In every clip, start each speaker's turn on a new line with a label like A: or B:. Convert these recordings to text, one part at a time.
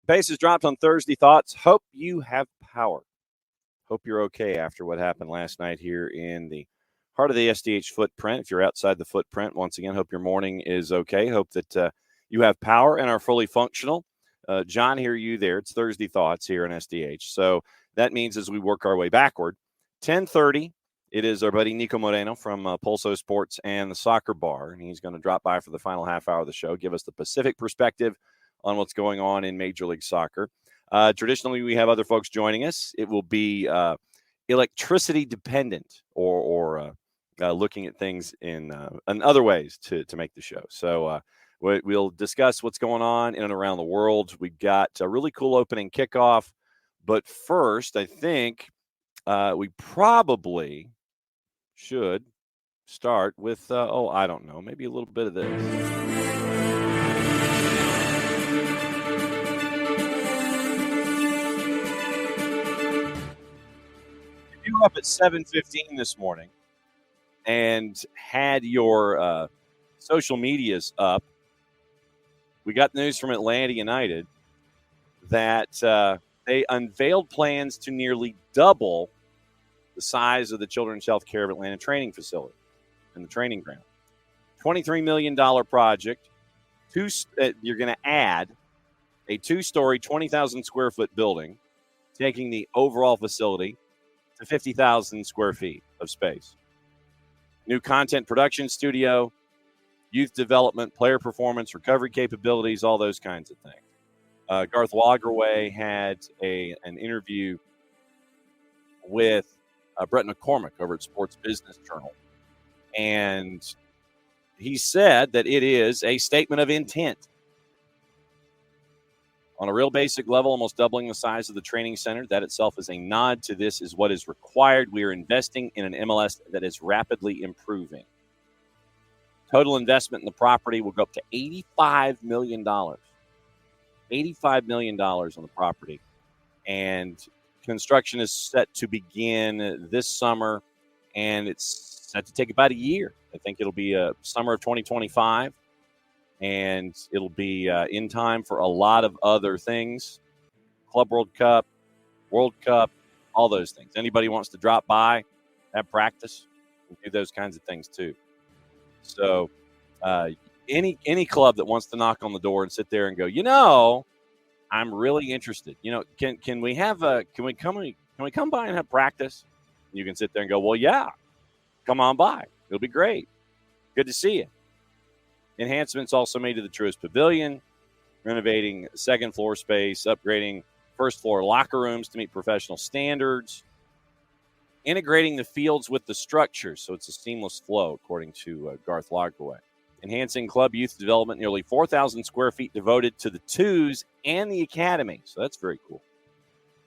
A: Bases dropped on Thursday thoughts. Hope you have power. Hope you're okay after what happened last night here in the heart of the SDH footprint. If you're outside the footprint, once again, hope your morning is okay. Hope that you have power and are fully functional. John, hear you there. It's Thursday thoughts here in SDH. So that means as we work our way backward, 10:30, it is our buddy Niko Moreno from Pulso Sports and the Soccer Bar, and he's going to drop by for the final half hour of the show, give us the Pacific perspective on what's going on in Major League Soccer. Traditionally, we have other folks joining us. It will be electricity dependent or looking at things in other ways to make the show. So we'll discuss what's going on in and around the world. We've got a really cool opening kickoff. But first, I think we probably should start with, I don't know, maybe a little bit of this. You were up at 7:15 this morning and had your social medias up. We got news from Atlanta United that they unveiled plans to nearly double the size of the Children's Healthcare of Atlanta training facility and the training ground. $23 million project. You're going to add a 2-story, 20,000 square foot building, taking the overall facility to 50,000 square feet of space. New content production studio, youth development, player performance, recovery capabilities, all those kinds of things. Garth Lagerwey had an interview with Brett McCormick over at Sports Business Journal. And he said that it is a statement of intent. On a real basic level, almost doubling the size of the training center. That itself is a nod to this is what is required. We are investing in an MLS that is rapidly improving. Total investment in the property will go up to $85 million. $85 million on the property. And construction is set to begin this summer, and it's set to take about a year. I think it'll be summer of 2025. And it'll be in time for a lot of other things. Club World Cup, all those things. Anybody wants to drop by, have practice, and do those kinds of things too. So any club that wants to knock on the door and sit there and go, I'm really interested. Can we come by and have practice? And you can sit there and go, well, yeah, come on by. It'll be great. Good to see you. Enhancements also made to the Truist Pavilion, renovating second floor space, upgrading first floor locker rooms to meet professional standards, integrating the fields with the structures so it's a seamless flow, according to Garth Lagerwey. Enhancing club youth development, nearly 4,000 square feet devoted to the twos and the academy. So that's very cool.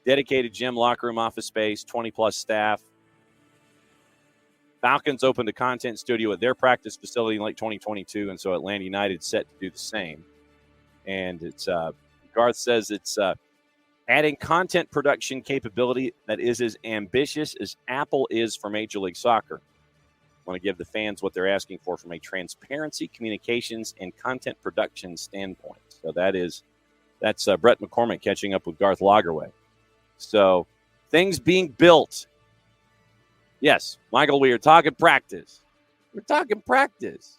A: Dedicated gym, locker room, office space, 20-plus staff. Falcons opened a content studio at their practice facility in late 2022, and so Atlanta United set to do the same. And it's Garth says it's adding content production capability that is as ambitious as Apple is for Major League Soccer. I want to give the fans what they're asking for from a transparency, communications, and content production standpoint. So that's Brett McCormick catching up with Garth Lagerwey. So things being built. Yes, Michael, we are talking practice. We're talking practice.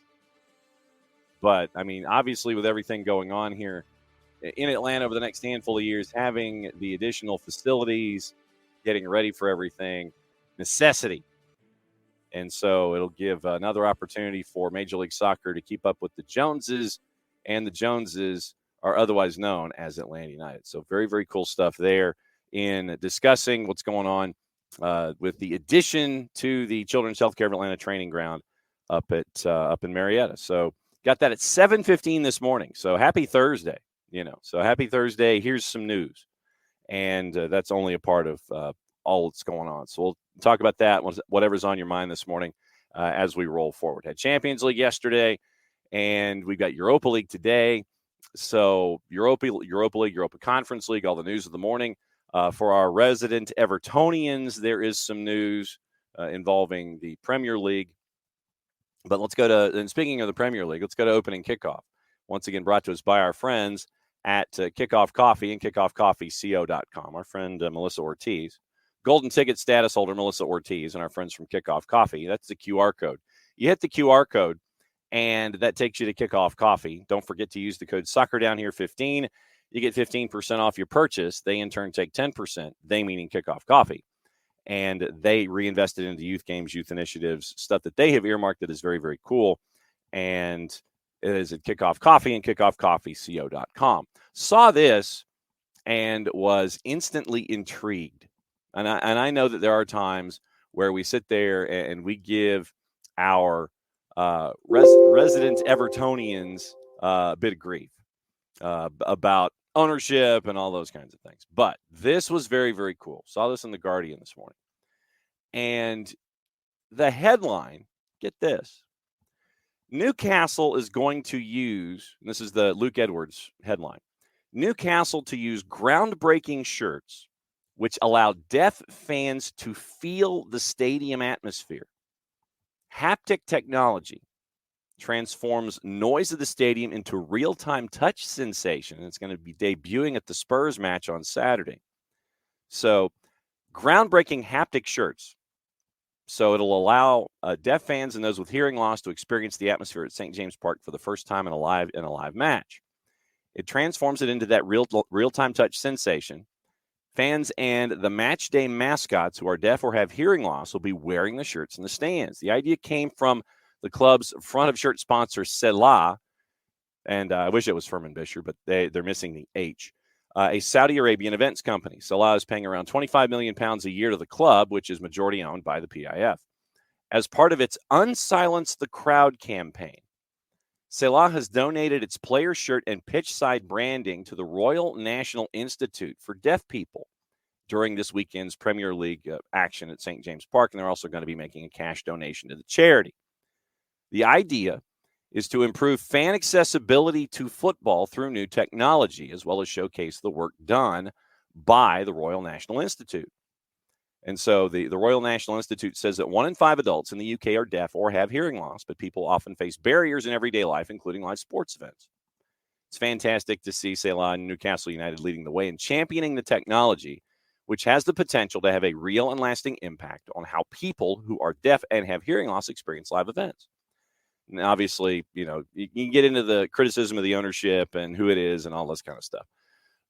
A: But, obviously with everything going on here in Atlanta over the next handful of years, having the additional facilities, getting ready for everything, necessity. And so it'll give another opportunity for Major League Soccer to keep up with the Joneses, and the Joneses are otherwise known as Atlanta United. So very, very cool stuff there in discussing what's going on with the addition to the Children's Healthcare of Atlanta training ground up in Marietta. So got that at 7:15 this morning. So happy Thursday, So happy Thursday. Here's some news, and that's only a part of all that's going on. So we'll talk about that, whatever's on your mind this morning as we roll forward. Had Champions League yesterday, and we've got Europa League today. So Europa League, Europa Conference League, all the news of the morning. For our resident Evertonians, there is some news involving the Premier League. But let's go to, and speaking of the Premier League, let's go to opening kickoff. Once again, brought to us by our friends at Kickoff Coffee and kickoffcoffeeco.com. Our friend Melissa Ortiz, golden ticket status holder Melissa Ortiz, and our friends from Kickoff Coffee. That's the QR code. You hit the QR code, and that takes you to Kickoff Coffee. Don't forget to use the code SoccerDownHere15. You get 15% off your purchase. They, in turn, take 10%, they meaning Kickoff Coffee, and they reinvest it into youth games, youth initiatives, stuff that they have earmarked that is very, very cool. And it is at Kickoff Coffee and kickoffcoffeeco.com. Saw this and was instantly intrigued. And I know that there are times where we sit there and we give our resident Evertonians a bit of grief about ownership and all those kinds of things. But this was very, very cool. Saw this in The Guardian this morning. And the headline, get this, Newcastle is going to use, and this is the Luke Edwards headline, Newcastle to use groundbreaking shirts which allow deaf fans to feel the stadium atmosphere. Haptic technology transforms noise of the stadium into real-time touch sensation. And it's going to be debuting at the Spurs match on Saturday. So, groundbreaking haptic shirts. So it'll allow deaf fans and those with hearing loss to experience the atmosphere at St. James Park for the first time in a live match. It transforms it into that real-time touch sensation. Fans and the match day mascots who are deaf or have hearing loss will be wearing the shirts in the stands. The idea came from the club's front of shirt sponsor, Selah, and I wish it was Furman Bisher, but they're missing the H. A Saudi Arabian events company. Selah is paying around £25 million a year to the club, which is majority owned by the PIF. As part of its Unsilence the Crowd campaign, Selah has donated its player shirt and pitch side branding to the Royal National Institute for Deaf People during this weekend's Premier League action at St. James Park, and they're also going to be making a cash donation to the charity. The idea is to improve fan accessibility to football through new technology, as well as showcase the work done by the Royal National Institute. And so the Royal National Institute says that 1 in 5 adults in the UK are deaf or have hearing loss, but people often face barriers in everyday life, including live sports events. It's fantastic to see Selah and Newcastle United leading the way and championing the technology, which has the potential to have a real and lasting impact on how people who are deaf and have hearing loss experience live events. And obviously, you can get into the criticism of the ownership and who it is and all this kind of stuff.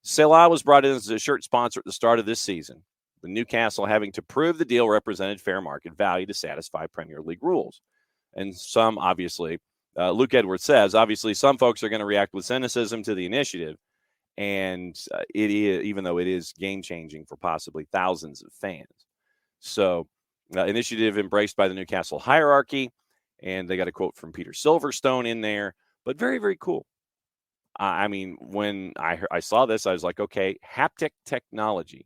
A: Selah was brought in as a shirt sponsor at the start of this season, with Newcastle having to prove the deal represented fair market value to satisfy Premier League rules. And some, obviously, Luke Edwards says, obviously some folks are going to react with cynicism to the initiative, and it is, even though it is game-changing for possibly thousands of fans. So, initiative embraced by the Newcastle hierarchy, and they got a quote from Peter Silverstone in there, but very, very cool. I mean, when I saw this, I was like, okay, haptic technology.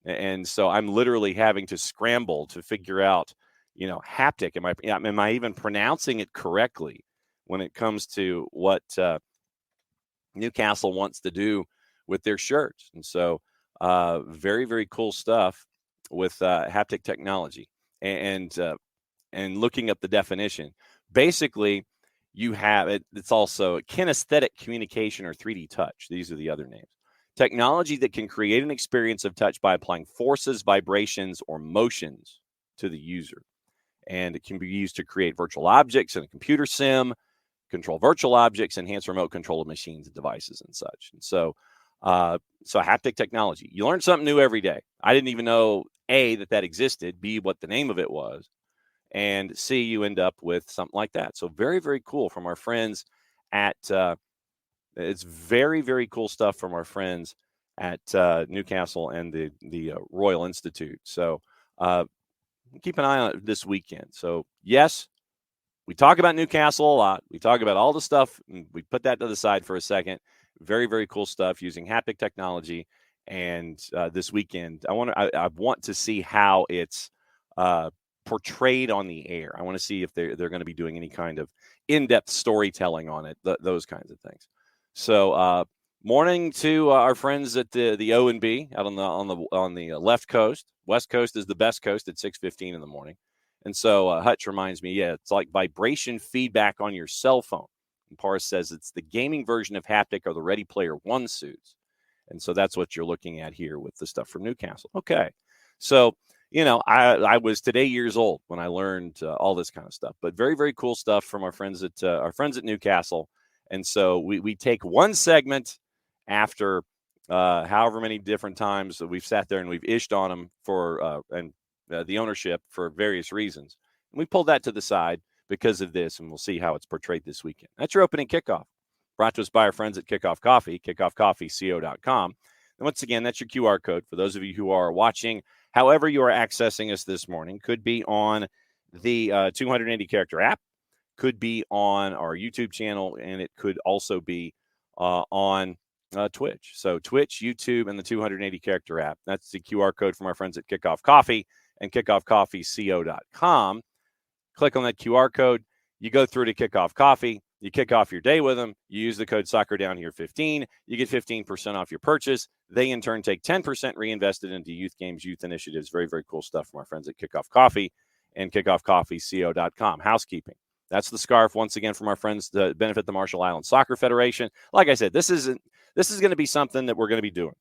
A: And so I'm literally having to scramble to figure out, haptic. Am I even pronouncing it correctly when it comes to what Newcastle wants to do with their shirts? And so very, very cool stuff with haptic technology. And looking up the definition, basically you have it. It's also kinesthetic communication or 3D touch. These are the other names. Technology that can create an experience of touch by applying forces, vibrations, or motions to the user. And it can be used to create virtual objects in a computer sim, control virtual objects, enhance remote control of machines and devices and such. And so haptic technology. You learn something new every day. I didn't even know, A, that existed, B, what the name of it was, and C, you end up with something like that. So very, very cool from our friends at it's very, very cool stuff from our friends at Newcastle and the Royal Institute. So keep an eye on it this weekend. So, yes, we talk about Newcastle a lot. We talk about all the stuff, and we put that to the side for a second. Very, very cool stuff using haptic technology. And this weekend, I want to see how it's portrayed on the air. I want to see if they're going to be doing any kind of in-depth storytelling on it, those kinds of things. So, morning to our friends at the O&B out on the left coast. West Coast is the best coast at 6:15 in the morning. And so Hutch reminds me, it's like vibration feedback on your cell phone. And Paris says it's the gaming version of haptic or the Ready Player One suits. And so that's what you're looking at here with the stuff from Newcastle. Okay. So, I was today years old when I learned all this kind of stuff, but very, very cool stuff from our friends at Newcastle. And so we take one segment after however many different times that we've sat there and we've ished on them for the ownership for various reasons. And we pulled that to the side because of this, and we'll see how it's portrayed this weekend. That's your opening kickoff, brought to us by our friends at Kickoff Coffee, kickoffcoffeeco.com. And once again, that's your QR code for those of you who are watching. However you are accessing us this morning, could be on the 280-character app, could be on our YouTube channel, and it could also be on Twitch. So Twitch, YouTube, and the 280-character app. That's the QR code from our friends at Kickoff Coffee and kickoffcoffeeco.com. Click on that QR code. You go through to Kickoff Coffee. You kick off your day with them. You use the code SoccerDownHere15. You get 15% off your purchase. They, in turn, take 10% reinvested into youth games, youth initiatives. Very, very cool stuff from our friends at Kickoff Coffee and kickoffcoffeeco.com. Housekeeping. That's the scarf, once again, from our friends to benefit the Marshall Islands Soccer Federation. Like I said, this is going to be something that we're going to be doing.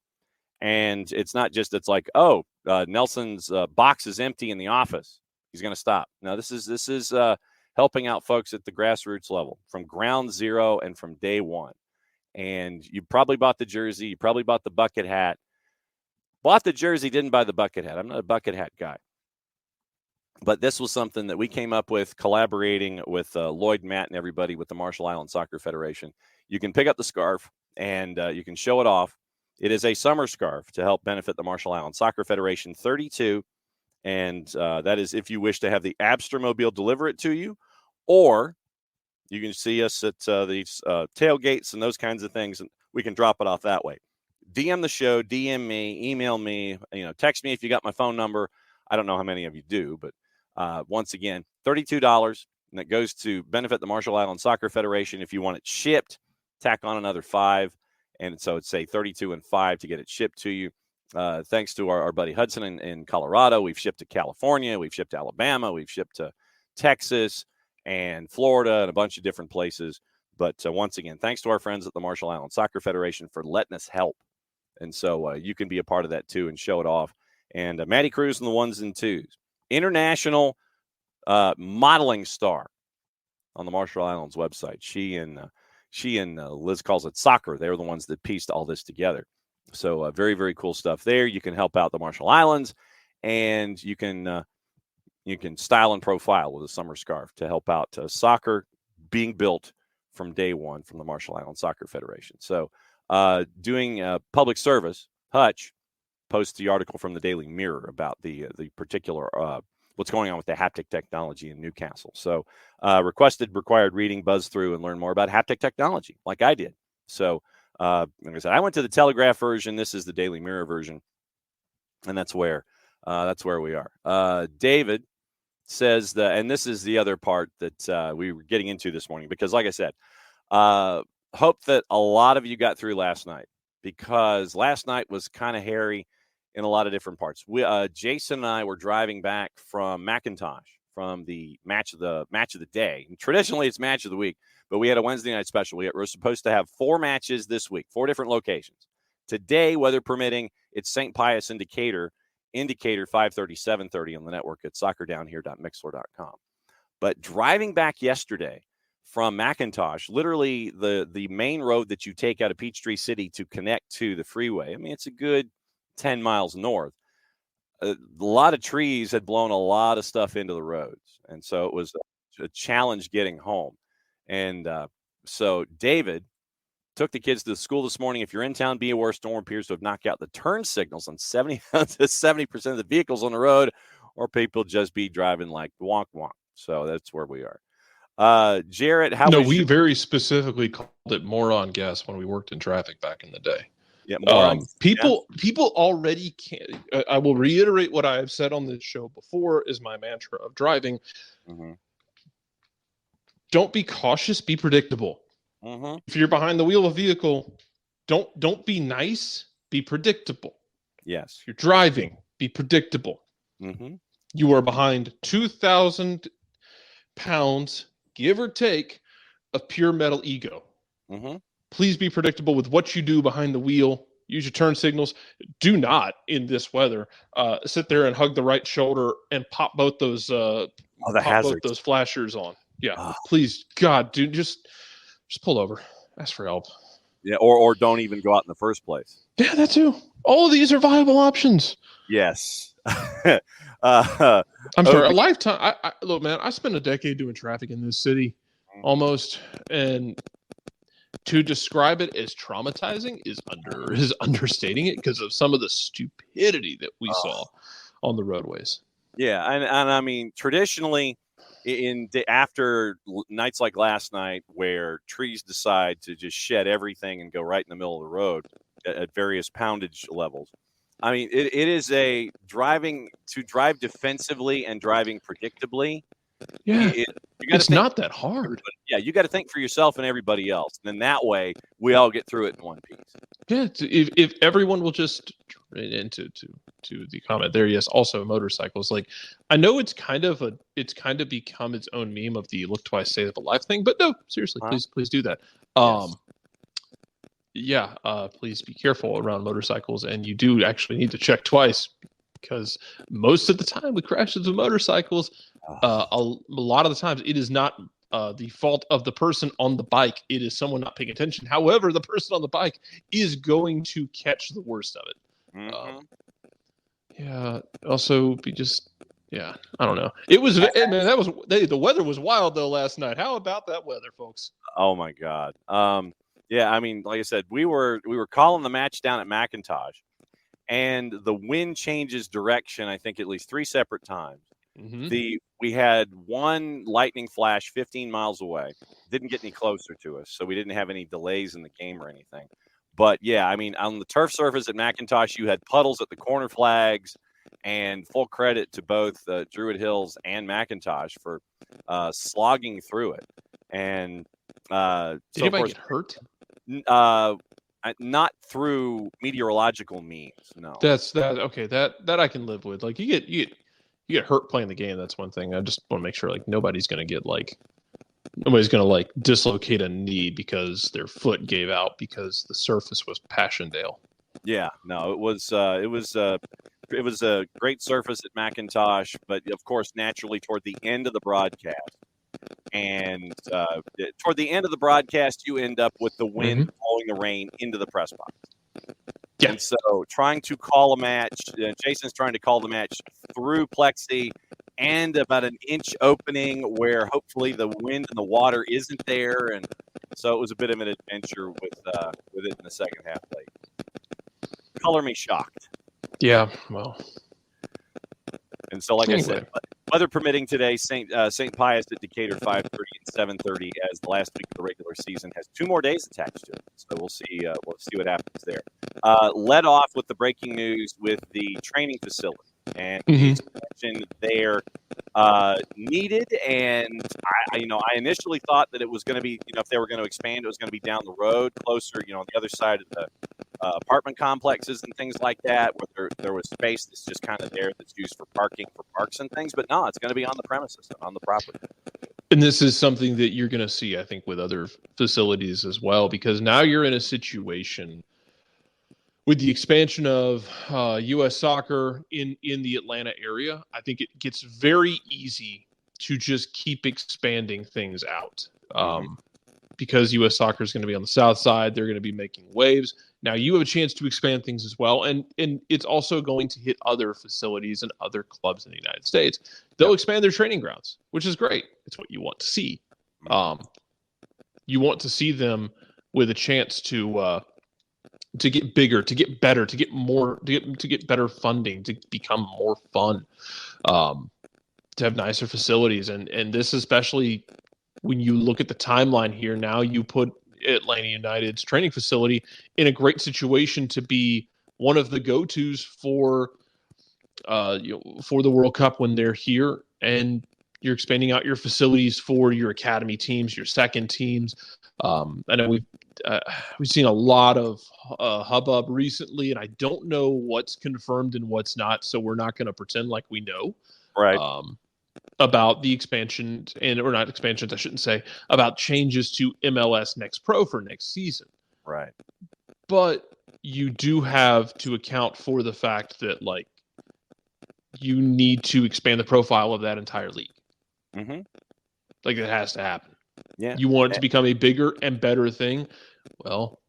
A: And it's not just, it's like, Nelson's box is empty in the office. He's going to stop. No, this is helping out folks at the grassroots level from ground zero and from day one. And you probably bought the jersey. You probably bought the bucket hat. Bought the jersey, didn't buy the bucket hat. I'm not a bucket hat guy. But this was something that we came up with collaborating with Lloyd, Matt, and everybody with the Marshall Islands Soccer Federation. You can pick up the scarf and you can show it off. It is a summer scarf to help benefit the Marshall Islands Soccer Federation 32. And that is if you wish to have the Abstermobile deliver it to you, or you can see us at these tailgates and those kinds of things, and we can drop it off that way. DM the show, DM me, email me, text me if you got my phone number. I don't know how many of you do, but once again, $32, and it goes to benefit the Marshall Islands Soccer Federation. If you want it shipped, tack on another $5, and so it's say $32 and $5 to get it shipped to you. Thanks to our buddy Hudson in Colorado. We've shipped to California. We've shipped to Alabama. We've shipped to Texas and Florida and a bunch of different places. But once again, thanks to our friends at the Marshall Islands Soccer Federation for letting us help. And so you can be a part of that too and show it off. And Maddie Cruz and the ones and twos. International modeling star on the Marshall Islands website. She and Liz calls it soccer. They're the ones that pieced all this together. So very, very cool stuff there. You can help out the Marshall Islands, and you can style and profile with a summer scarf to help out soccer being built from day one from the Marshall Islands Soccer Federation. So doing public service, Hutch posts the article from the Daily Mirror about the particular what's going on with the haptic technology in Newcastle. So required reading, buzz through, and learn more about haptic technology like I did. So like I said, I went to the Telegraph version. This is the Daily Mirror version, and that's where we are. David says and this is the other part that we were getting into this morning, because like I said, hope that a lot of you got through last night, because last night was kind of hairy in a lot of different parts. Jason and I were driving back from McIntosh from the match of the day. And traditionally, it's match of the week, but we had a Wednesday night special. We're supposed to have 4 matches this week, 4 different locations. Today, weather permitting, it's St. Pius Indicator 5:30, 7:30 on the network at soccerdownhere.mixler.com. But driving back yesterday from McIntosh, literally the main road that you take out of Peachtree City to connect to the freeway, I mean, it's a good 10 miles north. A lot of trees had blown a lot of stuff into the roads. And so it was a challenge getting home. And so David took the kids to the school this morning. If you're in town, be aware storm appears to have knocked out the turn signals on 70% of the vehicles on the road, or people just be driving like wonk wonk. So that's where we are. Jarrett,
B: we very specifically called it moron gas when we worked in traffic back in the day.
A: Yeah,
B: people already can't. I will reiterate what I have said on this show before is my mantra of driving. Mm-hmm. Don't be cautious, be predictable. Mm-hmm. If you're behind the wheel of a vehicle, don't be nice, be predictable.
A: Yes.
B: If you're driving, be predictable.
A: Mm-hmm.
B: You are behind 2,000 pounds, give or take, of pure metal ego.
A: Mm-hmm.
B: Please be predictable with what you do behind the wheel. Use your turn signals. Do not, in this weather, sit there and hug the right shoulder and pop both those
A: the hazards.
B: Flashers on. Yeah,
A: Oh.
B: please, God, dude, just pull over. Ask for help.
A: Yeah, or don't even go out in the first place.
B: Yeah, that too. All of these are viable options.
A: Yes.
B: I'm sorry, a lifetime. Look, man, I spent a decade doing traffic in this city, almost, and to describe it as traumatizing is understating it because of some of the stupidity that we saw on the roadways.
A: Yeah, and I mean, traditionally, after nights like last night, where trees decide to just shed everything and go right in the middle of the road at various poundage levels. I mean, it is a drive defensively and driving predictably.
B: Yeah, it's not that hard.
A: Yeah, you got to think for yourself and everybody else. And then that way, we all get through it in one piece.
B: Yeah, if everyone will just into to the comment there, yes, also motorcycles. Like, I know it's kind of become its own meme of the look twice, save a life thing, but no, seriously, please do that.
A: Yes.
B: Please be careful around motorcycles, and you do actually need to check twice because most of the time with crashes with motorcycles, a lot of the times it is not the fault of the person on the bike. It is someone not paying attention. However, the person on the bike is going to catch the worst of it. Also, I don't know. It was, man, the weather was wild though last night. How about that weather, folks?
A: Oh my God. Yeah, I mean, like I said, we were calling the match down at McIntosh, and the wind changes direction, I think at least 3 separate times.
B: Mm-hmm.
A: We had one lightning flash 15 miles away. Didn't get any closer to us, so we didn't have any delays in the game or anything. But yeah, I mean, on the turf surface at McIntosh, you had puddles at the corner flags, and full credit to both Druid Hills and McIntosh for slogging through it. And
B: did anybody get hurt?
A: Not through meteorological means. No.
B: That's that. Okay, that I can live with. Like, you get hurt playing the game. That's one thing. I just want to make sure like nobody's going to dislocate a knee because their foot gave out because the surface was Passchendaele.
A: Yeah, no, it was a great surface at McIntosh, but of course, naturally toward the end of the broadcast, and toward the end of the broadcast, you end up with the wind blowing the rain into the press box. Yeah. And so trying to call a match, Jason's trying to call the match through plexi and about an inch opening where hopefully the wind and the water isn't there. And so it was a bit of an adventure with it in the second half late. Color me shocked.
B: Yeah, well.
A: And so, like I said, weather permitting today, St. Pius at Decatur 5:30 and 7:30 as the last week of the regular season has 2 more days attached to it. So we'll see what happens there. Led off with the breaking news with the training facility and the expansion there needed. And I initially thought that it was going to be, if they were going to expand, it was going to be down the road, closer, on the other side of the apartment complexes and things like that, where there was space that's just kind of there that's used for parking for parks and things. But no, it's going to be on the premises and on the property.
B: And this is something that you're going to see, I think, with other facilities as well, because now you're in a situation with the expansion of U.S. soccer in the Atlanta area. I think it gets very easy to just keep expanding things out. Because U.S. soccer is going to be on the south side. They're going to be making waves. Now you have a chance to expand things as well. And it's also going to hit other facilities and other clubs in the United States. They'll expand their training grounds, which is great. It's what you want to see. You want to see them with a chance to get bigger, to get better, to get more, to get better funding, to become more fun, to have nicer facilities. And this, especially when you look at the timeline here, now you put Atlanta United's training facility in a great situation to be one of the go-tos for the World Cup when they're here, and you're expanding out your facilities for your academy teams, your second teams. I know we've seen a lot of hubbub recently, and I don't know what's confirmed and what's not, so we're not going to pretend like we know.
A: Right.
B: about the expansion or not expansions, I shouldn't say, about changes to MLS Next Pro for next season.
A: Right.
B: But you do have to account for the fact that, like, you need to expand the profile of that entire league.
A: Mm-hmm.
B: Like, it has to happen.
A: Yeah.
B: You want it to become a bigger and better thing. Well,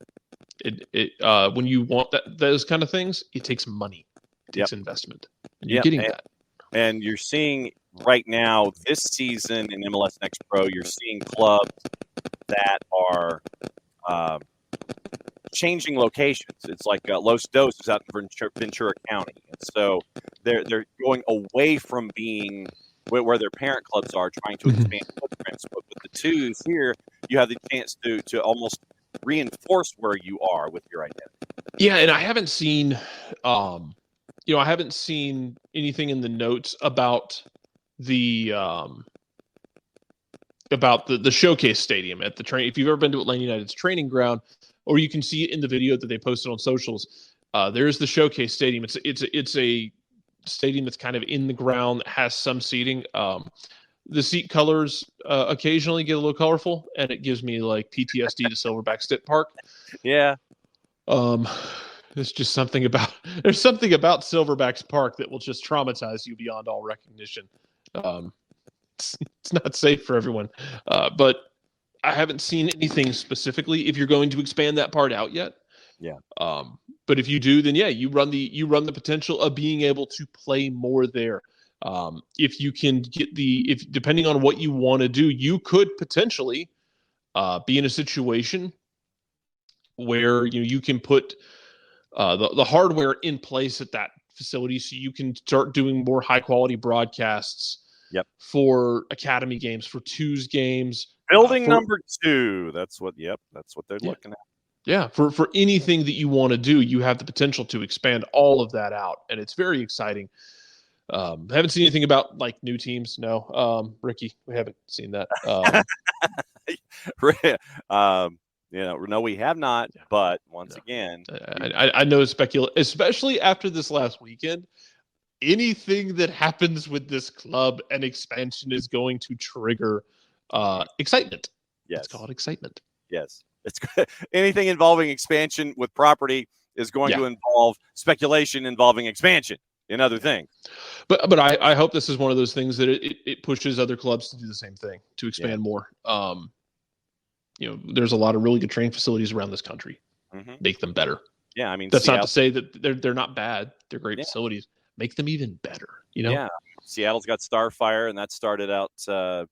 B: when you want those kind of things, it takes money. It takes investment. And you're getting that.
A: And you're seeing right now this season in MLS Next Pro, you're seeing clubs that are changing locations. It's like Los Dos is out in Ventura County, and so they're going away from being where their parent clubs are, trying to expand footprints. But with the twos here, you have the chance to almost reinforce where you are with your identity.
B: Yeah, and I haven't seen, I haven't seen anything in the notes about the showcase stadium at the train. If you've ever been to Atlanta United's training ground, or you can see it in the video that they posted on socials, there's the showcase stadium. It's a stadium that's kind of in the ground that has some seating. The seat colors occasionally get a little colorful, and it gives me like PTSD to Silverback State Park.
A: Yeah.
B: There's just something about Silverbacks Park that will just traumatize you beyond all recognition. It's not safe for everyone, but I haven't seen anything specifically if you're going to expand that part out yet.
A: Yeah.
B: But if you do, then you run the potential of being able to play more there. If you can get depending on what you want to do, you could potentially be in a situation where you can put the hardware in place at that facility, so you can start doing more high quality broadcasts.
A: Yep.
B: For academy games, for twos games,
A: building number 2. That's what they're looking at.
B: Yeah, for anything that you want to do, you have the potential to expand all of that out, and it's very exciting. Haven't seen anything about like new teams. No, Ricky, we haven't seen that.
A: No, we have not. But once again,
B: I know especially after this last weekend. Anything that happens with this club and expansion is going to trigger excitement.
A: Yes.
B: It's called excitement.
A: Yes. It's anything involving expansion with property is going to involve speculation involving expansion and other things.
B: But I hope this is one of those things that it pushes other clubs to do the same thing, to expand more. There's a lot of really good training facilities around this country. Mm-hmm. Make them better.
A: Yeah, I mean,
B: that's not to say that they're not bad. They're great facilities. Make them even better, Yeah.
A: Seattle's got Starfire, and that started out. Seattle's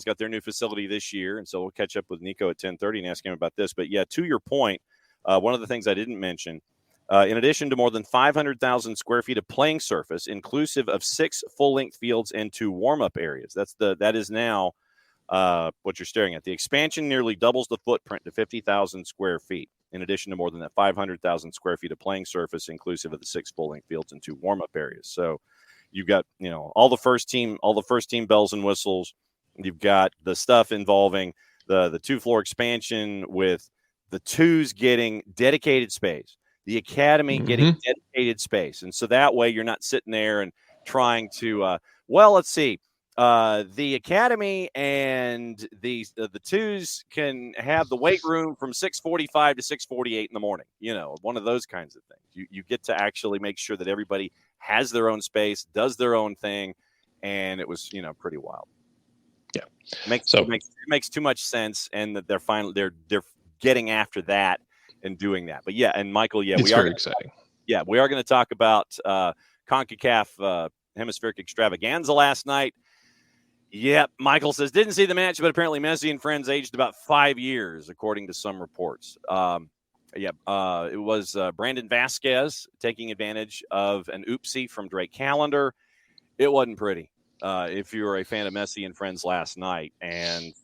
A: got their new facility this year, and so we'll catch up with Niko at 10:30 and ask him about this. But yeah, to your point, one of the things I didn't mention, in addition to more than 500,000 square feet of playing surface, inclusive of 6 full-length fields and 2 warm-up areas. That is now what you're staring at. The expansion nearly doubles the footprint to 50,000 square feet. In addition to more than that 500,000 square feet of playing surface, inclusive of the 6 full-length fields and 2 warm-up areas. So you've got, all the first team bells and whistles. You've got the stuff involving the 2-floor expansion with the twos getting dedicated space, the academy getting dedicated space. And so that way you're not sitting there and trying to, let's see. The academy and the twos can have the weight room from 6:45 to 6:48 in the morning. One of those kinds of things. You get to actually make sure that everybody has their own space, does their own thing, and it was pretty wild.
B: Yeah,
A: it makes too much sense, and that they're getting after that and doing that. But yeah, and Michael,
B: it's very exciting.
A: We are going to talk about CONCACAF Hemispheric Extravaganza last night. Yep, Michael says, didn't see the match, but apparently Messi and friends aged about 5 years, according to some reports. It was Brandon Vasquez taking advantage of an oopsie from Drake Callender. It wasn't pretty if you were a fan of Messi and friends last night. And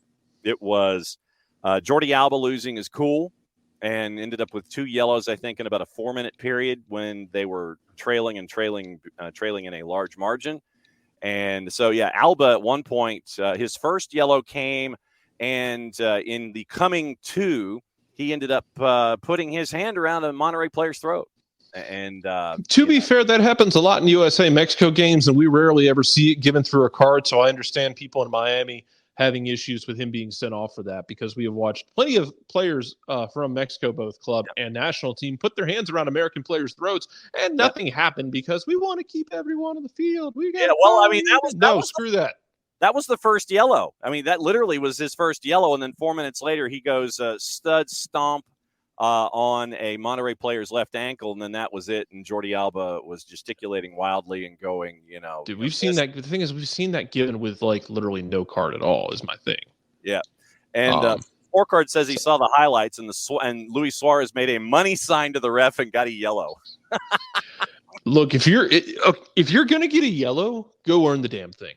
A: it was Jordi Alba losing his cool and ended up with 2 yellows, I think, in about a 4-minute period when they were trailing in a large margin. And so, Alba at one point, his first yellow came, and in the coming 2, he ended up putting his hand around a Monterrey player's throat. And
B: to be fair, that happens a lot in USA Mexico games, and we rarely ever see it given through a card. So I understand people in Miami having issues with him being sent off for that, because we have watched plenty of players from Mexico, both club and national team, put their hands around American players' throats, and nothing happened because we want to keep everyone on the field. We got screw that.
A: That was the first yellow. I mean, that literally was his first yellow, and then 4 minutes later, he goes stud stomp on a Monterrey player's left ankle, and then that was it. And Jordi Alba was gesticulating wildly and going,
B: Dude, we've seen that. The thing is, we've seen that given with like literally no card at all. Is my thing.
A: Yeah, and scorecard says he saw the highlights, and Luis Suarez made a money sign to the ref and got a yellow.
B: Look, if you're gonna get a yellow, go earn the damn thing.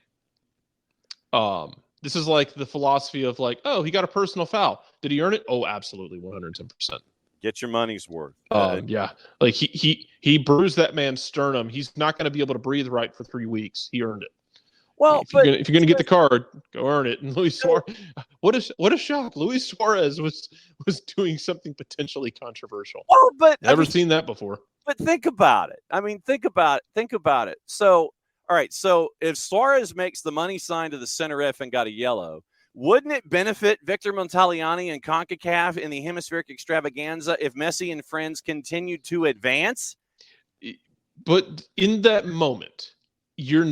B: This is like the philosophy of like, oh, he got a personal foul. Did he earn it? Oh, absolutely, 110%.
A: Get your money's worth.
B: Yeah, like he bruised that man's sternum. He's not going to be able to breathe right for 3 weeks. He earned it.
A: Well,
B: if you're going to get the card, go earn it. And Luis Suarez, what a shock! Luis Suarez was doing something potentially controversial.
A: Well, but
B: never seen that before.
A: But think about it. I mean, think about it. So, all right. So if Suarez makes the money sign to the center ref and got a yellow, wouldn't it benefit Victor Montaliani and CONCACAF in the hemispheric extravaganza if Messi and friends continued to advance?
B: But in that moment, you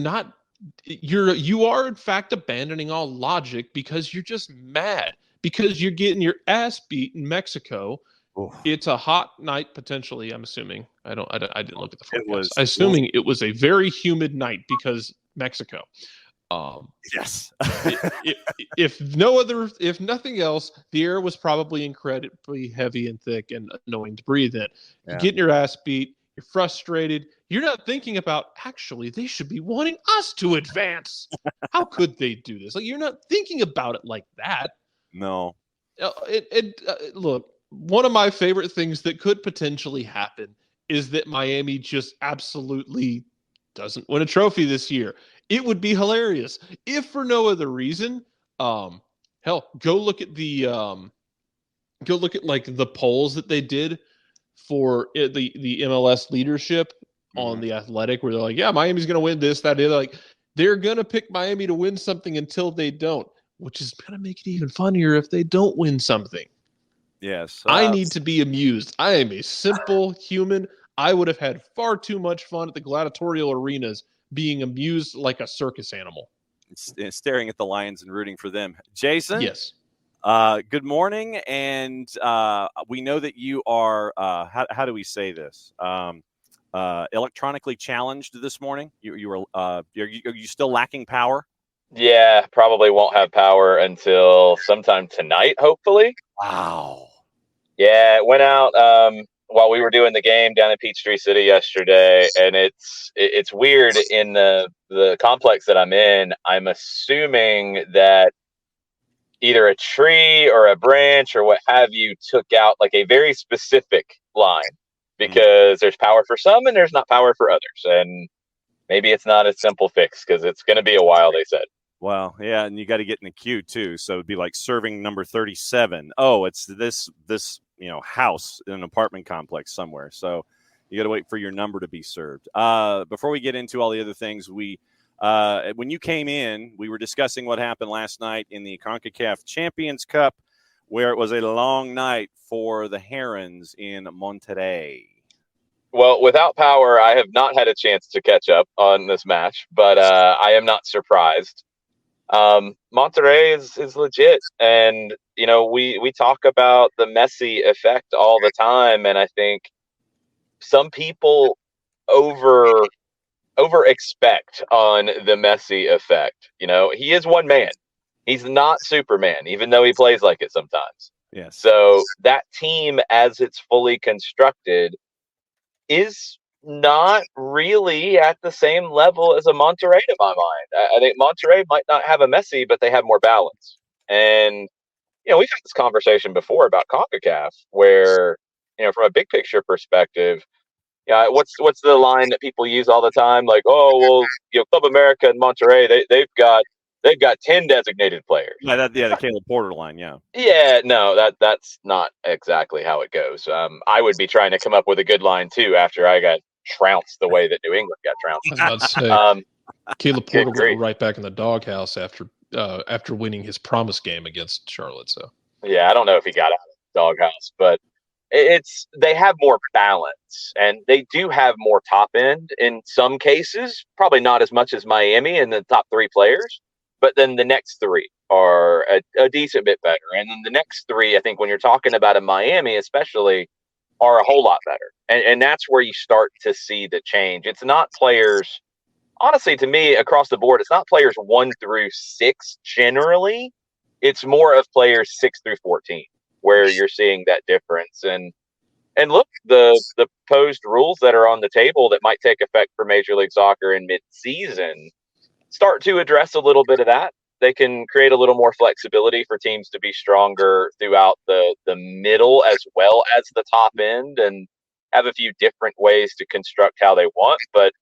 B: are in fact abandoning all logic because you're just mad because you're getting your ass beat in Mexico. Oof. It's a hot night potentially. I'm assuming. I didn't look at the forecast. Assuming it was a very humid night because Mexico.
A: Yes.
B: if nothing else, the air was probably incredibly heavy and thick and annoying to breathe in. Yeah. You're getting your ass beat. You're frustrated. You're not thinking about, actually, they should be wanting us to advance. How could they do this? Like, you're not thinking about it like that.
A: No.
B: Look, one of my favorite things that could potentially happen is that Miami just absolutely doesn't win a trophy this year. It would be hilarious if for no other reason. Hell, go look at like the polls that they did for the MLS leadership on the Athletic, where they're like, yeah, Miami's going to win this, that, the other. Like, they're going to pick Miami to win something until they don't, which is going to make it even funnier if they don't win something.
A: Yes.
B: I need to be amused. I am a simple human. I would have had far too much fun at the gladiatorial arenas being amused like a circus animal.
A: Staring at the lions and rooting for them. Jason?
B: Yes.
A: Good morning. And we know that you are, how do we say this? Electronically challenged this morning. Are you still lacking power?
C: Yeah, probably won't have power until sometime tonight, hopefully.
A: Wow.
C: Yeah, it went out while we were doing the game down in Peachtree City yesterday, and it's weird in the complex that I'm in. I'm assuming that either a tree or a branch or what have you took out like a very specific line because there's power for some and there's not power for others, and maybe it's not a simple fix because it's going to be a while, they said.
A: Well, yeah, and you got to get in the queue too. So it'd be like serving number 37. Oh, it's this house in an apartment complex somewhere. So you got to wait for your number to be served. Before we get into all the other things, when you came in, we were discussing what happened last night in the CONCACAF Champions Cup, where it was a long night for the Herons in Monterrey.
C: Well, without power, I have not had a chance to catch up on this match, but I am not surprised. Monterrey is legit, and we talk about the Messi effect all the time, and I think some people over expect on the Messi effect. He is one man. He's not Superman, even though he plays like it sometimes.
A: Yes.
C: So that team, as it's fully constructed, is not really at the same level as a Monterrey to my mind. I think Monterrey might not have a Messi, but they have more balance. And, we've had this conversation before about CONCACAF where, from a big picture perspective, what's the line that people use all the time? Like, oh, well, Club America and Monterrey, they've got they've got 10 designated players.
A: Yeah, the Caleb Porter line, yeah.
C: Yeah, no, that's not exactly how it goes. I would be trying to come up with a good line too after I got trounced the way that New England got trounced.
B: I was about to say, Caleb Porter
C: great.
B: went right back in the doghouse after winning his promise game against Charlotte. So
C: yeah, I don't know if he got out of the doghouse, but they have more balance, and they do have more top end in some cases. Probably not as much as Miami in the top 3 players, but then the next 3 are a decent bit better, and then the next 3, I think, when you're talking about a Miami, especially, are a whole lot better, and that's where you start to see the change. It's not players. Honestly, to me, across the board, it's not players 1 through 6 generally. It's more of players 6 through 14 where you're seeing that difference. And look, the proposed rules that are on the table that might take effect for Major League Soccer in mid-season start to address a little bit of that. They can create a little more flexibility for teams to be stronger throughout the middle as well as the top end, and have a few different ways to construct how they want. But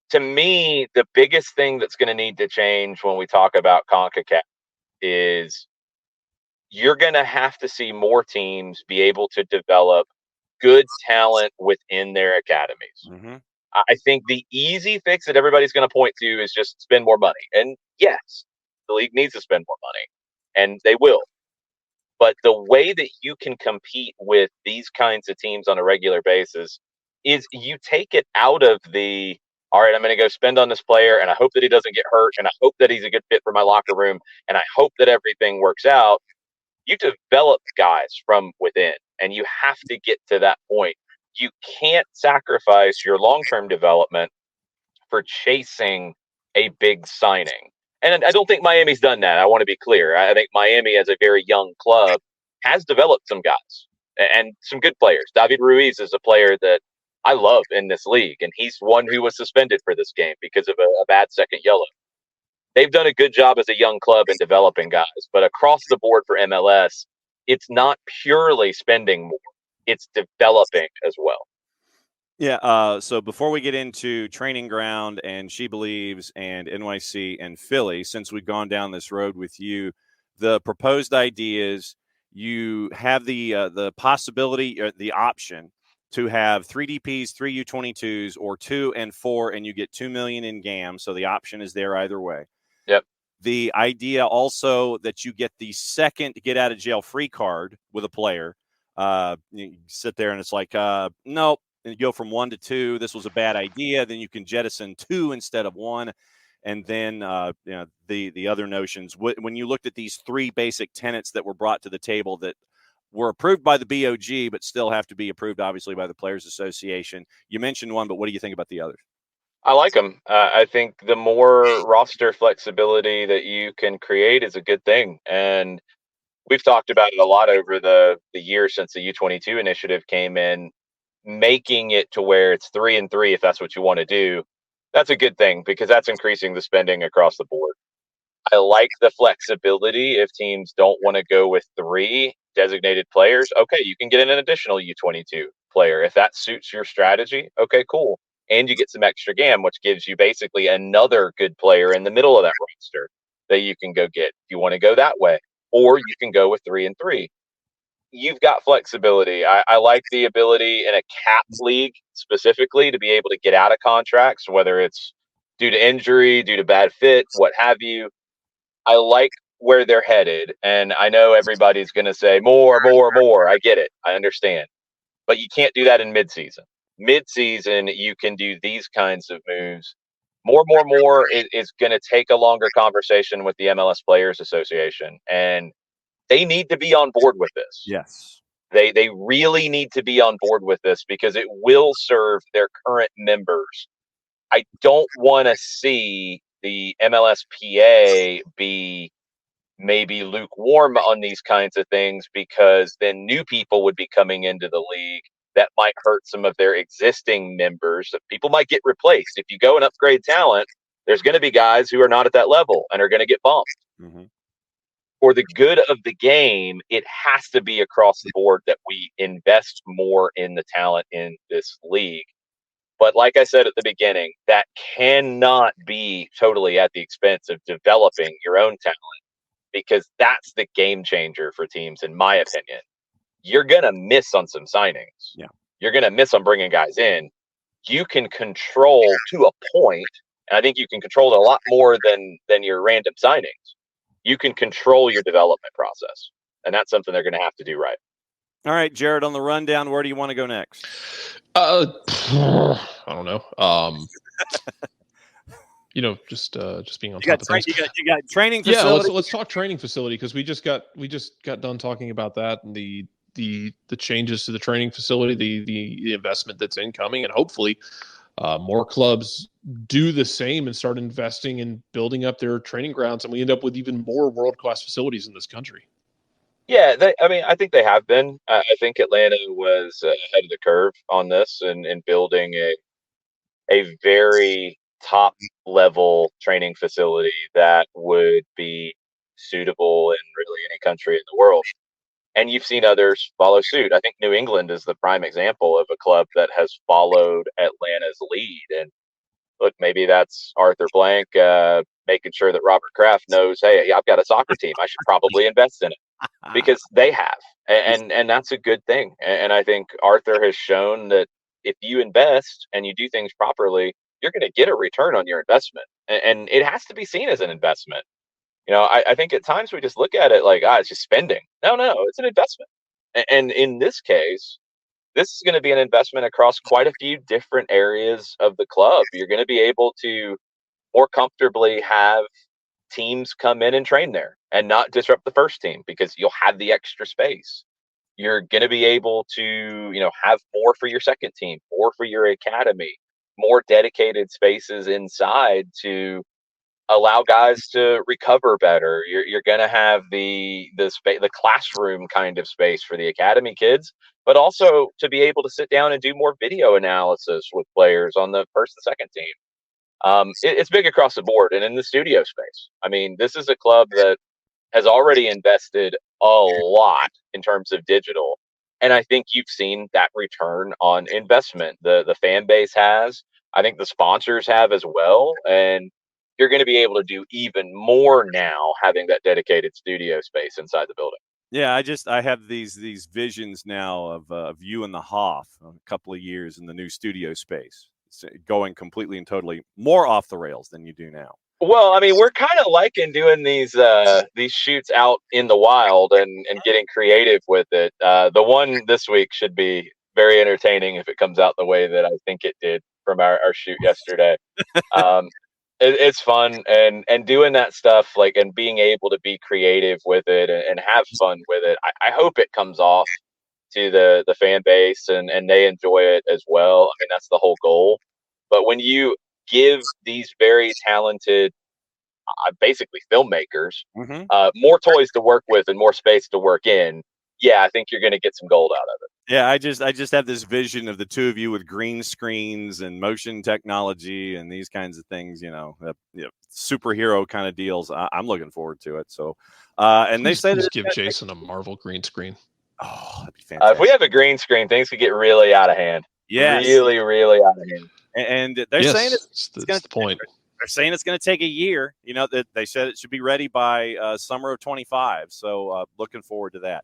C: to me, the biggest thing that's going to need to change when we talk about CONCACAF is you're going to have to see more teams be able to develop good talent within their academies.
A: Mm-hmm.
C: I think the easy fix that everybody's going to point to is just spend more money. And yes, the league needs to spend more money, and they will. But the way that you can compete with these kinds of teams on a regular basis is you take it out of the, all right, I'm going to go spend on this player, and I hope that he doesn't get hurt, and I hope that he's a good fit for my locker room, and I hope that everything works out. You develop guys from within, and you have to get to that point. You can't sacrifice your long-term development for chasing a big signing. And I don't think Miami's done that. I want to be clear. I think Miami, as a very young club, has developed some guys and some good players. David Ruiz is a player that I love in this league, and he's one who was suspended for this game because of a bad second yellow. They've done a good job as a young club in developing guys, but across the board for MLS, it's not purely spending more. It's developing as well.
A: Yeah, so before we get into Training Ground and She Believes and NYC and Philly, since we've gone down this road with you, the proposed ideas, you have the possibility, or the option to have 3 DPs, 3 U22s, or 2 and 4, and you get $2 million in GAM. So the option is there either way.
C: Yep.
A: The idea also that you get the second get out of jail free card with a player. You sit there and it's like, nope. And you go from 1 to 2. This was a bad idea. Then you can jettison 2 instead of 1. And then the other notions. When you looked at these 3 basic tenets that were brought to the table that were approved by the BOG, but still have to be approved, obviously, by the Players Association. You mentioned one, but what do you think about the others?
C: I like them. I think the more roster flexibility that you can create is a good thing. And we've talked about it a lot over the years since the U22 initiative came in, making it to where it's 3 and 3 if that's what you want to do. That's a good thing because that's increasing the spending across the board. I like the flexibility if teams don't want to go with 3 designated players. Okay, you can get in an additional U22 player. If that suits your strategy, okay, cool. And you get some extra GAM, which gives you basically another good player in the middle of that roster that you can go get if you want to go that way. Or you can go with 3 and 3. You've got flexibility. I like the ability in a cap league specifically to be able to get out of contracts, whether it's due to injury, due to bad fit, what have you. I like where they're headed. And I know everybody's going to say more. I get it. I understand. But you can't do that in midseason. Midseason, you can do these kinds of moves. More is going to take a longer conversation with the MLS Players Association. And they need to be on board with this.
A: Yes.
C: They really need to be on board with this because it will serve their current members. I don't want to see the MLSPA be maybe lukewarm on these kinds of things because then new people would be coming into the league that might hurt some of their existing members. People might get replaced. If you go and upgrade talent, there's going to be guys who are not at that level and are going to get bumped. Mm-hmm. For the good of the game, it has to be across the board that we invest more in the talent in this league. But like I said at the beginning, that cannot be totally at the expense of developing your own talent, because that's the game changer for teams, in my opinion. You're going to miss on some signings.
A: Yeah.
C: You're going to miss on bringing guys in. You can control to a point, and I think you can control it a lot more than your random signings. You can control your development process, and that's something they're going to have to do right.
A: All right, Jared, on the rundown, where do you want to go next?
B: I don't know. Just being on top of things.
A: You got training facility.
B: Yeah, let's talk training facility, because we just got done talking about that, and the changes to the training facility, the investment that's incoming, and hopefully more clubs do the same and start investing in building up their training grounds, and we end up with even more world-class facilities in this country.
C: Yeah, I think they have been. I think Atlanta was ahead of the curve on this and building a very top level training facility that would be suitable in really any country in the world. And you've seen others follow suit. I think New England is the prime example of a club that has followed Atlanta's lead. And look, maybe that's Arthur Blank making sure that Robert Kraft knows, hey, I've got a soccer team. I should probably invest in it, because they have. And that's a good thing. And I think Arthur has shown that if you invest and you do things properly, you're going to get a return on your investment. And it has to be seen as an investment. I think at times we just look at it like, it's just spending. No, it's an investment. And in this case, this is going to be an investment across quite a few different areas of the club. You're going to be able to more comfortably have teams come in and train there and not disrupt the first team, because you'll have the extra space. You're going to be able to, have more for your second team, more for your academy, more dedicated spaces inside to allow guys to recover better. You're going to have the classroom kind of space for the academy kids, but also to be able to sit down and do more video analysis with players on the first and second team. It's big across the board. And in the studio space, I mean, this is a club that has already invested a lot in terms of digital. And I think you've seen that return on investment. The fan base has. I think the sponsors have as well. And you're going to be able to do even more now, having that dedicated studio space inside the building.
A: Yeah, I have these visions now of you and the Hoff a couple of years in the new studio space, going completely and totally more off the rails than you do now.
C: Well, I mean, we're kind of liking doing these shoots out in the wild and getting creative with it. The one this week should be very entertaining if it comes out the way that I think it did from our shoot yesterday. It's fun and doing that stuff, like, and being able to be creative with it and have fun with it. I hope it comes off to the fan base and they enjoy it as well. I mean, that's the whole goal. But when you give these very talented, basically filmmakers, more toys to work with and more space to work in, I think you're going to get some gold out of it.
A: Yeah, I just have this vision of the two of you with green screens and motion technology and these kinds of things, superhero kind of deals. I'm looking forward to it. So, and they say
B: just give Jason a Marvel green screen.
A: Oh, that'd be fantastic.
C: If we have a green screen, things could get really out of hand.
A: Yes.
C: Really, really out of hand.
A: And they're saying
B: that's the point.
A: They're saying it's going to take a year. That they said it should be ready by summer of 25. So looking forward to that.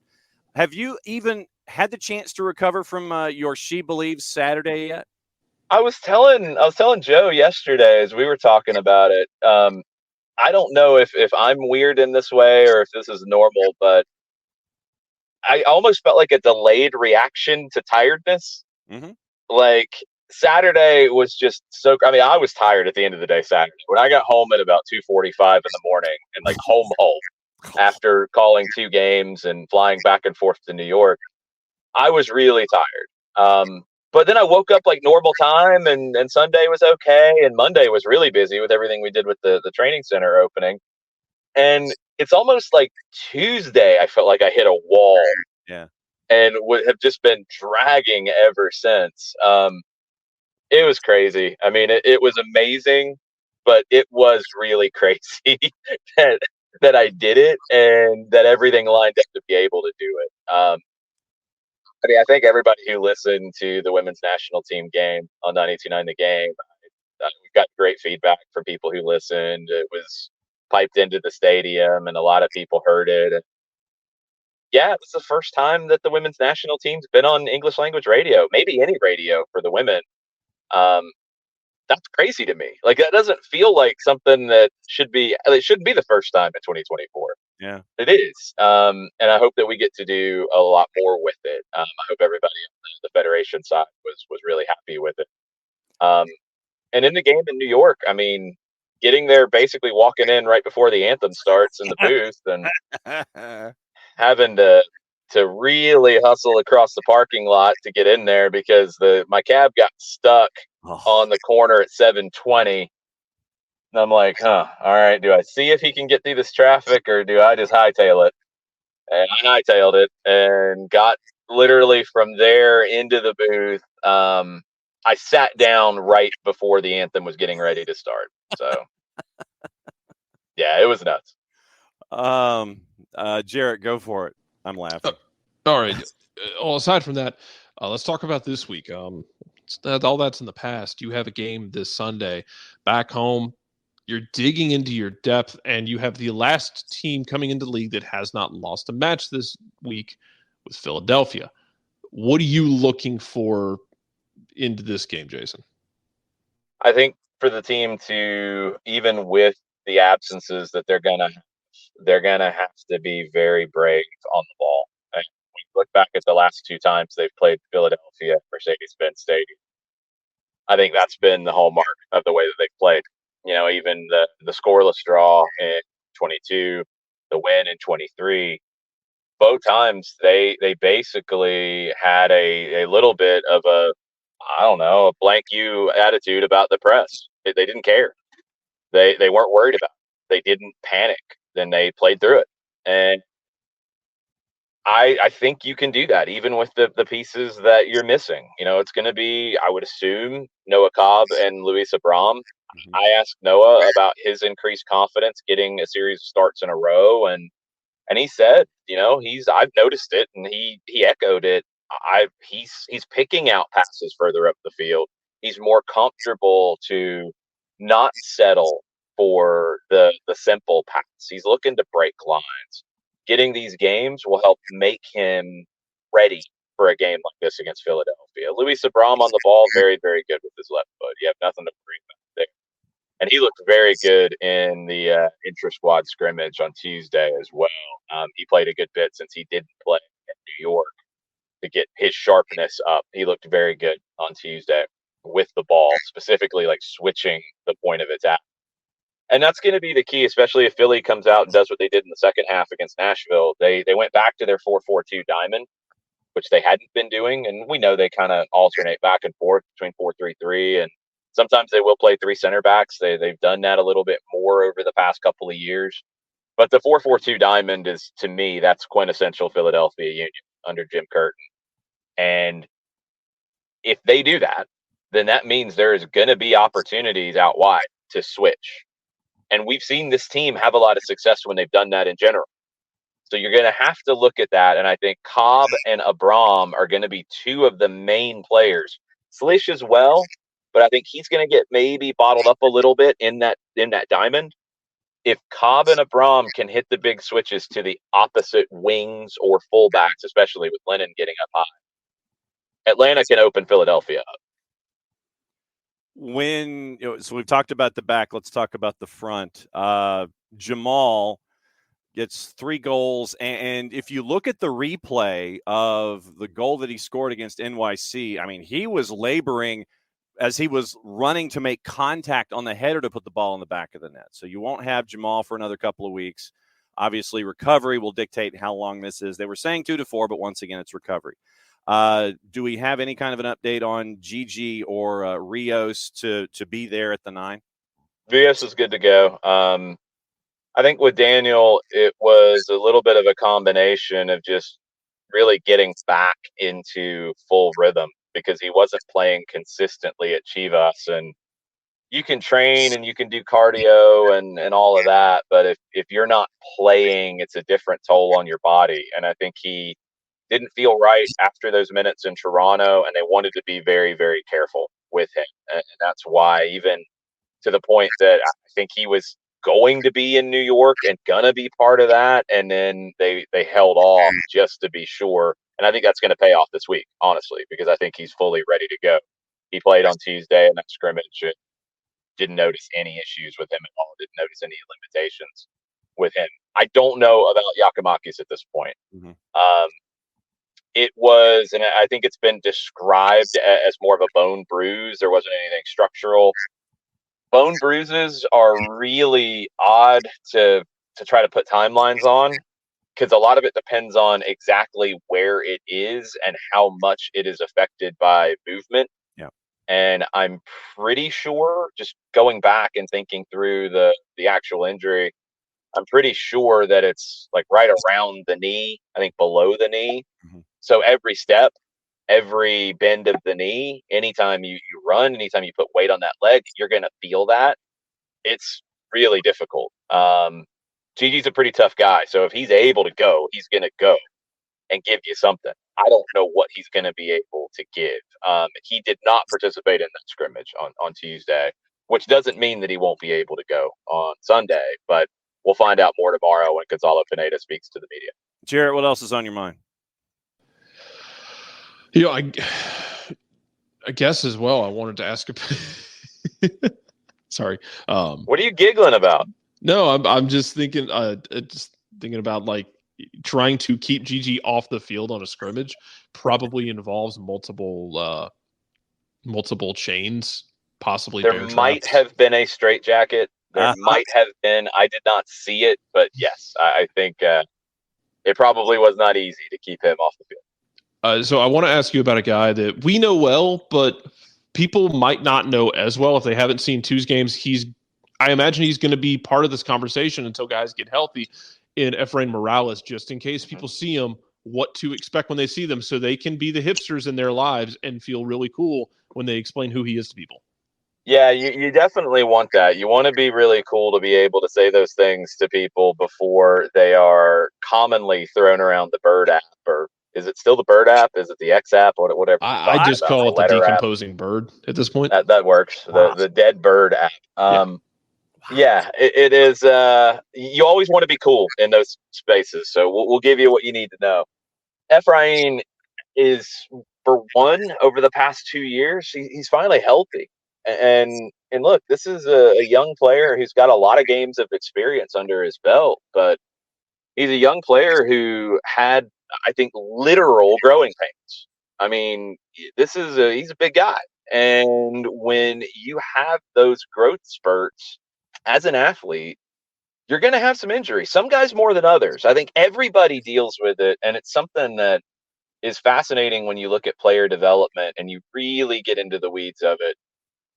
A: Have you even had the chance to recover from your She Believes Saturday yet?
C: I was telling Joe yesterday as we were talking about it. I don't know if I'm weird in this way or if this is normal, but I almost felt like a delayed reaction to tiredness.
A: Mm-hmm.
C: Like Saturday was just so. I mean, I was tired at the end of the day Saturday. When I got home at about 2:45 in the morning and like home after calling 2 games and flying back and forth to New York, I was really tired. But then I woke up like normal time and Sunday was okay. And Monday was really busy with everything we did with the training center opening. And it's almost like Tuesday, I felt like I hit a wall.
A: Yeah.
C: And would have just been dragging ever since. It was crazy. I mean, it was amazing, but it was really crazy that I did it and that everything lined up to be able to do it. I mean, I think everybody who listened to the women's national team game on 92.9 The Game, we've got great feedback from people who listened. It was piped into the stadium, and a lot of people heard it. And yeah, it was the first time that the women's national team's been on English language radio, maybe any radio for the women. That's crazy to me. Like, that doesn't feel like something that should be. It shouldn't be the first time in 2024.
A: Yeah,
C: it is. And I hope that we get to do a lot more with it. I hope everybody on the federation side was really happy with it. And in the game in New York, I mean, getting there, basically walking in right before the anthem starts in the booth, and having to really hustle across the parking lot to get in there because my cab got stuck on the corner at 720. And I'm like, all right, do I see if he can get through this traffic or do I just hightail it? And I hightailed it and got literally from there into the booth. I sat down right before the anthem was getting ready to start. So, yeah, it was nuts.
A: Jarrett, go for it. I'm laughing.
B: All right. Well, aside from that, let's talk about this week. All that's in the past. You have a game this Sunday back home. You're digging into your depth, and you have the last team coming into the league that has not lost a match this week with Philadelphia. What are you looking for into this game, Jason?
C: I think for the team to, even with the absences that they're gonna have to be very brave on the ball. And when you look back at the last two times they've played Philadelphia at Mercedes-Benz Stadium, I think that's been the hallmark of the way that they've played. You know, even the scoreless draw in 22, the win in 23, both times they basically had a little bit of a blank you attitude about the press. They didn't care. They weren't worried about it. They didn't panic. Then they played through it. And I think you can do that even with the pieces that you're missing. You know, it's going to be, I would assume, Noah Cobb and Luis Abram. Mm-hmm. I asked Noah about his increased confidence getting a series of starts in a row, and he said, you know, I've noticed it, and he echoed it. He's picking out passes further up the field. He's more comfortable to not settle for the simple pass. He's looking to break lines. Getting these games will help make him ready for a game like this against Philadelphia. Luis Abram on the ball, very, very good with his left foot. You have nothing to worry about there. And he looked very good in the intra-squad scrimmage on Tuesday as well. He played a good bit since he didn't play in New York to get his sharpness up. He looked very good on Tuesday with the ball, specifically like switching the point of attack. And that's going to be the key, especially if Philly comes out and does what they did in the second half against Nashville. They went back to their 4-4-2 diamond, which they hadn't been doing. And we know they kind of alternate back and forth between 4-3-3. And sometimes they will play three center backs. They've done that a little bit more over the past couple of years. But the 4-4-2 diamond is, to me, that's quintessential Philadelphia Union under Jim Curtin. And if they do that, then that means there is going to be opportunities out wide to switch. And we've seen this team have a lot of success when they've done that in general. So you're going to have to look at that. And I think Cobb and Abram are going to be two of the main players. Slish as well, but I think he's going to get maybe bottled up a little bit in that diamond. If Cobb and Abram can hit the big switches to the opposite wings or fullbacks, especially with Lennon getting up high, Atlanta can open Philadelphia up.
A: So we've talked about the back. Let's talk about the front. Jamal gets 3 goals. And if you look at the replay of the goal that he scored against NYC, I mean, he was laboring as he was running to make contact on the header to put the ball in the back of the net. So you won't have Jamal for another couple of weeks. Obviously, recovery will dictate how long this is. They were saying 2 to 4, but once again, it's recovery. Do we have any kind of an update on Gigi or Rios to be there at the 9?
C: Rios is good to go. I think with Daniel, it was a little bit of a combination of just really getting back into full rhythm because he wasn't playing consistently at Chivas. And you can train and you can do cardio and all of that, but if you're not playing, it's a different toll on your body. And I think he didn't feel right after those minutes in Toronto, and they wanted to be very, very careful with him. And that's why, even to the point that I think he was going to be in New York and gonna be part of that, and then they held off just to be sure. And I think that's going to pay off this week, honestly, because I think he's fully ready to go. He played on Tuesday in that scrimmage. Didn't notice any issues with him at all. Didn't notice any limitations with him. I don't know about Giakoumakis at this point. It was, and I think it's been described as more of a bone bruise. There wasn't anything structural. Bone bruises are really odd to try to put timelines on, because a lot of it depends on exactly where it is and how much it is affected by movement.
A: Yeah.
C: And I'm pretty sure, just going back and thinking through the actual injury, I'm pretty sure that it's like right around the knee, I think below the knee. So every step, every bend of the knee, anytime you run, anytime you put weight on that leg, you're going to feel that. It's really difficult. Gigi's a pretty tough guy. So if he's able to go, he's going to go and give you something. I don't know what he's going to be able to give. He did not participate in that scrimmage on Tuesday, which doesn't mean that he won't be able to go on Sunday, but we'll find out more tomorrow when Gonzalo Pineda speaks to the media.
A: Jarrett, what else is on your mind?
B: I guess as well, I wanted to ask sorry.
C: What are you giggling about?
B: No, I'm just thinking about like trying to keep Gigi off the field on a scrimmage probably involves multiple chains, possibly.
C: There might have been a straitjacket. There might have been. I did not see it, but yes, I think it probably was not easy to keep him off the field.
B: So I want to ask you about a guy that we know well, but people might not know as well if they haven't seen Tuesday's games. I imagine he's going to be part of this conversation until guys get healthy, in Efrain Morales, just in case people see him, what to expect when they see them, so they can be the hipsters in their lives and feel really cool when they explain who he is to people.
C: Yeah, you definitely want that. You want to be really cool to be able to say those things to people before they are commonly thrown around the Bird app, or is it still the Bird app? Is it the X app? Whatever.
B: I just call it the decomposing app. Bird at this point.
C: That works. Wow. The dead bird app. Yeah, it is. You always want to be cool in those spaces, so we'll give you what you need to know. Efrain is, for one, over the past 2 years, he's finally healthy. And look, this is a young player who's got a lot of games of experience under his belt, but he's a young player who had, I think, literal growing pains. I mean, he's a big guy. And when you have those growth spurts as an athlete, you're going to have some injuries. Some guys more than others. I think everybody deals with it. And it's something that is fascinating when you look at player development and you really get into the weeds of it.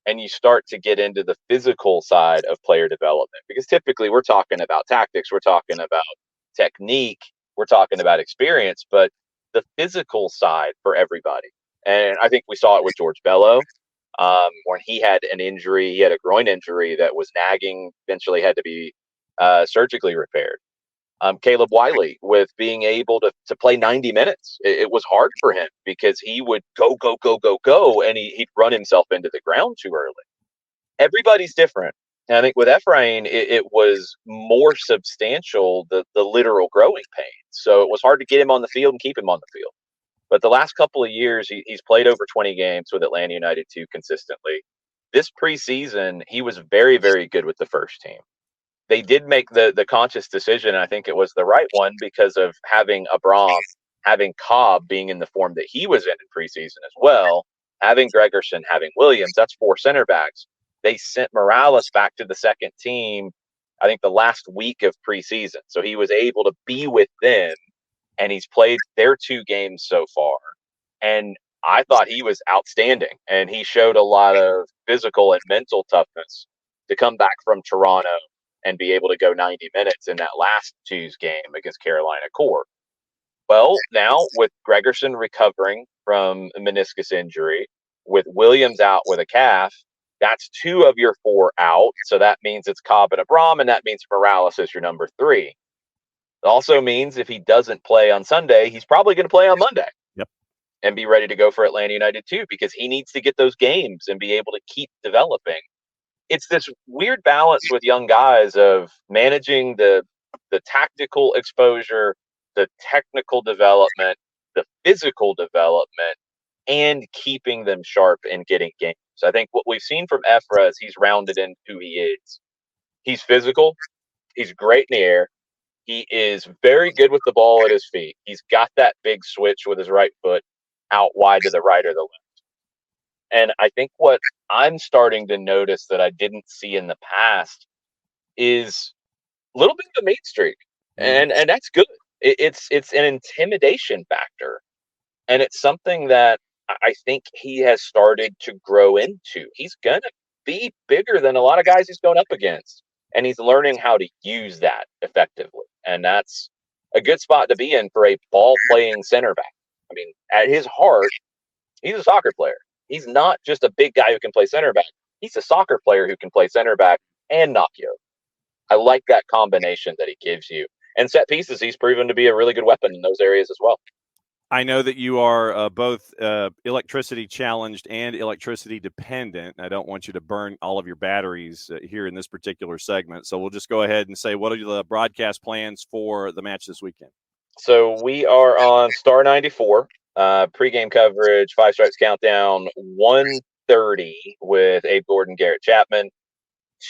C: And you start to get into the physical side of player development, because typically we're talking about tactics, we're talking about technique, we're talking about experience, but the physical side for everybody. And I think we saw it with George Bello when he had an injury. He had a groin injury that was nagging, eventually had to be surgically repaired. Caleb Wiley, with being able to play 90 minutes. It was hard for him because he would go, and he'd run himself into the ground too early. Everybody's different. And I think with Efrain, it was more substantial, the literal growing pains. So it was hard to get him on the field and keep him on the field. But the last couple of years, he's played over 20 games with Atlanta United 2 consistently. This preseason, he was very, very good with the first team. They did make the conscious decision, and I think it was the right one, because of having Abram, having Cobb being in the form that he was in preseason as well, having Gregerson, having Williams. That's 4 center backs. They sent Morales back to the second team, I think, the last week of preseason. So he was able to be with them, and he's played their 2 games so far. And I thought he was outstanding, and he showed a lot of physical and mental toughness to come back from Toronto and be able to go 90 minutes in that last Tuesday game against Carolina Core. Well, now with Gregerson recovering from a meniscus injury, with Williams out with a calf, that's 2 of your 4 out. So that means it's Cobb and Abram, and that means Morales is your number 3. It also means if he doesn't play on Sunday, he's probably going to play on Monday.
A: Yep.
C: And be ready to go for Atlanta United too, because he needs to get those games and be able to keep developing. It's this weird balance with young guys of managing the tactical exposure, the technical development, the physical development, and keeping them sharp and getting games. I think what we've seen from Efra is he's rounded in who he is. He's physical. He's great in the air. He is very good with the ball at his feet. He's got that big switch with his right foot out wide to the right or the left. And I think what I'm starting to notice that I didn't see in the past is a little bit of a mean streak. And that's good. It's an intimidation factor. And it's something that I think he has started to grow into. He's going to be bigger than a lot of guys he's going up against. And he's learning how to use that effectively. And that's a good spot to be in for a ball-playing center back. I mean, at his heart, he's a soccer player. He's not just a big guy who can play center back. He's a soccer player who can play center back and knock you over. I like that combination that he gives you. And set pieces, he's proven to be a really good weapon in those areas as well.
A: I know that you are both electricity challenged and electricity dependent. I don't want you to burn all of your batteries here in this particular segment. So we'll just go ahead and say, what are the broadcast plans for the match this weekend?
C: So we are on Star 94, pregame coverage, Five Stripes Countdown, 1:30 with Abe Gordon, Garrett Chapman.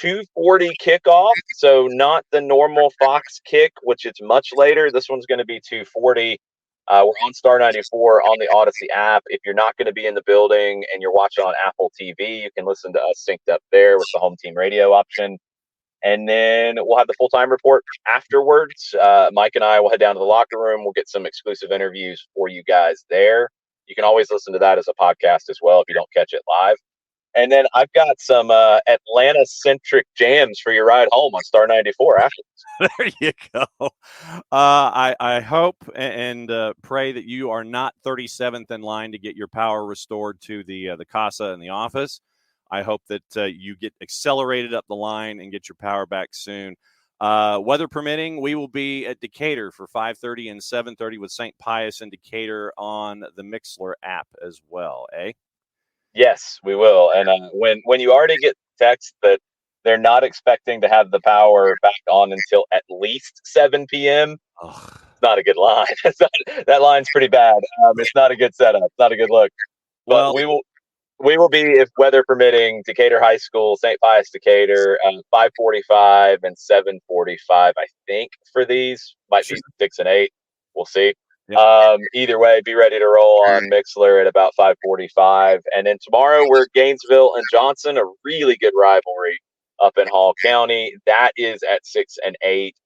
C: 2:40 kickoff, so not the normal Fox kick, which it's much later. This one's going to be 2:40. We're on Star 94 on the Odyssey app. If you're not going to be in the building and you're watching on Apple TV, you can listen to us synced up there with the home team radio option. And then we'll have the full-time report afterwards. Mike and I will head down to the locker room. We'll get some exclusive interviews for you guys there. You can always listen to that as a podcast as well if you don't catch it live. And then I've got some Atlanta-centric jams for your ride home on Star 94 afterwards.
A: There you go. I hope and pray that you are not 37th in line to get your power restored to the casa and the office. I hope that you get accelerated up the line and get your power back soon. Weather permitting, we will be at Decatur for 5:30 and 7:30 with St. Pius and Decatur on the Mixlr app as well, eh?
C: Yes, we will. And when you already get text that they're not expecting to have the power back on until at least 7 p.m., it's not a good line. That line's pretty bad. It's not a good setup. It's not a good look. But we will be, if weather permitting, Decatur High School, St. Pius Decatur, 5:45 and 7:45, I think, for these. Might be 6 and 8. We'll see. Yep. Either way, be ready to roll on Mixlr at about 5:45. And then tomorrow we're Gainesville and Johnson, a really good rivalry up in Hall County. That is at 6 and 8.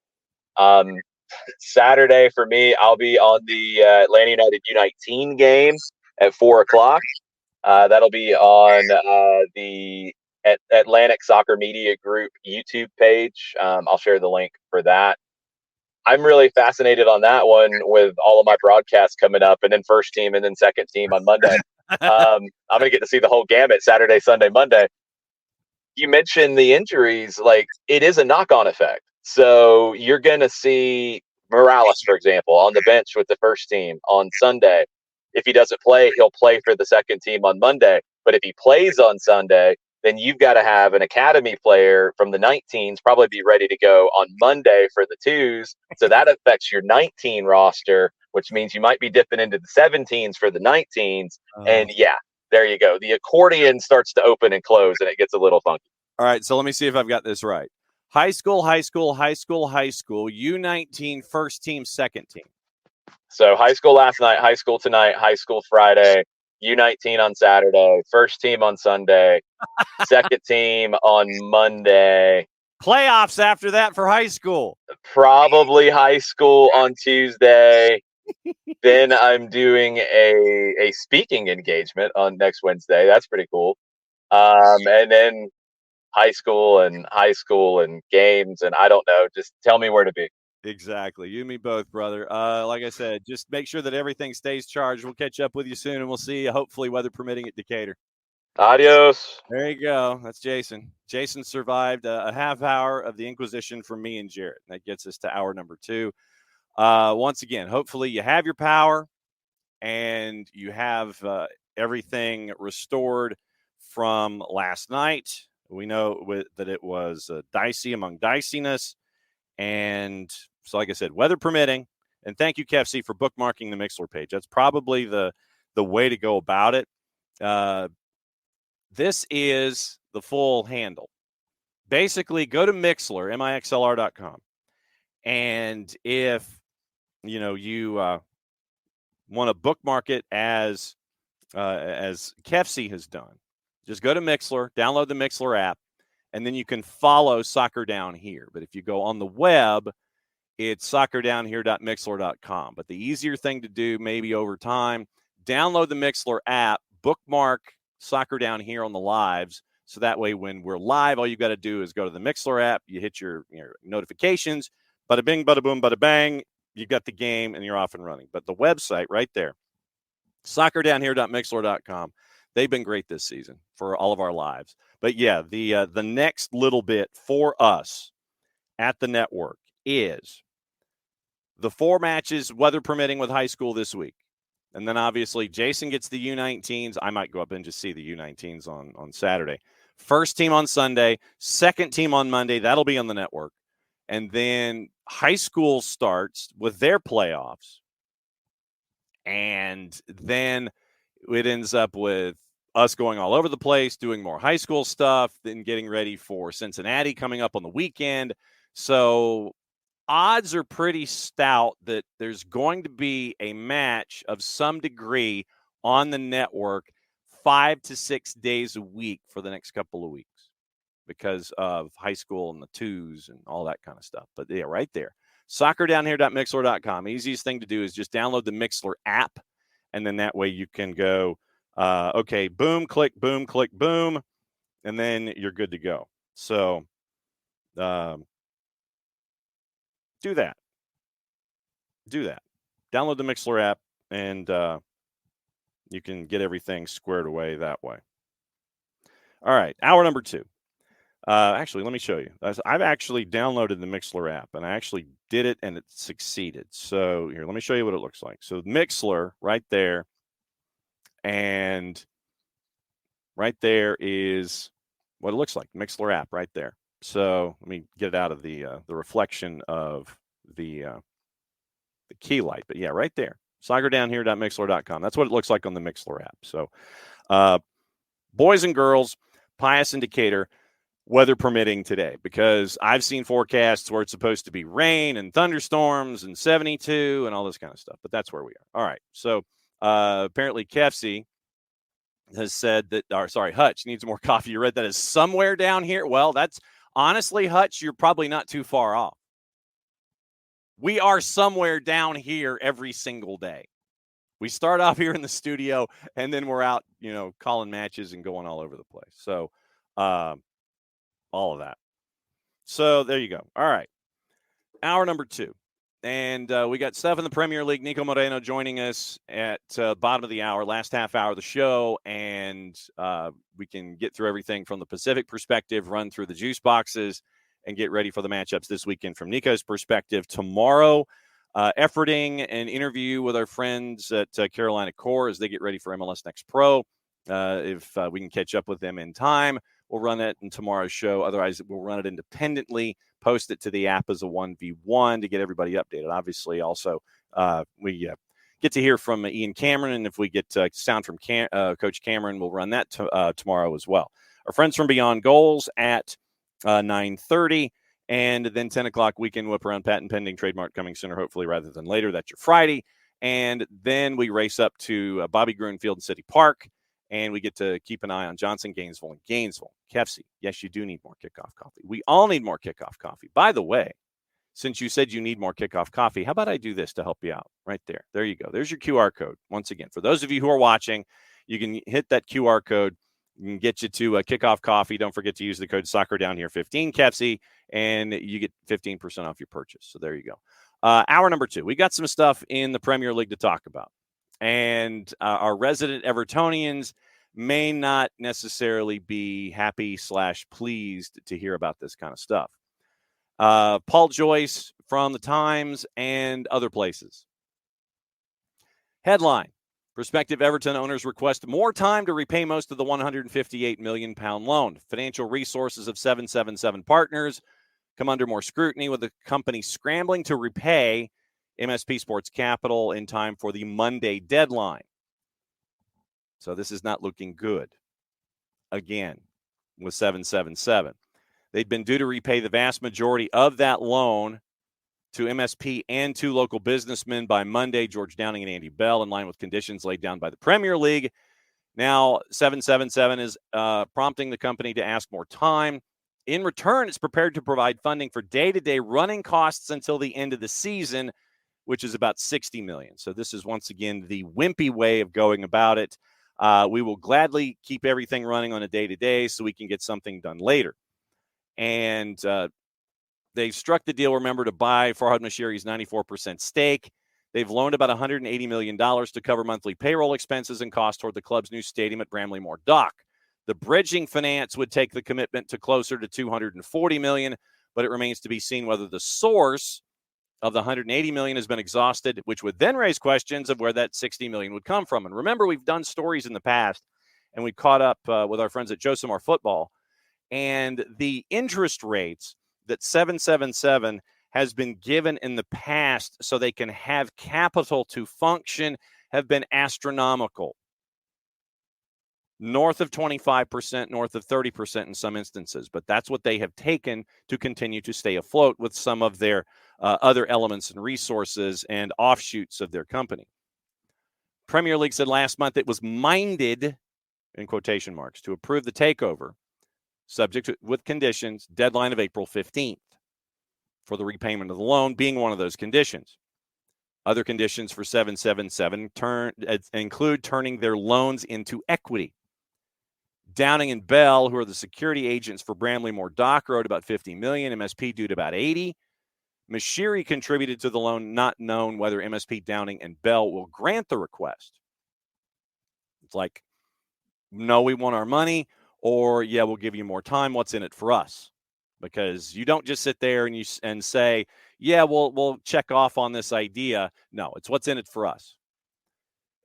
C: Saturday for me, I'll be on the Atlanta United U19 game at 4 o'clock. That'll be on the Atlantic Soccer Media Group YouTube page. I'll share the link for that. I'm really fascinated on that one with all of my broadcasts coming up, and then first team and then second team on Monday. I'm going to get to see the whole gamut Saturday, Sunday, Monday. You mentioned the injuries, like it is a knock-on effect. So you're going to see Morales, for example, on the bench with the first team on Sunday. If he doesn't play, he'll play for the second team on Monday. But if he plays on Sunday, then you've got to have an academy player from the 19s probably be ready to go on Monday for the 2s. So that affects your 19 roster, which means you might be dipping into the 17s for the 19s. And yeah, there you go. The accordion starts to open and close, and it gets a little funky.
A: All right, so let me see if I've got this right. High school, high school, high school, high school, U19 first team, second team.
C: So high school last night, high school tonight, high school Friday, U19 on Saturday, first team on Sunday, second team on Monday.
A: Playoffs after that for high school.
C: Probably high school on Tuesday. Then I'm doing a speaking engagement on next Wednesday. That's pretty cool. And then high school and games, and I don't know. Just tell me where to be.
A: Exactly. You and me both, brother. Like I said, just make sure that everything stays charged. We'll catch up with you soon, and we'll see you, hopefully, weather permitting, at Decatur.
C: Adios.
A: There you go. That's Jason. Jason survived a half hour of the Inquisition from me and Jarrett. That gets us to hour number 2. once again, hopefully you have your power and you have everything restored from last night. We know that it was dicey among diciness. And so, like I said, weather permitting. And thank you, KFC, for bookmarking the Mixlr page. That's probably the way to go about it. This is the full handle. Basically, go to Mixlr, mixlr.com. And if, you want to bookmark it as KFC has done, just go to Mixlr, download the Mixlr app, and then you can follow Soccer Down Here. But if you go on the web, it's soccerdownhere.mixlr.com. But the easier thing to do, maybe over time, download the Mixlr app, bookmark Soccer Down Here on the lives. So that way, when we're live, all you got to do is go to the Mixlr app, you hit your notifications, bada bing, bada boom, bada bang, you got the game, and you're off and running. But the website right there, soccerdownhere.mixlr.com. They've been great this season for all of our lives. But yeah, the next little bit for us at the network is the 4 matches, weather permitting, with high school this week. And then obviously Jason gets the U19s. I might go up and just see the U19s on Saturday. First team on Sunday, second team on Monday. That'll be on the network. And then high school starts with their playoffs. And then it ends up with us going all over the place, doing more high school stuff, then getting ready for Cincinnati coming up on the weekend. So odds are pretty stout that there's going to be a match of some degree on the network 5 to 6 days a week for the next couple of weeks because of high school and the twos and all that kind of stuff. But yeah, right there, soccerdownhere.mixlr.com. Easiest thing to do is just download the Mixlr app, and then that way you can go, okay, boom, click, boom, and then you're good to go. So do that. Download the Mixlr app, and you can get everything squared away that way. All right, hour number 2. Actually, let me show you. I've actually downloaded the Mixlr app, and I actually did it, and it succeeded. So here, let me show you what it looks like. So Mixlr right there, and right there is what it looks like. Mixlr app right there. So let me get it out of the reflection of the key light. But yeah, right there, soccerdownhere.mixlr.com. That's what it looks like on the Mixlr app. So boys and girls, Pius and Decatur, weather permitting today, because I've seen forecasts where it's supposed to be rain and thunderstorms and 72 and all this kind of stuff. But that's where we are. All right. So apparently KFC has said that, Hutch needs more coffee. You read that as somewhere down here. Well, that's honestly, Hutch, you're probably not too far off. We are somewhere down here every single day. We start off here in the studio, and then we're out, calling matches and going all over the place. So all of that. So there you go. All right. Hour number 2. And we got stuff in the Premier League. Niko Moreno joining us at bottom of the hour, last half hour of the show. And we can get through everything from the Pacific perspective, run through the juice boxes, and get ready for the matchups this weekend from Niko's perspective. Tomorrow, efforting an interview with our friends at Carolina Core as they get ready for MLS Next Pro. If we can catch up with them in time, we'll run it in tomorrow's show. Otherwise, we'll run it independently, post it to the app as a 1v1 to get everybody updated. Obviously, also, we get to hear from Ian Cameron, and if we get sound from Coach Cameron, we'll run that tomorrow as well. Our friends from Beyond Goals at 9:30, and then 10 o'clock weekend whip around, patent pending, trademark coming sooner, hopefully rather than later. That's your Friday. And then we race up to Bobby Gruen Field in City Park, and we get to keep an eye on Johnson, Gainesville, and Gainesville. KFC, yes, you do need more kickoff coffee. We all need more kickoff coffee. By the way, since you said you need more kickoff coffee, how about I do this to help you out right there? There you go. There's your QR code. Once again, for those of you who are watching, you can hit that QR code. You can get you to Kickoff Coffee. Don't forget to use the code SoccerDownHere15, KFC, and you get 15% off your purchase. So there you go. Hour number 2. We got some stuff in the Premier League to talk about. And our resident Evertonians may not necessarily be happy/pleased to hear about this kind of stuff. Paul Joyce from the Times and other places. Headline: prospective Everton owners request more time to repay most of the £158 million loan. Financial resources of 777 Partners come under more scrutiny, with the company scrambling to repay MSP Sports Capital in time for the Monday deadline. So this is not looking good, again, with 777. They'd been due to repay the vast majority of that loan to MSP and two local businessmen by Monday, George Downing and Andy Bell, in line with conditions laid down by the Premier League. Now, 777 is prompting the company to ask more time. In return, it's prepared to provide funding for day-to-day running costs until the end of the season, which is about $60 million. So this is, once again, the wimpy way of going about it. We will gladly keep everything running on a day-to-day so we can get something done later. And they struck the deal, remember, to buy Farhad Mashiri's 94% stake. They've loaned about $180 million to cover monthly payroll expenses and costs toward the club's new stadium at Bramley-Moore Dock. The bridging finance would take the commitment to closer to $240 million, but it remains to be seen whether the source of the $180 million has been exhausted, which would then raise questions of where that $60 million would come from. And remember, we've done stories in the past, and we caught up with our friends at Josimar Football, and the interest rates that 777 has been given in the past so they can have capital to function have been astronomical. North of 25%, north of 30% in some instances. But that's what they have taken to continue to stay afloat with some of their other elements and resources and offshoots of their company. Premier League said last month it was minded, in quotation marks, to approve the takeover, subject to, with conditions, deadline of April 15th for the repayment of the loan being one of those conditions. Other conditions for 777 include turning their loans into equity. Downing and Bell, who are the security agents for Bramley-Moore Dock, owed about $50 million, MSP due to about $80. Mashiri contributed to the loan, not known whether MSP, Downing, and Bell will grant the request. It's like, no, we want our money, or, yeah, we'll give you more time. What's in it for us? Because you don't just sit there and say, yeah, we'll check off on this idea. No, it's what's in it for us.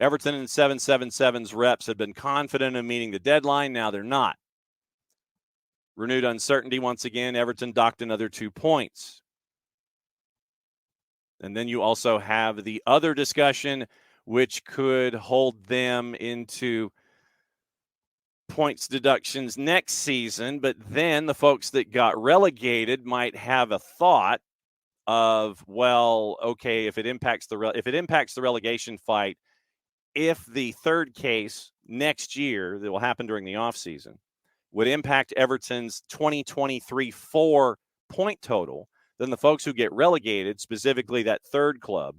A: Everton and 777's reps had been confident of meeting the deadline. Now they're not. Renewed uncertainty once again. Everton docked another 2 points. And then you also have the other discussion, which could hold them into points deductions next season. But then the folks that got relegated might have a thought of, well, okay, if it impacts the relegation fight, if the third case next year that will happen during the offseason would impact Everton's 2023-4 point total, then the folks who get relegated, specifically that third club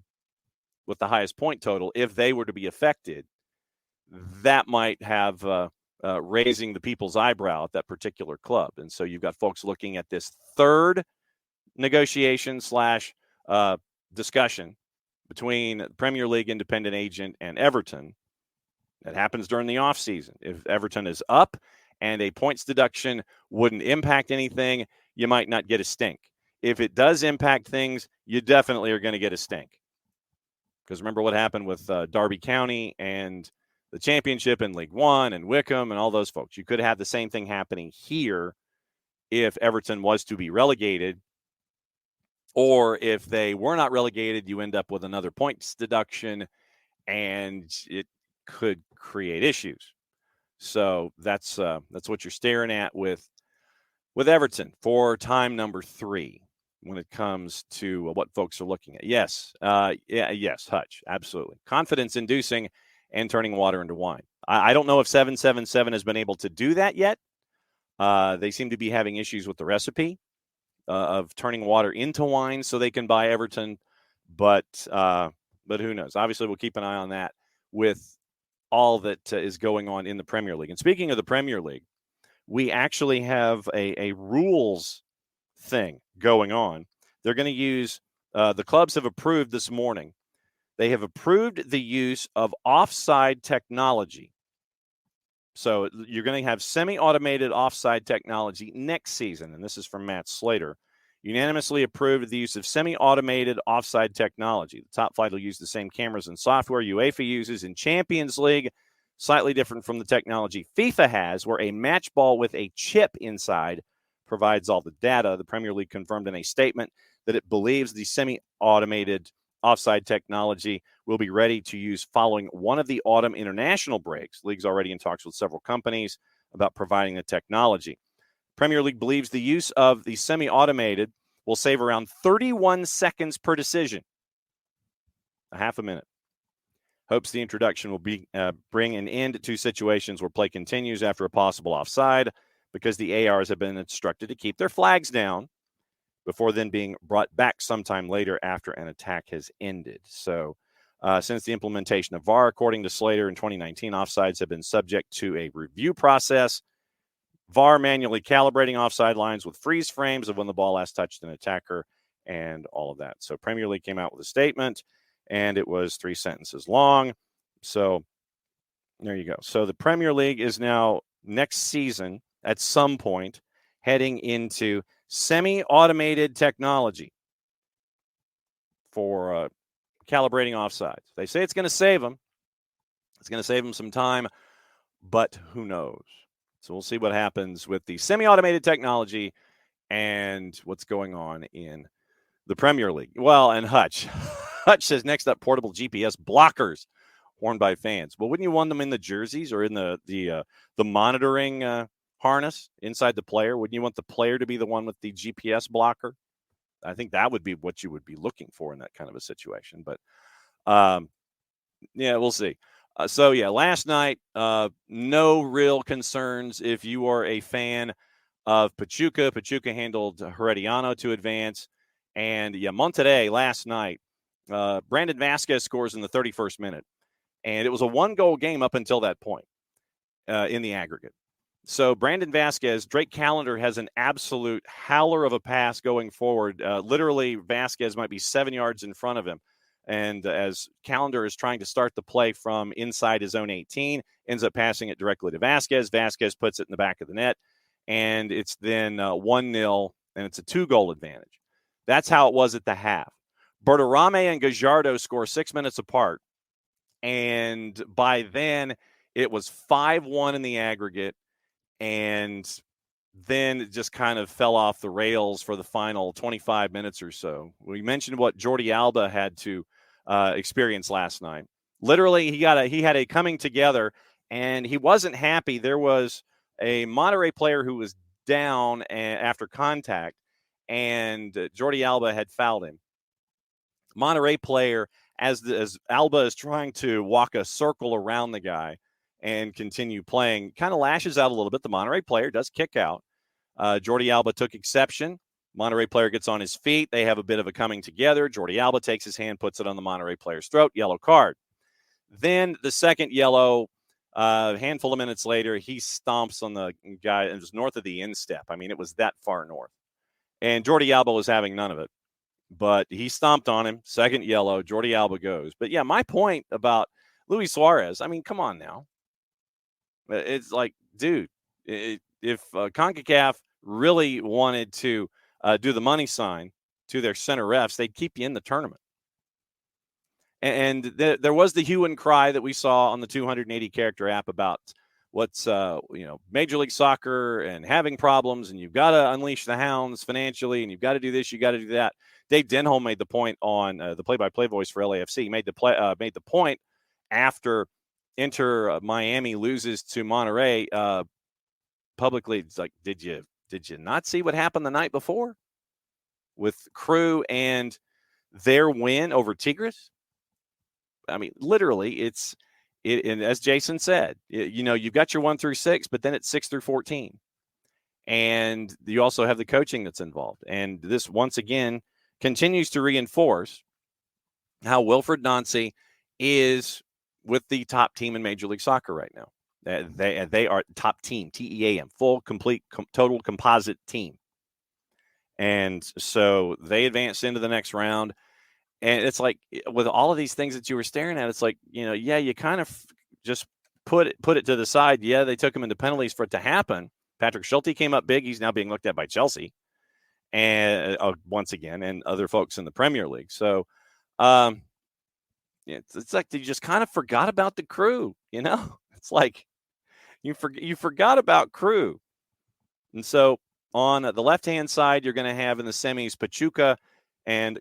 A: with the highest point total, if they were to be affected, that might have raising the people's eyebrow at that particular club. And so you've got folks looking at this third negotiation / discussion between Premier League independent agent and Everton. That happens during the offseason. If Everton is up and a points deduction wouldn't impact anything, you might not get a stink. If it does impact things, you definitely are going to get a stink. Because remember what happened with Derby County and the championship in League One and Wickham and all those folks. You could have the same thing happening here if Everton was to be relegated. Or if they were not relegated, you end up with another points deduction, and it could create issues. So that's what you're staring at with Everton for time number 3 when it comes to what folks are looking at. Yes, yes, Hutch, absolutely. Confidence-inducing and turning water into wine. I don't know if 777 has been able to do that yet. They seem to be having issues with the recipe of turning water into wine so they can buy Everton. But who knows? Obviously, we'll keep an eye on that with all that is going on in the Premier League. And speaking of the Premier League, we actually have a rules thing going on. They're going to use the clubs have approved this morning. They have approved the use of offside technology. So you're going to have semi-automated offside technology next season, and this is from Matt Slater. unanimously approved the use of semi-automated offside technology. The top flight will use the same cameras and software UEFA uses in Champions League, slightly different from the technology FIFA has, where a match ball with a chip inside provides all the data. The Premier League confirmed in a statement that it believes the semi-automated offside technology will be ready to use following one of the autumn international breaks. League's already in talks with several companies about providing the technology. Premier League believes the use of the semi-automated will save around 31 seconds per decision, a half a minute. Hopes the introduction will bring an end to situations where play continues after a possible offside, because the ARs have been instructed to keep their flags down before then being brought back sometime later after an attack has ended. So since the implementation of VAR, according to Slater in 2019, offsides have been subject to a review process. VAR manually calibrating offside lines with freeze frames of when the ball last touched an attacker and all of that. So Premier League came out with a statement, and it was 3 sentences long. So there you go. So the Premier League is now next season at some point heading into semi-automated technology for calibrating offsides. They say it's going to save them. It's going to save them some time, but who knows? So we'll see what happens with the semi-automated technology and what's going on in the Premier League. Well, and Hutch says next up, portable GPS blockers worn by fans. Well, wouldn't you want them in the jerseys or in the monitoring harness inside the player? Wouldn't you want the player to be the one with the GPS blocker? I think that would be what you would be looking for in that kind of a situation. But yeah, we'll see. So yeah, last night, no real concerns if you are a fan of Pachuca. Pachuca handled Herediano to advance. And yeah, Monterrey last night, Brandon Vasquez scores in the 31st minute. And it was a 1-goal game up until that point in the aggregate. So Brandon Vasquez, Drake Callender has an absolute howler of a pass going forward. Literally, Vasquez might be 7 yards in front of him. And as Callender is trying to start the play from inside his own 18, ends up passing it directly to Vasquez. Vasquez puts it in the back of the net. And it's then 1-0, and it's a 2-goal advantage. That's how it was at the half. Berterame and Gallardo score 6 minutes apart. And by then, it was 5-1 in the aggregate. And then it just kind of fell off the rails for the final 25 minutes or so. We mentioned what Jordi Alba had to experience last night. Literally, he had a coming together, and he wasn't happy. There was a Monterrey player who was down after contact, and Jordi Alba had fouled him. Monterrey player, as Alba is trying to walk a circle around the guy and continue playing, kind of lashes out a little bit. The Monterrey player does kick out. Jordi Alba took exception. Monterrey player gets on his feet. They have a bit of a coming together. Jordi Alba takes his hand, puts it on the Monterrey player's throat. Yellow card. Then the second yellow, a handful of minutes later, he stomps on the guy. It was north of the instep. I mean, it was that far north. And Jordi Alba was having none of it. But he stomped on him. Second yellow. Jordi Alba goes. But, yeah, my point about Luis Suarez, I mean, come on now. It's like, dude, if CONCACAF really wanted to do the money sign to their center refs, they'd keep you in the tournament. And there was the hue and cry that we saw on the 280-character app about what's, Major League Soccer and having problems, and you've got to unleash the hounds financially, and you've got to do this, you got to do that. Dave Denholm made the point on the play-by-play voice for LAFC. Made the point after Inter Miami loses to Monterrey publicly. It's like, did you not see what happened the night before with Crew and their win over Tigres? I mean, literally, and as Jason said, you've got your 1 through 6, but then it's 6 through 14. And you also have the coaching that's involved. And this, once again, continues to reinforce how Wilfred Nancy is with the top team in Major League Soccer right now. They are top team, TEAM, full, complete, total composite team. And so they advanced into the next round. And it's like, with all of these things that you were staring at, it's like, you kind of just put it to the side. Yeah, they took him into penalties for it to happen. Patrick Schulte came up big. He's now being looked at by Chelsea. and once again, and other folks in the Premier League. So it's like they just kind of forgot about the Crew. It's like you forgot about Crew. And so on the left-hand side, you're going to have in the semis Pachuca and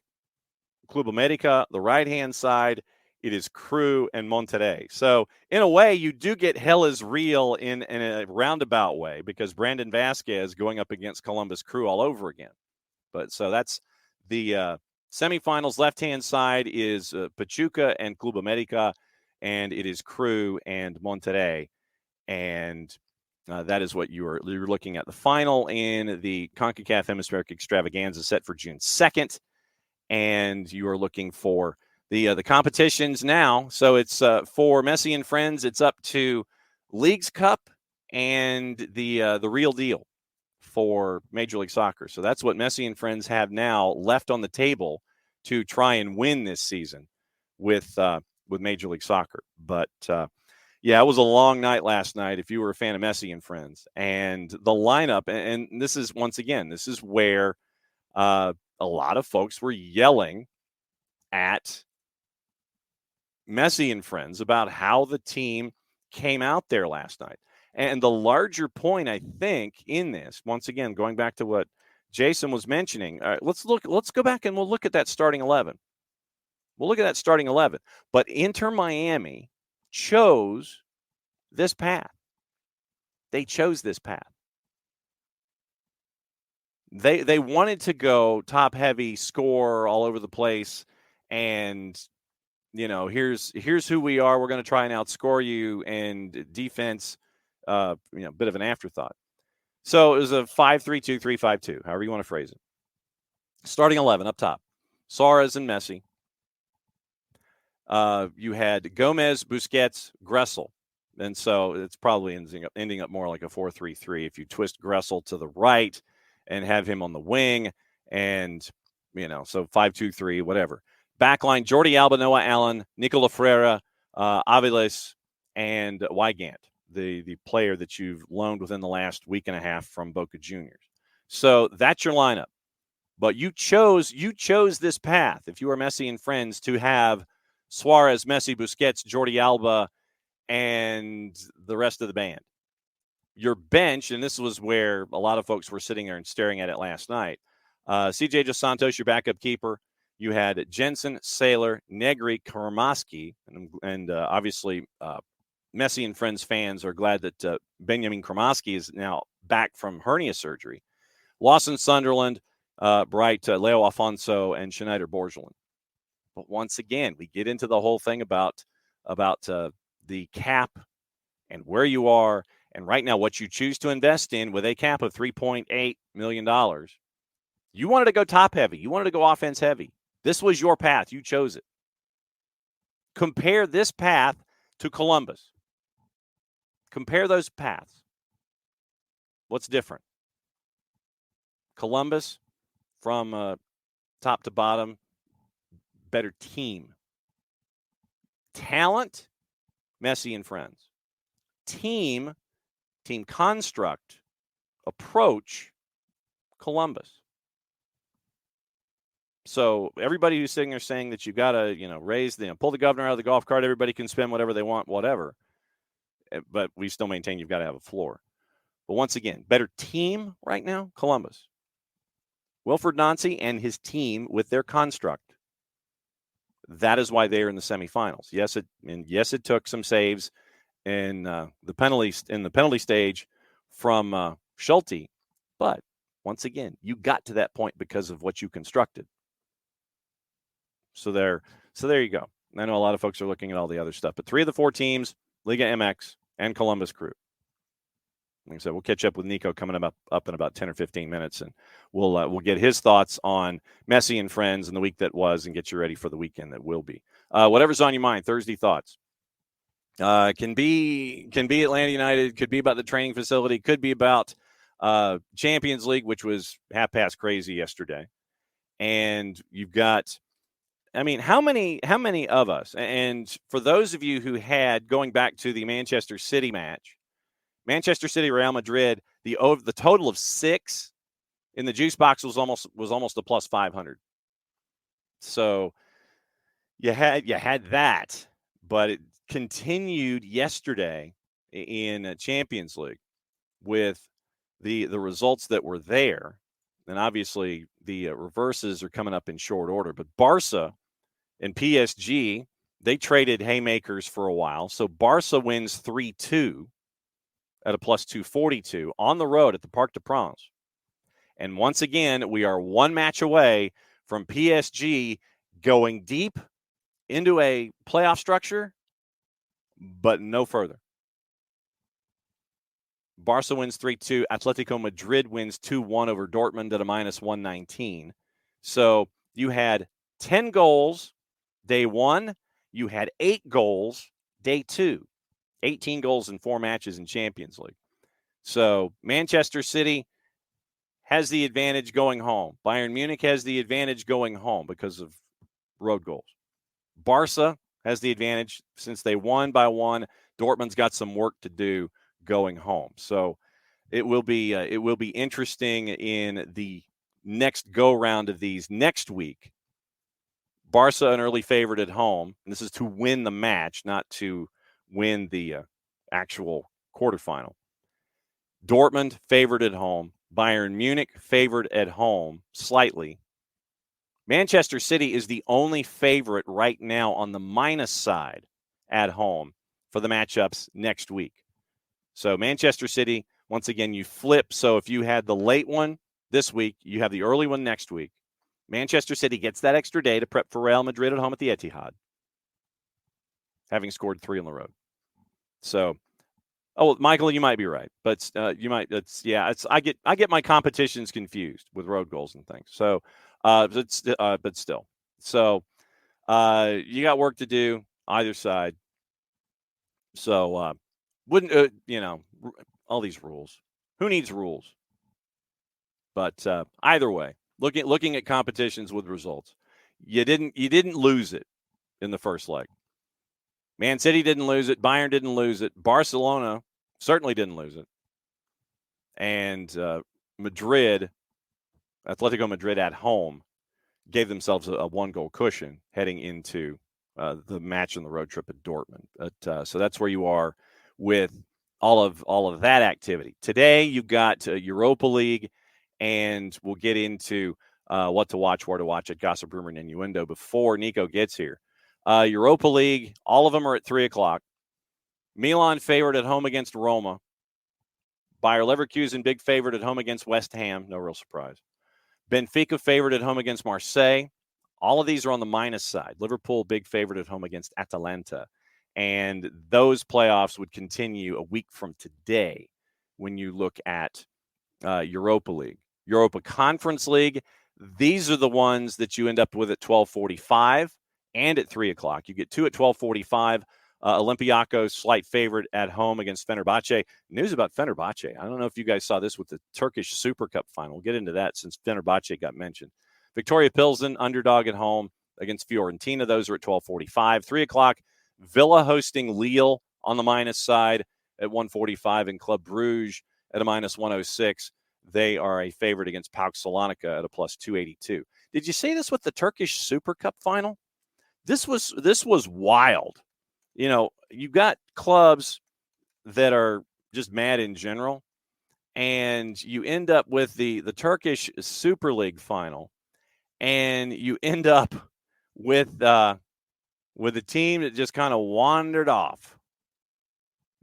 A: Club America. The right-hand side, it is Crew and Monterrey. So in a way, you do get hell is real in a roundabout way, because Brandon Vasquez going up against Columbus Crew all over again. But so that's the semifinals. Left-hand side is Pachuca and Club America, and it is Crew and Monterrey. And that is what you're looking at. The final in the CONCACAF Hemispheric Extravaganza set for June 2nd. And you are looking for the competitions now. So it's for Messi and Friends, it's up to Leagues Cup and the Real Deal for Major League Soccer. So that's what Messi and Friends have now left on the table to try and win this season with Major League Soccer. But yeah, it was a long night last night if you were a fan of Messi and Friends. And the lineup, and this is, once again, this is where a lot of folks were yelling at Messi and Friends about how the team came out there last night. And the larger point, I think, in this, once again, going back to what Jason was mentioning, let's go back and we'll look at that starting 11. We'll look at that starting 11. But Inter Miami chose this path. They chose this path. They wanted to go top heavy, score all over the place, and here's who we are. We're going to try and outscore you, and defense, bit of an afterthought. So it was a 5-3-2, 3-5-2, however you want to phrase it. Starting 11 up top, Suarez and Messi. You had Gomez, Busquets, Gressel. And so it's probably ending up more like a 4-3-3 if you twist Gressel to the right and have him on the wing, and so 5-2-3, whatever. Backline: Jordi Alba, Noah Allen, Nicola Freire, Aviles, and Wygant, the player that you've loaned within the last week and a half from Boca Juniors. So that's your lineup. But you chose this path, if you are Messi and Friends, to have Suarez, Messi, Busquets, Jordi Alba, and the rest of the band. Your bench, and this was where a lot of folks were sitting there and staring at it last night. CJ Dos Santos, your backup keeper. You had Jensen, Sailor, Negri, Kramaski, and obviously Messi and Friends fans are glad that Benjamin Kramaski is now back from hernia surgery. Lawson Sunderland, Bright, Leo Alfonso, and Schneider Borgelin. But once again, we get into the whole thing about the cap and where you are, and right now what you choose to invest in with a cap of $3.8 million. You wanted to go top heavy. You wanted to go offense heavy. This was your path. You chose it. Compare this path to Columbus. Compare those paths. What's different? Columbus, from top to bottom, better team. Talent, Messi and Friends. Team construct, approach, Columbus. So everybody who's sitting there saying that you've got to, raise pull the governor out of the golf cart, everybody can spend whatever they want, whatever. But we still maintain you've got to have a floor. But once again, better team right now, Columbus. Wilfred Nancy and his team with their construct. That is why they are in the semifinals. Yes, it took some saves in the penalty stage from Schulte, but once again, you got to that point because of what you constructed. So there you go. I know a lot of folks are looking at all the other stuff, but 3 of the 4 teams, Liga MX and Columbus Crew. Like I said, we'll catch up with Niko coming up in about 10 or 15 minutes, and we'll get his thoughts on Messi and Friends in the week that was, and get you ready for the weekend that will be. Whatever's on your mind, Thursday thoughts. Can be Atlanta United, could be about the training facility, could be about Champions League, which was half past crazy yesterday. And you've got, how many of us, and for those of you who had, going back to the Manchester City match, Manchester City, Real Madrid, the total of 6 in the juice box was almost a plus 500. So you had that, but it continued yesterday in Champions League with the results that were there. And obviously the reverses are coming up in short order. But Barca and PSG, they traded haymakers for a while. So Barca wins 3-2 at a plus 242 on the road at the Parc des Princes. And once again, we are one match away from PSG going deep into a playoff structure, but no further. Barca wins 3-2. Atletico Madrid wins 2-1 over Dortmund at a minus 119. So you had 10 goals day one. You had 8 goals day two. 18 goals in 4 matches in Champions League. So Manchester City has the advantage going home. Bayern Munich has the advantage going home because of road goals. Barca has the advantage since they won by 1. Dortmund's got some work to do going home. So it will be interesting in the next go round of these next week. Barca an early favorite at home. And this is to win the match, not to win the actual quarterfinal. Dortmund favored at home. Bayern Munich favored at home slightly. Manchester City is the only favorite right now on the minus side at home for the matchups next week. So Manchester City, once again, you flip. So if you had the late one this week, you have the early one next week. Manchester City gets that extra day to prep for Real Madrid at home at the Etihad, having scored 3 on the road. So, Michael, you might be right, but you might. I get my competitions confused with road goals and things. So, but still, so you got work to do either side. So, wouldn't all these rules? Who needs rules? But either way, looking at competitions with results, you didn't lose it in the first leg. Man City didn't lose it. Bayern didn't lose it. Barcelona certainly didn't lose it. And Madrid, Atletico Madrid at home, gave themselves a 1-goal cushion heading into the match on the road trip at Dortmund. But so that's where you are with all of that activity. Today you've got Europa League, and we'll get into what to watch, where to watch at Gossip, Rumor, and Innuendo before Niko gets here. Europa League, all of them are at 3 o'clock. Milan favored at home against Roma. Bayer Leverkusen, big favorite at home against West Ham. No real surprise. Benfica favored at home against Marseille. All of these are on the minus side. Liverpool, big favorite at home against Atalanta. And those playoffs would continue a week from today when you look at Europa League. Europa Conference League, these are the ones that you end up with at 12:45 and at 3 o'clock. You get 2 at 12:45. Olympiacos, slight favorite at home against Fenerbahce. News about Fenerbahce. I don't know if you guys saw this with the Turkish Super Cup final. We'll get into that since Fenerbahce got mentioned. Victoria Pilsen, underdog at home against Fiorentina. Those are at 12:45. 3 o'clock, Villa hosting Lille on the minus side at 1:45, and Club Brugge at a minus 106. They are a favorite against PAOK Salonika at a plus 282. Did you see this with the Turkish Super Cup final? This was wild. You've got clubs that are just mad in general, and you end up with the Turkish Super League final, and you end up with a team that just kind of wandered off.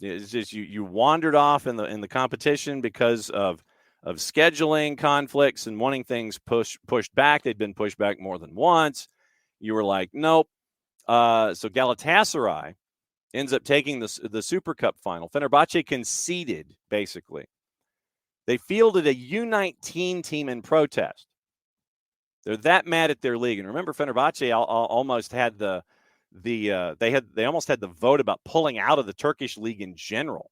A: It's just you wandered off in the competition because of scheduling conflicts and wanting things pushed back. They'd been pushed back more than once. You were like, nope. So Galatasaray ends up taking the Super Cup final. Fenerbahce conceded, basically. They fielded a U19 team in protest. They're that mad at their league. And remember, Fenerbahce almost had they almost had the vote about pulling out of the Turkish league in general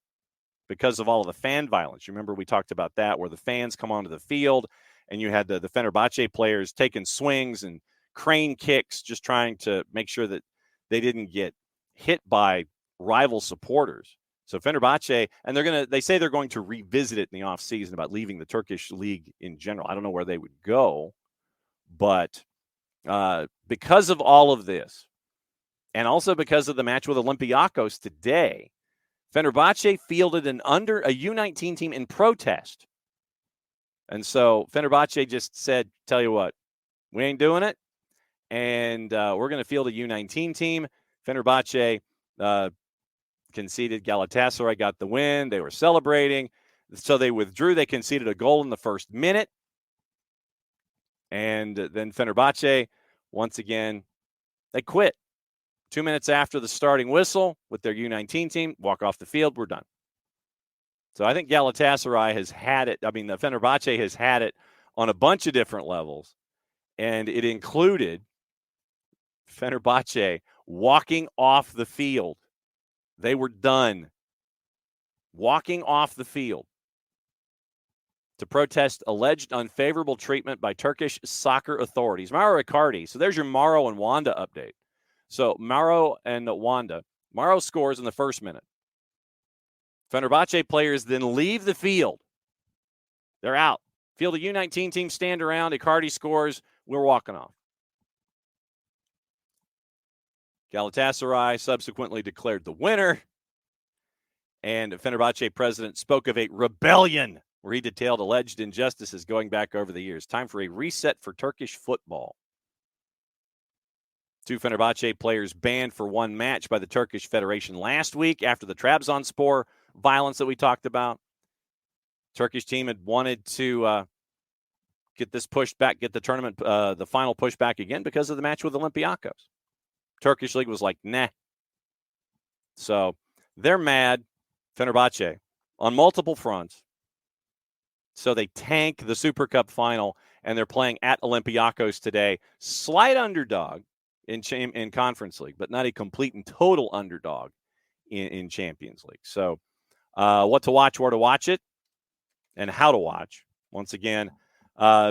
A: because of all of the fan violence. You remember we talked about that, where the fans come onto the field and you had the Fenerbahce players taking swings and crane kicks, just trying to make sure that they didn't get hit by rival supporters. So Fenerbahce, and they say they're going to revisit it in the offseason about leaving the Turkish league in general. I don't know where they would go, but because of all of this, and also because of the match with Olympiacos today, Fenerbahce fielded a U19 team in protest. And so Fenerbahce just said, tell you what, we ain't doing it, and we're going to field a U19 team. Fenerbahce conceded. Galatasaray got the win. They were celebrating. So they withdrew. They conceded a goal in the first minute. And then Fenerbahce, once again, they quit. 2 minutes after the starting whistle with their U19 team, walk off the field, we're done. So I think Galatasaray has had it. I mean, the Fenerbahce has had it on a bunch of different levels. And it included Fenerbahce walking off the field. They were done walking off the field to protest alleged unfavorable treatment by Turkish soccer authorities. Mauro Icardi. So there's your Mauro and Wanda update. So Mauro and Wanda. Mauro scores in the first minute. Fenerbahce players then leave the field. They're out. Field a U19 team stand around. Icardi scores. We're walking off. Galatasaray subsequently declared the winner. And Fenerbahce president spoke of a rebellion where he detailed alleged injustices going back over the years. Time for a reset for Turkish football. 2 Fenerbahce players banned for 1 match by the Turkish Federation last week after the Trabzonspor violence that we talked about. Turkish team had wanted to get this pushed back, get the tournament, the final pushed back again because of the match with Olympiacos. Turkish league was like, nah. So they're mad, Fenerbahce, on multiple fronts. So they tank the Super Cup final, and they're playing at Olympiacos today. Slight underdog in Conference League, but not a complete and total underdog in Champions League. So what to watch, where to watch it, and how to watch. Once again,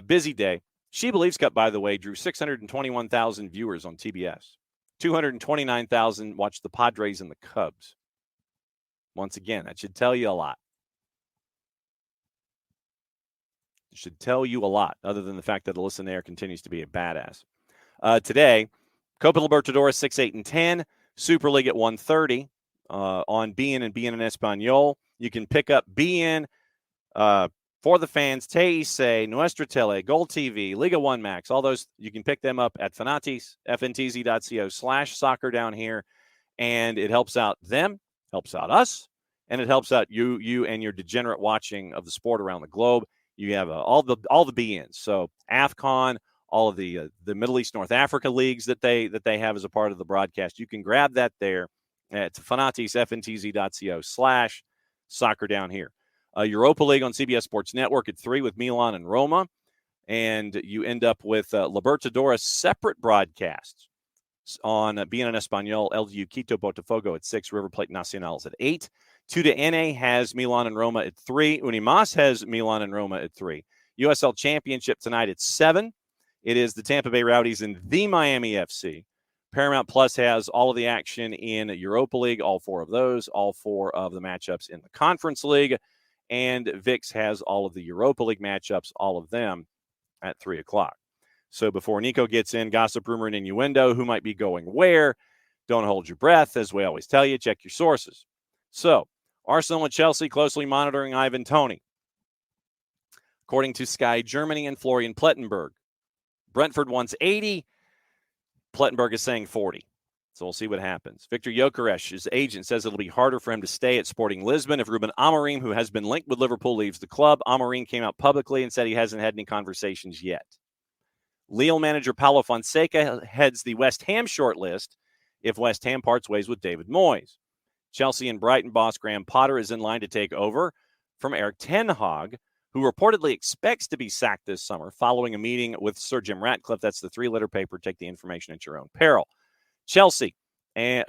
A: busy day. She Believes Cup, by the way, drew 621,000 viewers on TBS. 229,000 watched the Padres and the Cubs. Once again, that should tell you a lot. It should tell you a lot, other than the fact that Alyssa Nair continues to be a badass. Today, Copa Libertadores 6, 8, and 10. Super League at 1:30 on BN and BN en Español. You can pick up BN for the fans, TIC, Nuestra Tele, Gold TV, Liga 1 Max, all those. You can pick them up at Fanatis, ftz.co/soccer down here. And it helps out them, helps out us, and it helps out you and your degenerate watching of the sport around the globe. You have all the BNs. So AFCON, all of the Middle East, North Africa leagues that they have as a part of the broadcast. You can grab that there at Fanatis, ftz.co/soccer down here. Europa League on CBS Sports Network at 3 with Milan and Roma. And you end up with Libertadores separate broadcasts on BN en Español, LDU Quito Botafogo at 6, River Plate Nacionales at 8. 2 has Milan and Roma at 3. Unimas has Milan and Roma at 3. USL Championship tonight at 7. It is the Tampa Bay Rowdies and the Miami FC. Paramount Plus has all of the action in Europa League, all 4 of those, all 4 of the matchups in the Conference League. And VIX has all of the Europa League matchups, all of them at 3 o'clock. So before Niko gets in, gossip, rumor, and innuendo, who might be going where, don't hold your breath. As we always tell you, check your sources. So Arsenal and Chelsea closely monitoring Ivan Toney. According to Sky Germany and Florian Plettenberg, Brentford wants 80. Plettenberg is saying 40. So we'll see what happens. Victor Gyökeres, his agent, says it'll be harder for him to stay at Sporting Lisbon if Ruben Amorim, who has been linked with Liverpool, leaves the club. Amorim came out publicly and said he hasn't had any conversations yet. Lille manager Paulo Fonseca heads the West Ham shortlist if West Ham parts ways with David Moyes. Chelsea and Brighton boss Graham Potter is in line to take over from Erik ten Hag, who reportedly expects to be sacked this summer following a meeting with Sir Jim Ratcliffe. That's the 3-letter paper. Take the information at your own peril. Chelsea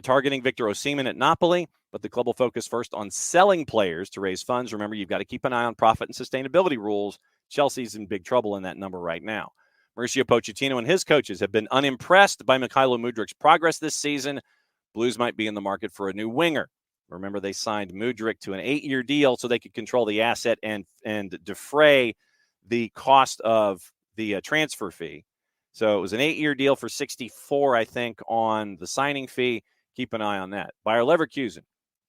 A: targeting Victor Osimhen at Napoli, but the club will focus first on selling players to raise funds. Remember, you've got to keep an eye on profit and sustainability rules. Chelsea's in big trouble in that number right now. Mauricio Pochettino and his coaches have been unimpressed by Mykhailo Mudrik's progress this season. Blues might be in the market for a new winger. Remember, they signed Mudryk to an 8-year deal so they could control the asset and defray the cost of the transfer fee. So it was an 8-year deal for 64, I think, on the signing fee. Keep an eye on that. Bayer Leverkusen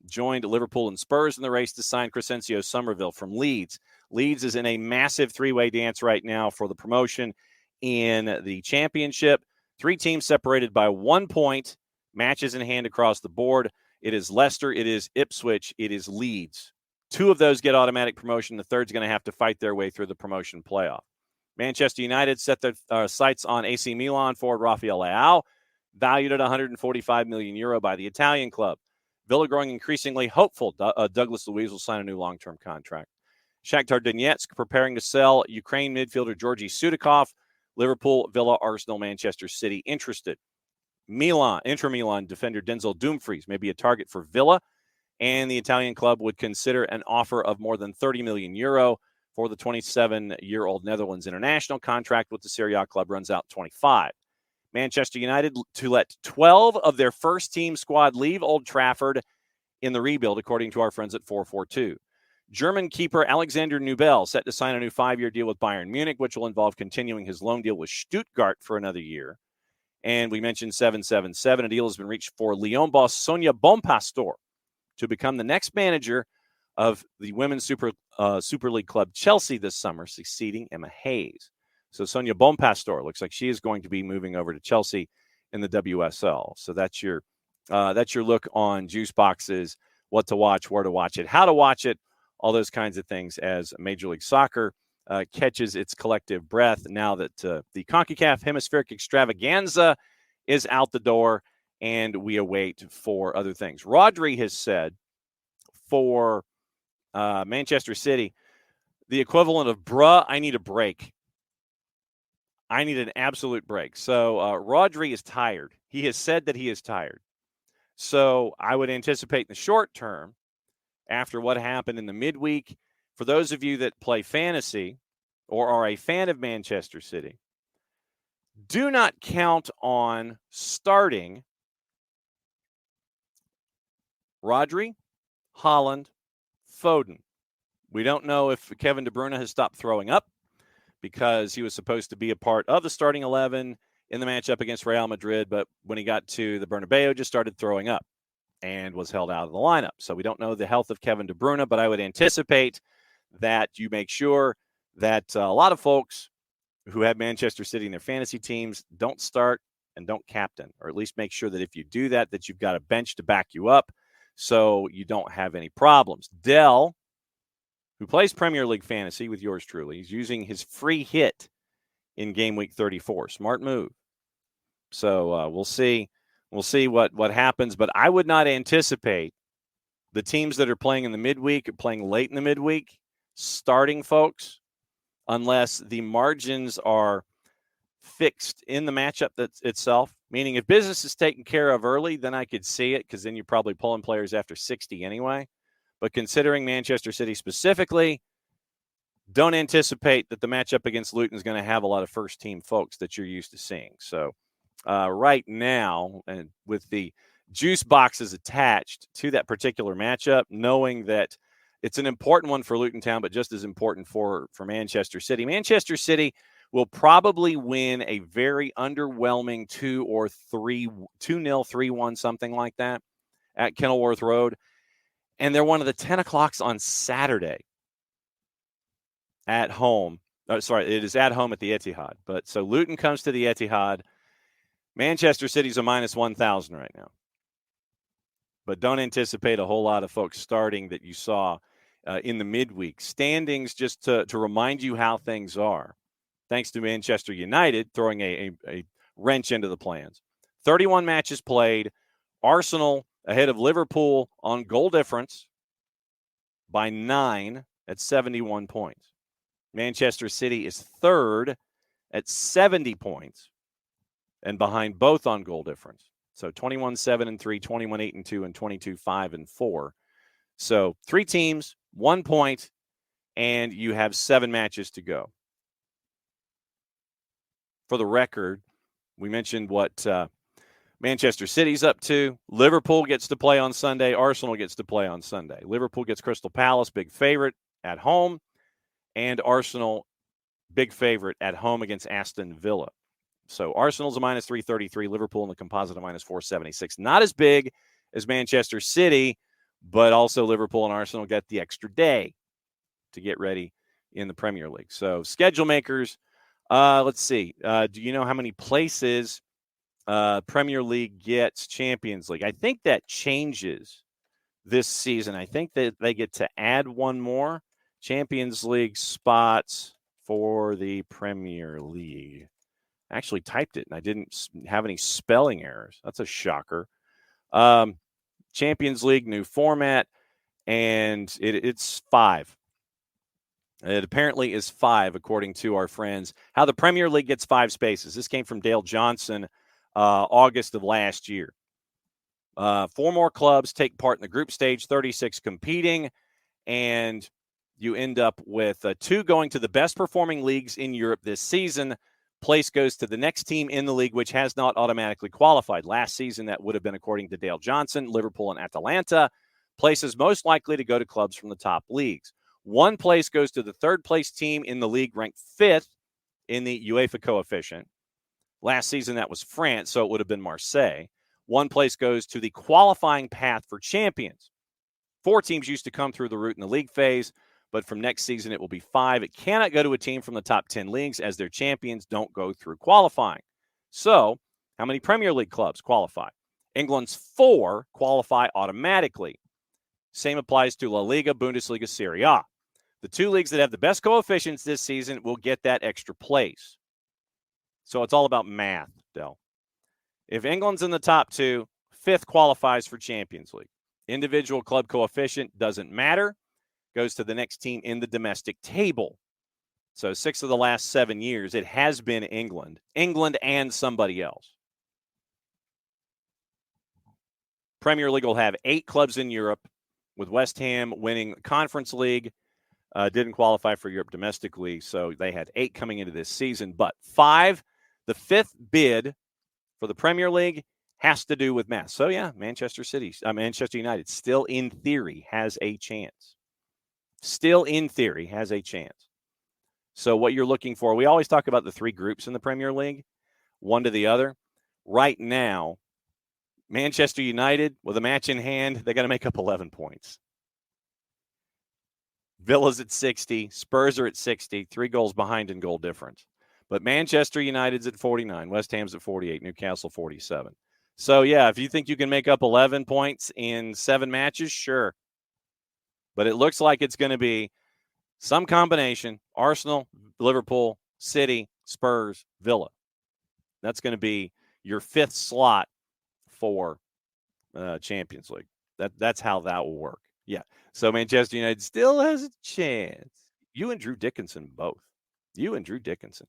A: joined Liverpool and Spurs in the race to sign Crescencio Somerville from Leeds. Leeds is in a massive three-way dance right now for the promotion in the championship. 3 teams separated by 1 point, matches in hand across the board. It is Leicester, it is Ipswich, it is Leeds. 2 of those get automatic promotion. The third's going to have to fight their way through the promotion playoff. Manchester United set their sights on AC Milan forward Rafael Leao, valued at €145 million by the Italian club. Villa growing increasingly hopeful Douglas Luiz will sign a new long-term contract. Shakhtar Donetsk preparing to sell Ukraine midfielder Georgi Sudikov. Liverpool, Villa, Arsenal, Manchester City interested. Inter Milan defender Denzel Dumfries may be a target for Villa, and the Italian club would consider an offer of more than €30 million for the 27-year-old Netherlands international. Contract with the Serie A club runs out 25. Manchester United to let 12 of their first-team squad leave Old Trafford in the rebuild, according to our friends at 442. German keeper Alexander Nubel set to sign a new 5-year deal with Bayern Munich, which will involve continuing his loan deal with Stuttgart for another year. And we mentioned 777. A deal has been reached for Lyon boss Sonia Bonpastor to become the next manager of the Women's Super League club Chelsea this summer, succeeding Emma Hayes. So Sonia Bonpastor looks like she is going to be moving over to Chelsea in the WSL. So that's your look on juice boxes, what to watch, where to watch it, how to watch it, all those kinds of things as Major League Soccer catches its collective breath now that the CONCACAF Hemispheric Extravaganza is out the door and we await for other things. Rodri has said for Manchester City, the equivalent of, bruh, I need a break. I need an absolute break. So Rodri is tired. He has said that he is tired. So I would anticipate in the short term, after what happened in the midweek, for those of you that play fantasy or are a fan of Manchester City, do not count on starting Rodri, Haaland, Foden. We don't know if Kevin De Bruyne has stopped throwing up because he was supposed to be a part of the starting 11 in the matchup against Real Madrid, but when he got to the Bernabeu, just started throwing up and was held out of the lineup. So we don't know the health of Kevin De Bruyne, but I would anticipate that you make sure that a lot of folks who have Manchester City in their fantasy teams don't start and don't captain, or at least make sure that if you do that, that you've got a bench to back you up so you don't have any problems. Dell, who plays Premier League fantasy with yours truly, is using his free hit in game week 34. Smart move. So we'll see. We'll see what happens, but I would not anticipate the teams that are playing in the midweek or playing late in the midweek starting folks unless the margins are fixed in the matchup itself. Meaning if business is taken care of early, then I could see it because then you're probably pulling players after 60 anyway. But considering Manchester City specifically, don't anticipate that the matchup against Luton is going to have a lot of first-team folks that you're used to seeing. So right now, and with the juice boxes attached to that particular matchup, knowing that it's an important one for Luton Town, but just as important for Manchester City. Manchester City will probably win a very underwhelming 2-0, 3-1, something like that at Kenilworth Road. And they're one of the 10 o'clocks on Saturday at home. It is at home at the Etihad. But so Luton comes to the Etihad. Manchester City's a minus 1,000 right now. But don't anticipate a whole lot of folks starting that you saw in the midweek. Standings, just to remind you how things are, thanks to Manchester United throwing a wrench into the plans. 31 matches played. Arsenal ahead of Liverpool on goal difference by 9 at 71 points. Manchester City is third at 70 points and behind both on goal difference. So 21-7-3, 21-8-2, and 22-5-4. So 3 teams, 1 point, and you have 7 matches to go. For the record, we mentioned what Manchester City's up 2. Liverpool gets to play on Sunday. Arsenal gets to play on Sunday. Liverpool gets Crystal Palace, big favorite at home. And Arsenal, big favorite at home against Aston Villa. So Arsenal's a minus 333. Liverpool in the composite a minus 476. Not as big as Manchester City, but also Liverpool and Arsenal get the extra day to get ready in the Premier League. So schedule makers, let's see. Do you know how many places Premier League gets Champions League? I think that changes this season. I think that they get to add one more Champions League spots for the Premier League. I actually typed it, and I didn't have any spelling errors. That's a shocker. Champions League, new format, and it's 5. It apparently is 5, according to our friends. How the Premier League gets 5 spaces. This came from Dale Johnson, August of last year. 4 more clubs take part in the group stage, 36 competing, and you end up with 2 going to the best performing leagues in Europe this season. Place goes to the next team in the league, which has not automatically qualified. Last season, that would have been, according to Dale Johnson, Liverpool and Atalanta. Places most likely to go to clubs from the top leagues. 1 place goes to the 3rd place team in the league, ranked 5th in the UEFA coefficient. Last season, that was France, so it would have been Marseille. 1 place goes to the qualifying path for champions. 4 teams used to come through the route in the league phase, but from next season, it will be 5. It cannot go to a team from the top 10 leagues as their champions don't go through qualifying. So, how many Premier League clubs qualify? England's 4 qualify automatically. Same applies to La Liga, Bundesliga, Serie A. The 2 leagues that have the best coefficients this season will get that extra place. So it's all about math, Del. If England's in the top 2, 5th qualifies for Champions League. Individual club coefficient doesn't matter. Goes to the next team in the domestic table. So 6 of the last 7 years, it has been England and somebody else. Premier League will have 8 clubs in Europe, with West Ham winning the Conference League. Didn't qualify for Europe domestically, so they had 8 coming into this season. But 5, the 5th bid for the Premier League has to do with math. So, yeah, Manchester United still in theory has a chance. Still in theory has a chance. So what you're looking for, we always talk about the 3 groups in the Premier League, one to the other. Right now, Manchester United, with a match in hand, they got to make up 11 points. Villa's at 60, Spurs are at 60, 3 goals behind in goal difference. But Manchester United's at 49, West Ham's at 48, Newcastle 47. So, yeah, if you think you can make up 11 points in 7 matches, sure. But it looks like it's going to be some combination, Arsenal, Liverpool, City, Spurs, Villa. That's going to be your 5th slot for Champions League. That's how that will work. Yeah. So Manchester United still has a chance. You and Drew Dickinson both. You and Drew Dickinson.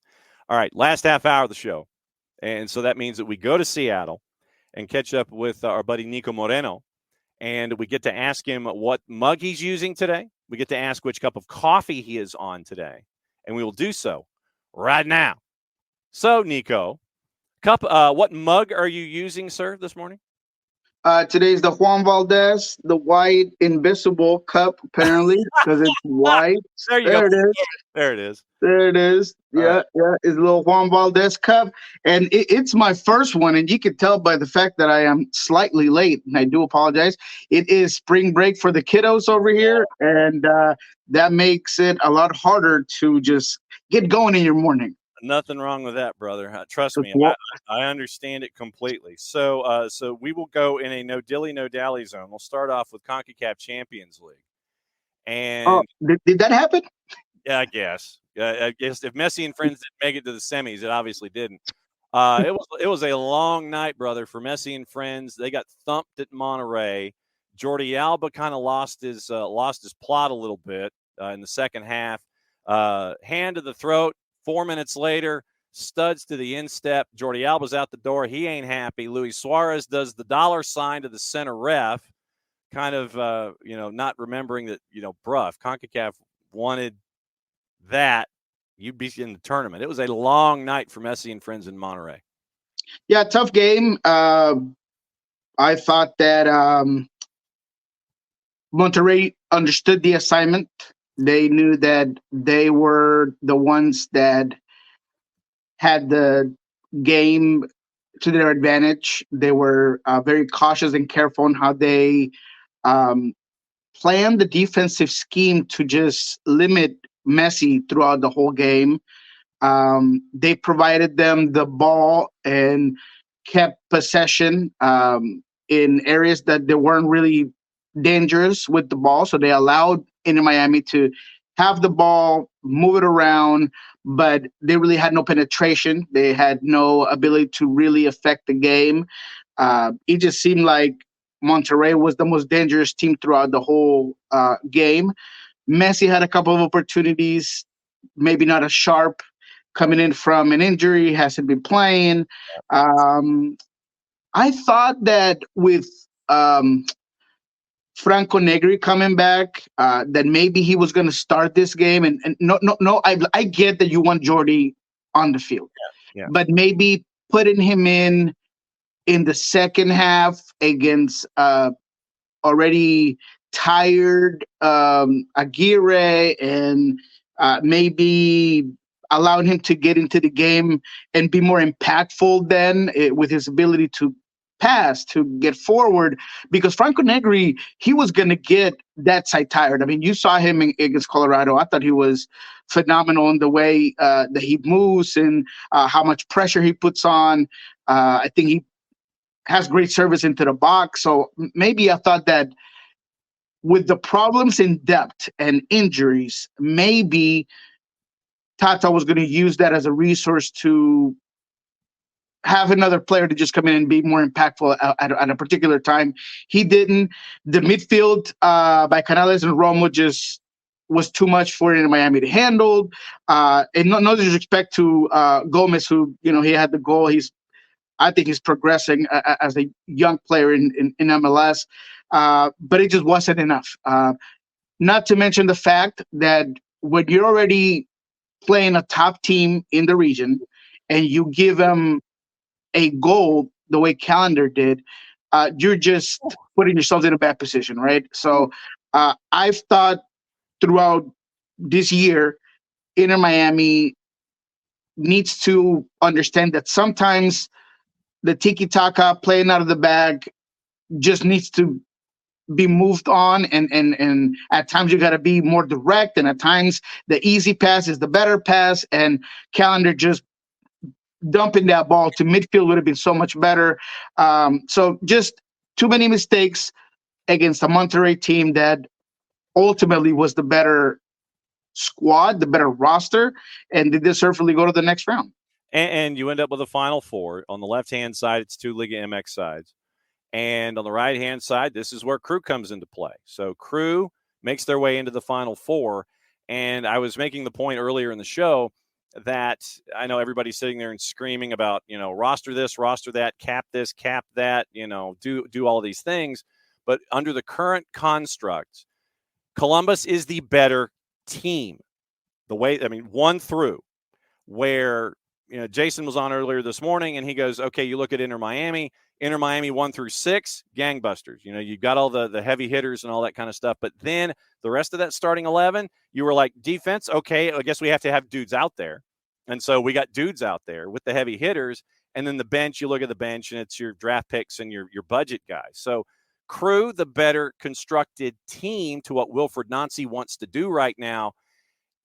A: All right, last half hour of the show. And so that means that we go to Seattle and catch up with our buddy Niko Moreno. And we get to ask him what mug he's using today. We get to ask which cup of coffee he is on today. And we will do so right now. So, Niko, what mug are you using, sir, this morning?
D: Today's the Juan Valdez, the white invisible cup, apparently, because it's white.
A: There you go.
D: It is.
A: There it is.
D: There it is. Yeah. It's a little Juan Valdez cup. And it's my first one. And you can tell by the fact that I am slightly late. And I do apologize. It is spring break for the kiddos over here. And that makes it a lot harder to just get going in your morning.
A: Nothing wrong with that, brother. Trust me, I understand it completely. So we will go in a no dilly, no dally zone. We'll start off with CONCACAF Champions League. And
D: did that happen?
A: Yeah, I guess. I guess if Messi and friends didn't make it to the semis, it obviously didn't. It was a long night, brother, for Messi and friends. They got thumped at Monterrey. Jordi Alba kind of lost his plot a little bit in the second half. Hand to the throat. 4 minutes later, studs to the instep. Jordi Alba's out the door. He ain't happy. Luis Suarez does the dollar sign to the center ref, kind of, not remembering that, bruh, if CONCACAF wanted that, you'd be in the tournament. It was a long night for Messi and friends in Monterrey.
D: Yeah, tough game. I thought that Monterrey understood the assignment. They knew that they were the ones that had the game to their advantage. They were very cautious and careful on how they um, planned the defensive scheme to just limit Messi throughout the whole game. They provided them the ball and kept possession in areas that they weren't really dangerous with the ball. So they allowed Inter Miami to have the ball, move it around, but they really had no penetration. They had no ability to really affect the game. It just seemed like Monterrey was the most dangerous team throughout the whole game. Messi had a couple of opportunities, maybe not as sharp, coming in from an injury, hasn't been playing. I thought that with Franco Negri coming back, that maybe he was going to start this game. And no, I get that you want Jordi on the field, but maybe putting him in the second half against already tired Aguirre, and maybe allowing him to get into the game and be more impactful then with his ability to pass, to get forward, because Franco Negri, he was going to get that side tired. I mean, you saw him against Colorado. I thought he was phenomenal in the way that he moves and how much pressure he puts on. I think he has great service into the box. So maybe I thought that with the problems in depth and injuries, maybe Tata was going to use that as a resource to have another player to just come in and be more impactful at a particular time. He didn't. The midfield by Canales and Romo just was too much for Inter Miami to handle. And no disrespect to Gomez, who, he had the goal. I think he's progressing as a young player in MLS, but it just wasn't enough. Not to mention the fact that when you're already playing a top team in the region and you give them a goal the way Calendar did, you're just putting yourselves in a bad position, right? So I've thought throughout this year, Inter Miami needs to understand that sometimes the tiki-taka, playing out of the bag, just needs to be moved on, and at times you got to be more direct, and at times the easy pass is the better pass, and Calendar just dumping that ball to midfield would have been so much better. So just too many mistakes against a Monterrey team that ultimately was the better squad, the better roster, and they deservedly go to the next round.
A: And you end up with a Final Four. On the left-hand side, it's two Liga MX sides. And on the right-hand side, this is where Crew comes into play. So Crew makes their way into the Final Four. And I was making the point earlier in the show that I know everybody's sitting there and screaming about, roster this, roster that, cap this, cap that, do all these things. But under the current construct, Columbus is the better team. 1 through, where Jason was on earlier this morning, and he goes, okay, you look at Inter Miami 1 through 6, gangbusters. You've got all the heavy hitters and all that kind of stuff. But then the rest of that starting 11, you were like, defense, okay, I guess we have to have dudes out there. And so we got dudes out there with the heavy hitters. And then the bench, you look at the bench, and it's your draft picks and your budget guys. So Crew, the better constructed team to what Wilfred Nancy wants to do right now.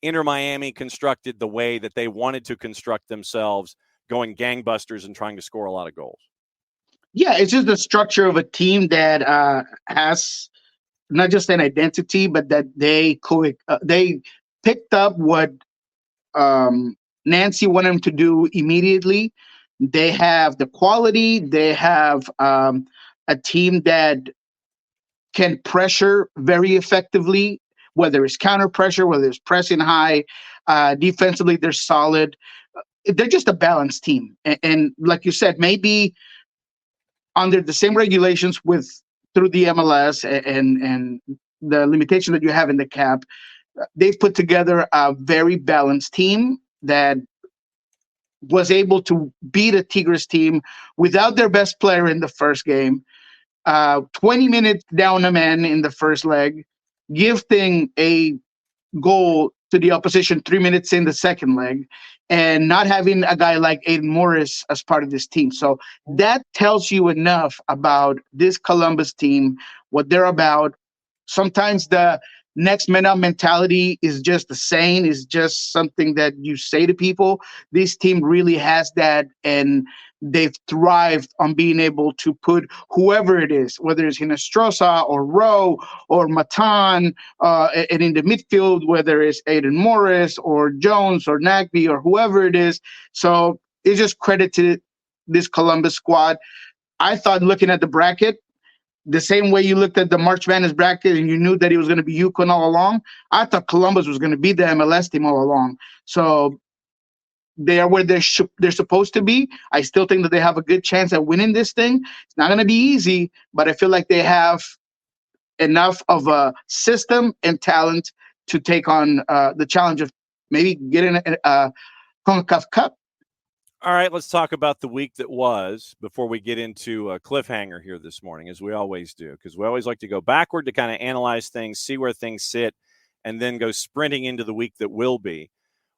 A: Inter Miami constructed the way that they wanted to construct themselves, going gangbusters and trying to score a lot of goals.
D: Yeah, it's just the structure of a team that has not just an identity, but that they picked up what Nancy wanted them to do immediately. They have the quality. They have a team that can pressure very effectively, whether it's counter pressure, whether it's pressing high. Defensively, they're solid. They're just a balanced team. And like you said, maybe under the same regulations through the MLS and the limitation that you have in the cap, they've put together a very balanced team that was able to beat a Tigres team without their best player in the first game, 20 minutes down a man in the first leg, gifting a goal to the opposition 3 minutes in the second leg, and not having a guy like Aiden Morris as part of this team. So that tells you enough about this Columbus team, what they're about. Sometimes the next man up mentality is just a saying, is just something that you say to people. This team really has that, and they've thrived on being able to put whoever it is, whether it's Hinestrosa or Rowe or Matan, and in the midfield, whether it's Aiden Morris or Jones or Nagby or whoever it is. So it's just credit to this Columbus squad. I thought, looking at the bracket, the same way you looked at the March Madness bracket and you knew that it was going to be Yukon all along, I thought Columbus was going to be the MLS team all along. So they are where they're supposed to be. I still think that they have a good chance at winning this thing. It's not going to be easy, but I feel like they have enough of a system and talent to take on the challenge of maybe getting a CONCACAF Cup.
A: All right, let's talk about the week that was before we get into a cliffhanger here this morning, as we always do, because we always like to go backward to kind of analyze things, see where things sit, and then go sprinting into the week that will be.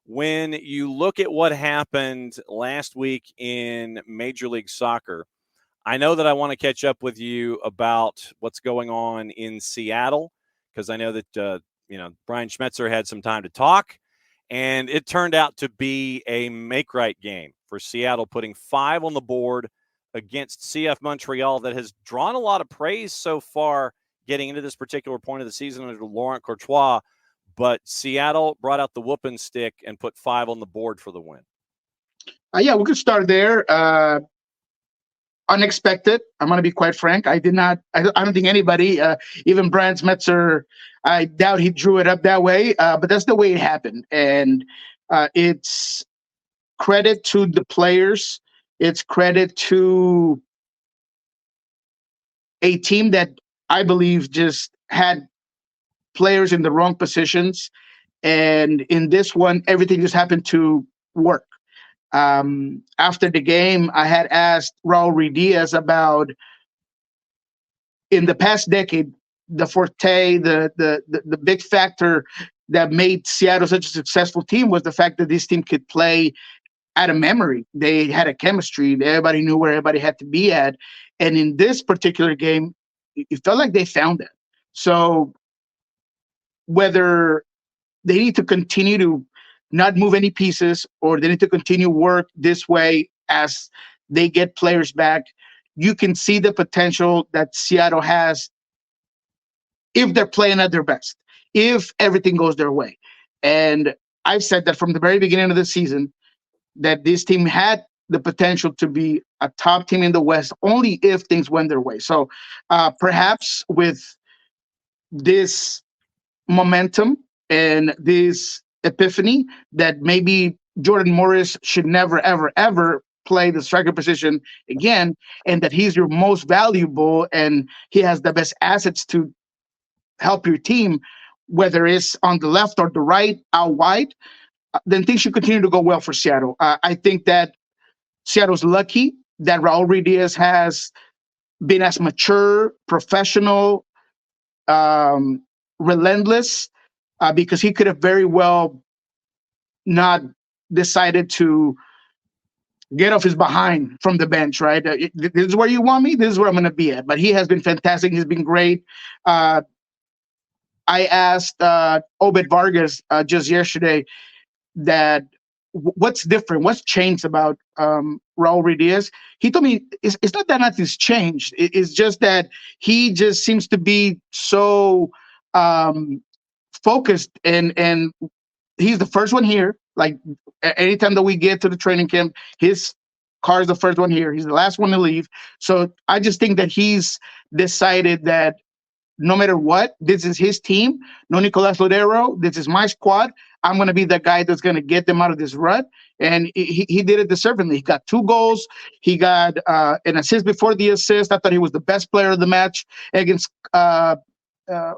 A: When you look at what happened last week in Major League Soccer, I know that I want to catch up with you about what's going on in Seattle, because I know that Brian Schmetzer had some time to talk, and it turned out to be a make-right game for Seattle, putting 5 on the board against CF Montreal that has drawn a lot of praise so far getting into this particular point of the season under Laurent Courtois. But Seattle brought out the whooping stick and put 5 on the board for the win.
D: Yeah, we could start there. Unexpected. I'm going to be quite frank. I don't think anybody, even Brian Schmetzer, I doubt he drew it up that way. But that's the way it happened. And it's credit to the players. It's credit to a team that I believe just had players in the wrong positions. And in this one, everything just happened to work. After the game, I had asked Raul Ruidiaz about, in the past decade, the forte, the big factor that made Seattle such a successful team was the fact that this team could play out of memory. They had a chemistry. Everybody knew where everybody had to be at. And in this particular game, it felt like they found it. So whether they need to continue to not move any pieces, or they need to continue work this way as they get players back, you can see the potential that Seattle has if they're playing at their best, if everything goes their way. And I've said that from the very beginning of the season, that this team had the potential to be a top team in the West only if things went their way. So perhaps with this momentum and this epiphany that maybe Jordan Morris should never, ever, ever play the striker position again, and that he's your most valuable and he has the best assets to help your team, whether it's on the left or the right, out wide, then things should continue to go well for Seattle. I think that Seattle's lucky that Raul Ruidiaz has been as mature, professional, relentless, because he could have very well not decided to get off his behind from the bench, right? This is where you want me. This is where I'm going to be at. But he has been fantastic. He's been great. I asked Obed Vargas just yesterday that what's different, what's changed about Raul Ruidiaz. He told me it's not that nothing's changed. It's just that he just seems to be so focused, and he's the first one here. Like anytime that we get to the training camp, his car is the first one here. He's the last one to leave. So I just think that he's decided that no matter what, this is his team. No Nicolas Lodero. This is my squad. I'm going to be the guy that's going to get them out of this rut. And he did it deservingly. He got 2 goals. He got an assist before the assist. I thought he was the best player of the match against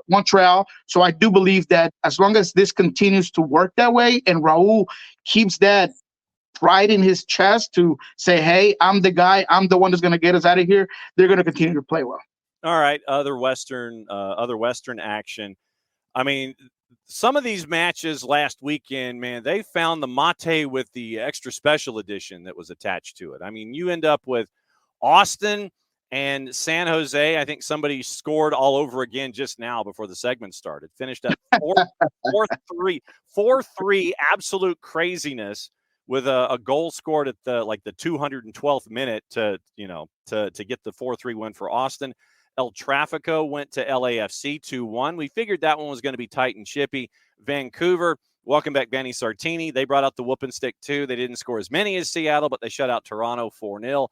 D: Montreal. So I do believe that as long as this continues to work that way and Raul keeps that pride in his chest to say, hey, I'm the guy, I'm the one that's going to get us out of here, they're going to continue to play well.
A: All right, other Western action. I mean, some of these matches last weekend, man, they found the mate with the extra special edition that was attached to it. I mean, you end up with Austin and San Jose. I think somebody scored all over again just now before the segment started. Finished up 4-3, absolute craziness with a goal scored at the 212th minute to get the 4-3 win for Austin. El Tráfico went to LAFC 2-1. We figured that one was going to be tight and chippy. Vancouver, welcome back Benny Sartini. They brought out the whooping stick too. They didn't score as many as Seattle, but they shut out Toronto 4-0.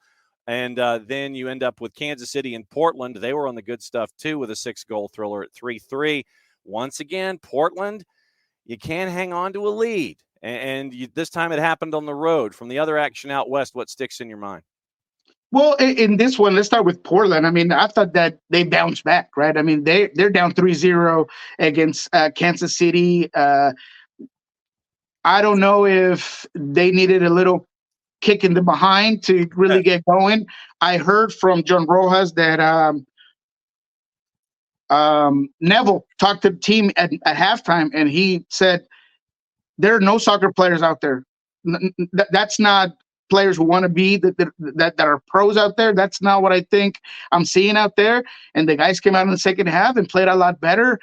A: And then you end up with Kansas City and Portland. They were on the good stuff too with a 6-goal thriller at 3-3. Once again, Portland, you can't hang on to a lead. And this time it happened on the road. From the other action out west, what sticks in your mind?
D: Well, in this one, let's start with Portland. I mean, I thought that they bounced back, right? I mean, they're down 3-0 against Kansas City. I don't know if they needed a little kick in the behind to really get going. I heard from John Rojas that Neville talked to the team at halftime, and he said there are no soccer players out there. That's not players who want to be that are pros out there. That's not what I think I'm seeing out there. And the guys came out in the second half and played a lot better.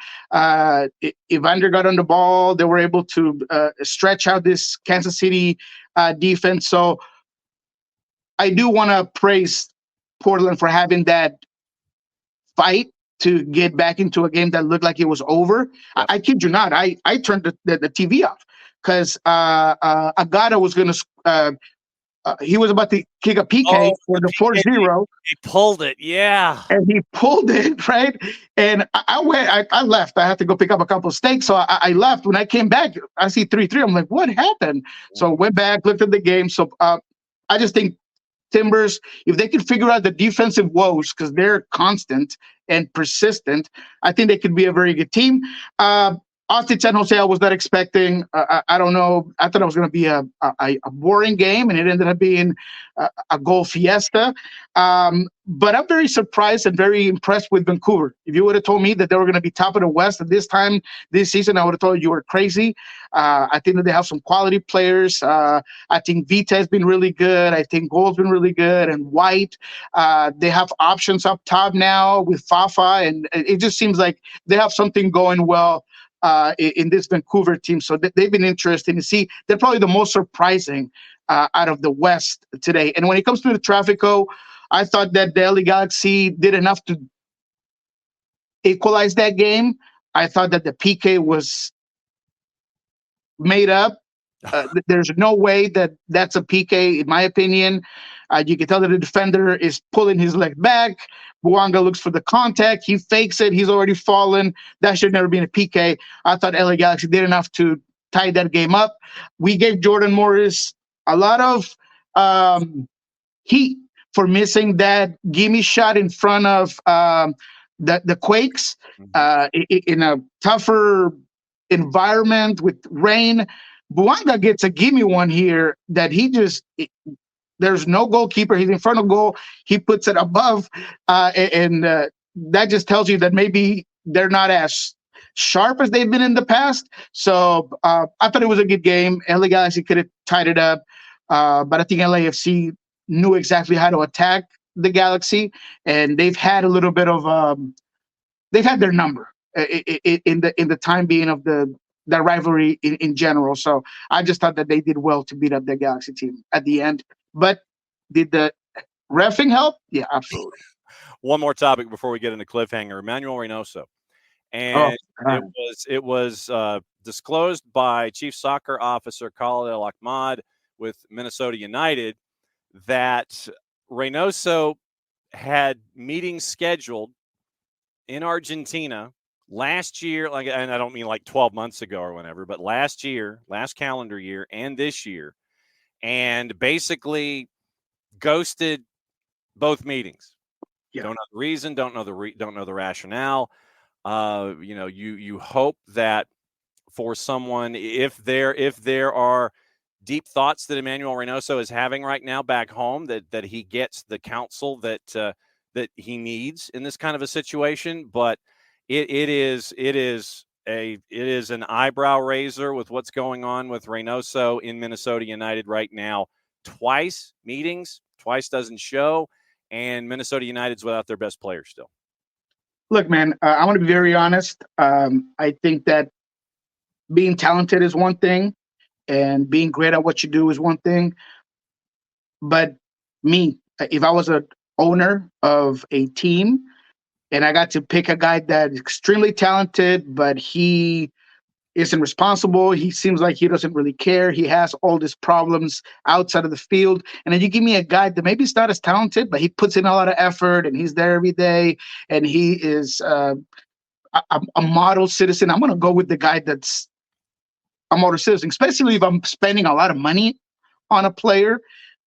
D: Evander got on the ball. They were able to stretch out this Kansas City defense. So I do want to praise Portland for having that fight to get back into a game that looked like it was over. Yep. I kid you not. I turned the TV off because Agata was going to he was about to kick a PK for the 4-0.
A: He pulled it, yeah.
D: And he pulled it, right? And I left. I had to go pick up a couple of steaks, so I left. When I came back, I see 3-3. I'm like, what happened? So I went back, looked at the game. So I just think Timbers, if they could figure out the defensive woes, because they're constant and persistent, I think they could be a very good team. Austin San Jose, I was not expecting. I don't know. I thought it was going to be a boring game, and it ended up being a goal fiesta. But I'm very surprised and very impressed with Vancouver. If you would have told me that they were going to be top of the West at this time this season, I would have told you were crazy. I think that they have some quality players. I think Vita has been really good. I think Gold's been really good, and White. They have options up top now with Fafa, and it just seems like they have something going well in this Vancouver team. So they've been interesting to see. They're probably the most surprising out of the West today. And when it comes to the Tráfico, I thought that the LA Galaxy did enough to equalize that game. I thought that the PK was made up. There's no way that that's a PK, in my opinion. You can tell that the defender is pulling his leg back. Bouanga looks for the contact. He fakes it. He's already fallen. That should never be a PK. I thought LA Galaxy did enough to tie that game up. We gave Jordan Morris a lot of heat for missing that gimme shot in front of the Quakes in a tougher environment with rain. Bouanga gets a gimme one here that there's no goalkeeper. He's in front of goal. He puts it above, and that just tells you that maybe they're not as sharp as they've been in the past. So I thought it was a good game. LA Galaxy could have tied it up, but I think LAFC knew exactly how to attack the Galaxy, and they've had a little bit of they've had their number in the time being of that rivalry in general. So I just thought that they did well to beat up the Galaxy team at the end. But did the reffing help? Yeah, absolutely.
A: One more topic before we get into cliffhanger. Emmanuel Reynoso. And it was disclosed by Chief Soccer Officer Khalid El Ahmad with Minnesota United that Reynoso had meetings scheduled in Argentina last year, and I don't mean like 12 months ago or whenever, but last calendar year, and this year, and basically ghosted both meetings. Yeah. Don't know the reason, don't know the rationale. You hope that for someone, if there are deep thoughts that Emmanuel Reynoso is having right now back home, that he gets the counsel that he needs in this kind of a situation. But it is an eyebrow raiser with what's going on with Reynoso in Minnesota United right now. Twice doesn't show, and Minnesota United's without their best player still.
D: Look, man, I want to be very honest. I think that being talented is one thing, and being great at what you do is one thing. But me, if I was an owner of a team and I got to pick a guy that's extremely talented, but he isn't responsible, he seems like he doesn't really care, he has all these problems outside of the field, and then you give me a guy that maybe is not as talented, but he puts in a lot of effort and he's there every day and he is a model citizen, I'm going to go with the guy that's a model citizen, especially if I'm spending a lot of money on a player.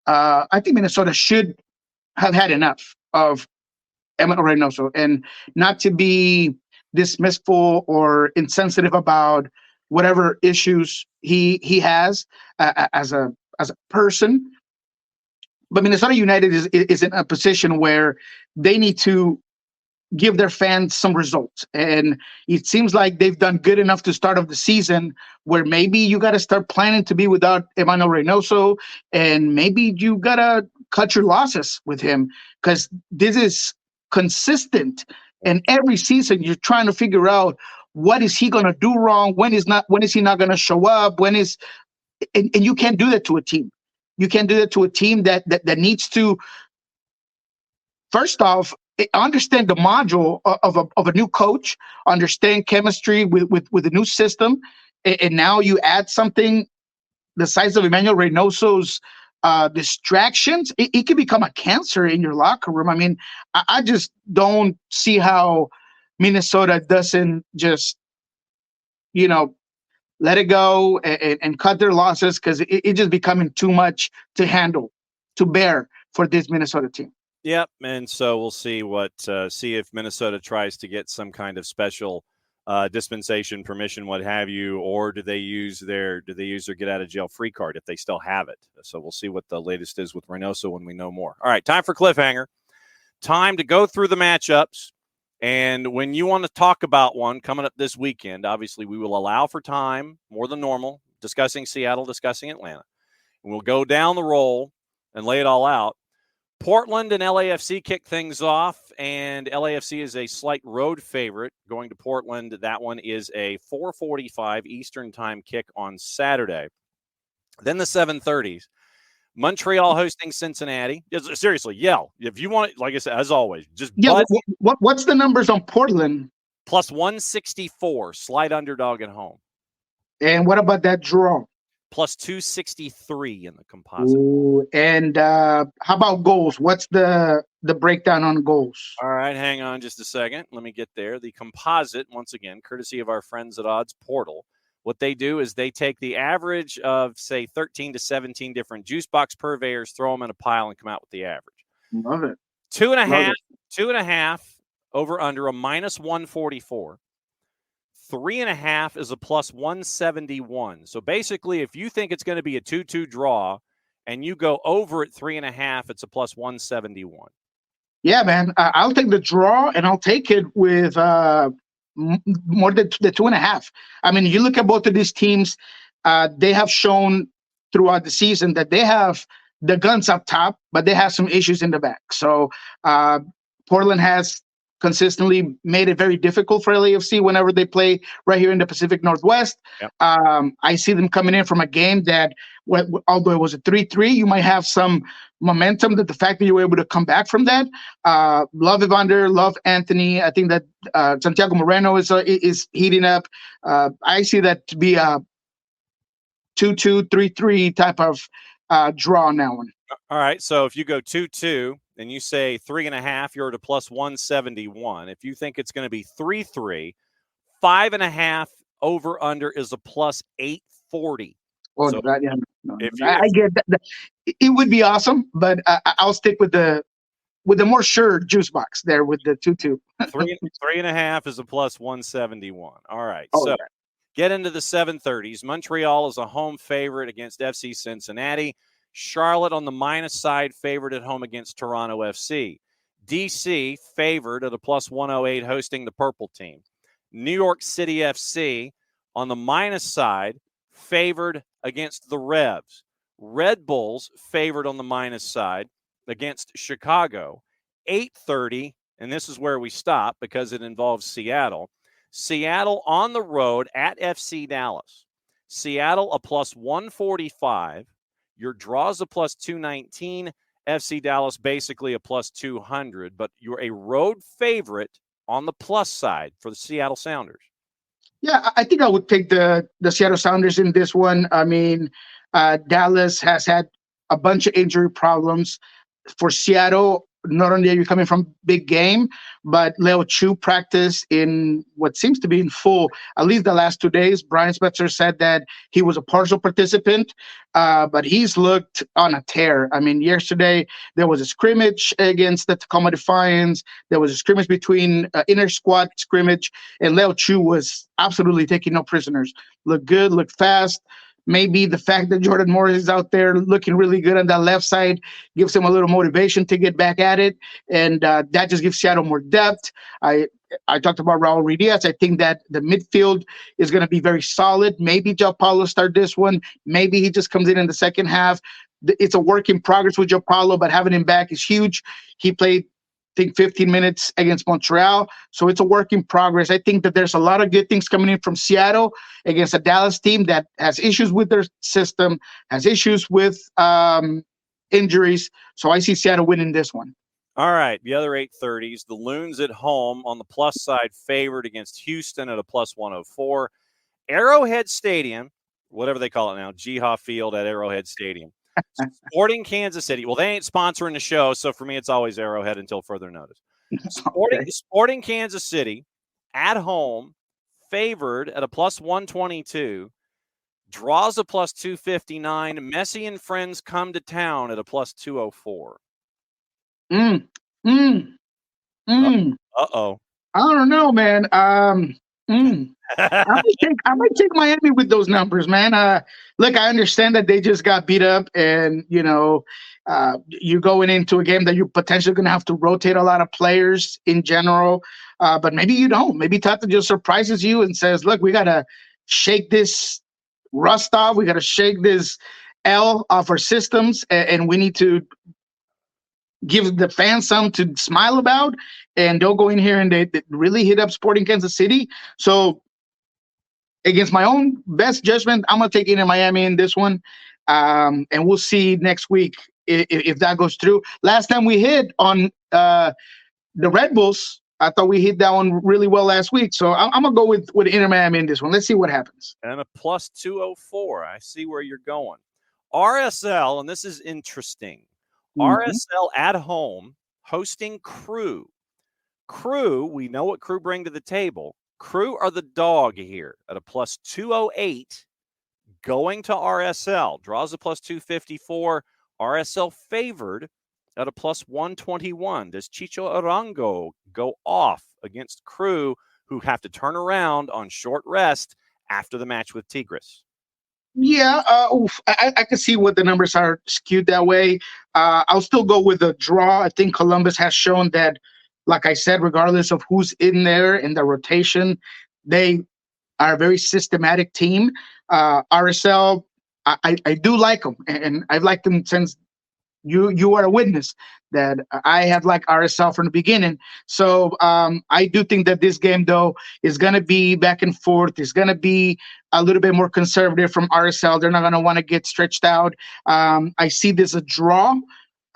D: I think Minnesota should have had enough of Emmanuel Reynoso, and not to be dismissful or insensitive about whatever issues he has as a person. But Minnesota United is in a position where they need to give their fans some results. And it seems like they've done good enough to start off the season where maybe you got to start planning to be without Emmanuel Reynoso, and maybe you got to cut your losses with him, because this is consistent. And every season you're trying to figure out what is he going to do wrong, when is he not going to show up, and you can't do that to a team. You can't do that to a team that needs to, first off, understand the module of a new coach, understand chemistry with a new system, and now you add something the size of Emmanuel Reynoso's distractions. It can become a cancer in your locker room. I mean, I just don't see how Minnesota doesn't just, let it go and cut their losses, because it's just becoming too much to handle, to bear for this Minnesota team.
A: Yep, and so we'll see see if Minnesota tries to get some kind of special dispensation, permission, what have you, or do they use their get out of jail free card if they still have it? So we'll see what the latest is with Reynoso when we know more. All right, time for cliffhanger. Time to go through the matchups, and when you want to talk about one coming up this weekend, obviously we will allow for time more than normal, discussing Seattle, discussing Atlanta, and we'll go down the roll and lay it all out. Portland and LAFC kick things off, and LAFC is a slight road favorite going to Portland. That one is a 4:45 Eastern time kick on Saturday. Then the 7:30s. Montreal hosting Cincinnati. Seriously, yell. If you want it, like I said, as always, just
D: what's the numbers on Portland?
A: Plus 164, slight underdog at home.
D: And what about that draw?
A: Plus 263 in the composite.
D: Ooh, and how about goals? What's the breakdown on goals?
A: All right, hang on just a second. Let me get there. The composite, once again, courtesy of our friends at Odds Portal, what they do is they take the average of, say, 13 to 17 different juice box purveyors, throw them in a pile, and come out with the average.
D: Love it.
A: 2.5 over under a minus 144. 3.5 is a plus 171. So basically, if you think it's going to be a 2-2 draw and you go over at 3.5, it's a plus 171.
D: Yeah, man. I'll take the draw, and I'll take it with more than the 2.5. I mean, you look at both of these teams, they have shown throughout the season that they have the guns up top, but they have some issues in the back. So Portland has consistently made it very difficult for LAFC whenever they play right here in the Pacific Northwest.
A: Yep. I
D: see them coming in from a game that, although it was a 3-3, you might have some momentum, that the fact that you were able to come back from that. Love Evander, love Anthony. I think that Santiago Moreno is heating up. I see that to be a 2-2, 3-3 type of draw on that one.
A: All right, so if you go 2-2 and you say 3.5, you're at a plus 171. If you think it's going to be 3-3, 5.5 over under is a plus 840.
D: Oh, so that, yeah, no, I get that. It would be awesome, but I'll stick with the more sure juice box there with the 2-2.
A: 3.5 is a plus 171. All right, Get into the 7:30s. Montreal is a home favorite against FC Cincinnati. Charlotte on the minus side, favored at home against Toronto FC. DC favored at a plus 108, hosting the purple team. New York City FC on the minus side, favored against the Revs. Red Bulls favored on the minus side against Chicago. 8:30, and this is where we stop because it involves Seattle. Seattle on the road at FC Dallas. Seattle a plus 145. Your draws a plus 219. FC Dallas basically a plus 200, but you're a road favorite on the plus side for the Seattle Sounders.
D: Yeah, I think I would take the Seattle Sounders in this one. I mean, Dallas has had a bunch of injury problems. For Seattle, not only are you coming from big game, but Leo Chu practiced in what seems to be in full, at least the last 2 days. Brian Spetzer said that he was a partial participant, but he's looked on a tear. I mean, yesterday there was a scrimmage against the Tacoma Defiance. There was a scrimmage between inner squad scrimmage, and Leo Chu was absolutely taking no prisoners. Looked good, looked fast. Maybe the fact that Jordan Morris is out there looking really good on that left side gives him a little motivation to get back at it, and that just gives Seattle more depth. I talked about Raul Ruiz. I think that the midfield is going to be very solid. Maybe João Paulo start this one. Maybe he just comes in the second half. It's a work in progress with João Paulo, but having him back is huge. He played, I think, 15 minutes against Montreal. So it's a work in progress. I think that there's a lot of good things coming in from Seattle against a Dallas team that has issues with their system, has issues with injuries. So I see Seattle winning this one.
A: All right, the other 8:30s. The Loons at home on the plus side, favored against Houston at a plus 104. Arrowhead Stadium, whatever they call it now, Jihad Field at Arrowhead Stadium. Sporting Kansas City. Well, they ain't sponsoring the show, so for me, it's always Arrowhead until further notice. Sporting Kansas City at home, favored at a plus 122. Draws a plus 259. Messi and friends come to town at a plus 204. Uh-oh.
D: I don't know, man. I might take Miami with those numbers, man. Look, I understand that they just got beat up, and you're going into a game that you're potentially going to have to rotate a lot of players in general. But maybe you don't. Maybe Tata just surprises you and says, "Look, we got to shake this rust off. We got to shake this L off our systems, and we need to give the fans something to smile about, and don't go in here and they really hit up Sporting Kansas City." So against my own best judgment, I'm going to take Inter Miami in this one. And we'll see next week if that goes through. Last time we hit on the Red Bulls, I thought we hit that one really well last week. So I'm going to go with Inter Miami in this one. Let's see what happens.
A: And a plus 204. I see where you're going. RSL, and this is interesting. RSL at home, hosting Crew. Crew, we know what Crew bring to the table. Crew are the dog here at a plus 208, going to RSL. Draws a plus 254. RSL favored at a plus 121. Does Chicho Arango go off against Crew, who have to turn around on short rest after the match with Tigres?
D: Yeah, I can see what the numbers are skewed that way. I'll still go with the draw. I think Columbus has shown that, like I said, regardless of who's in there in the rotation, they are a very systematic team. RSL, I do like them, and I've liked them since you are a witness that I have liked RSL from the beginning. So I do think that this game, though, is going to be back and forth. It's going to be a little bit more conservative from RSL. They're not going to want to get stretched out. I see this a draw.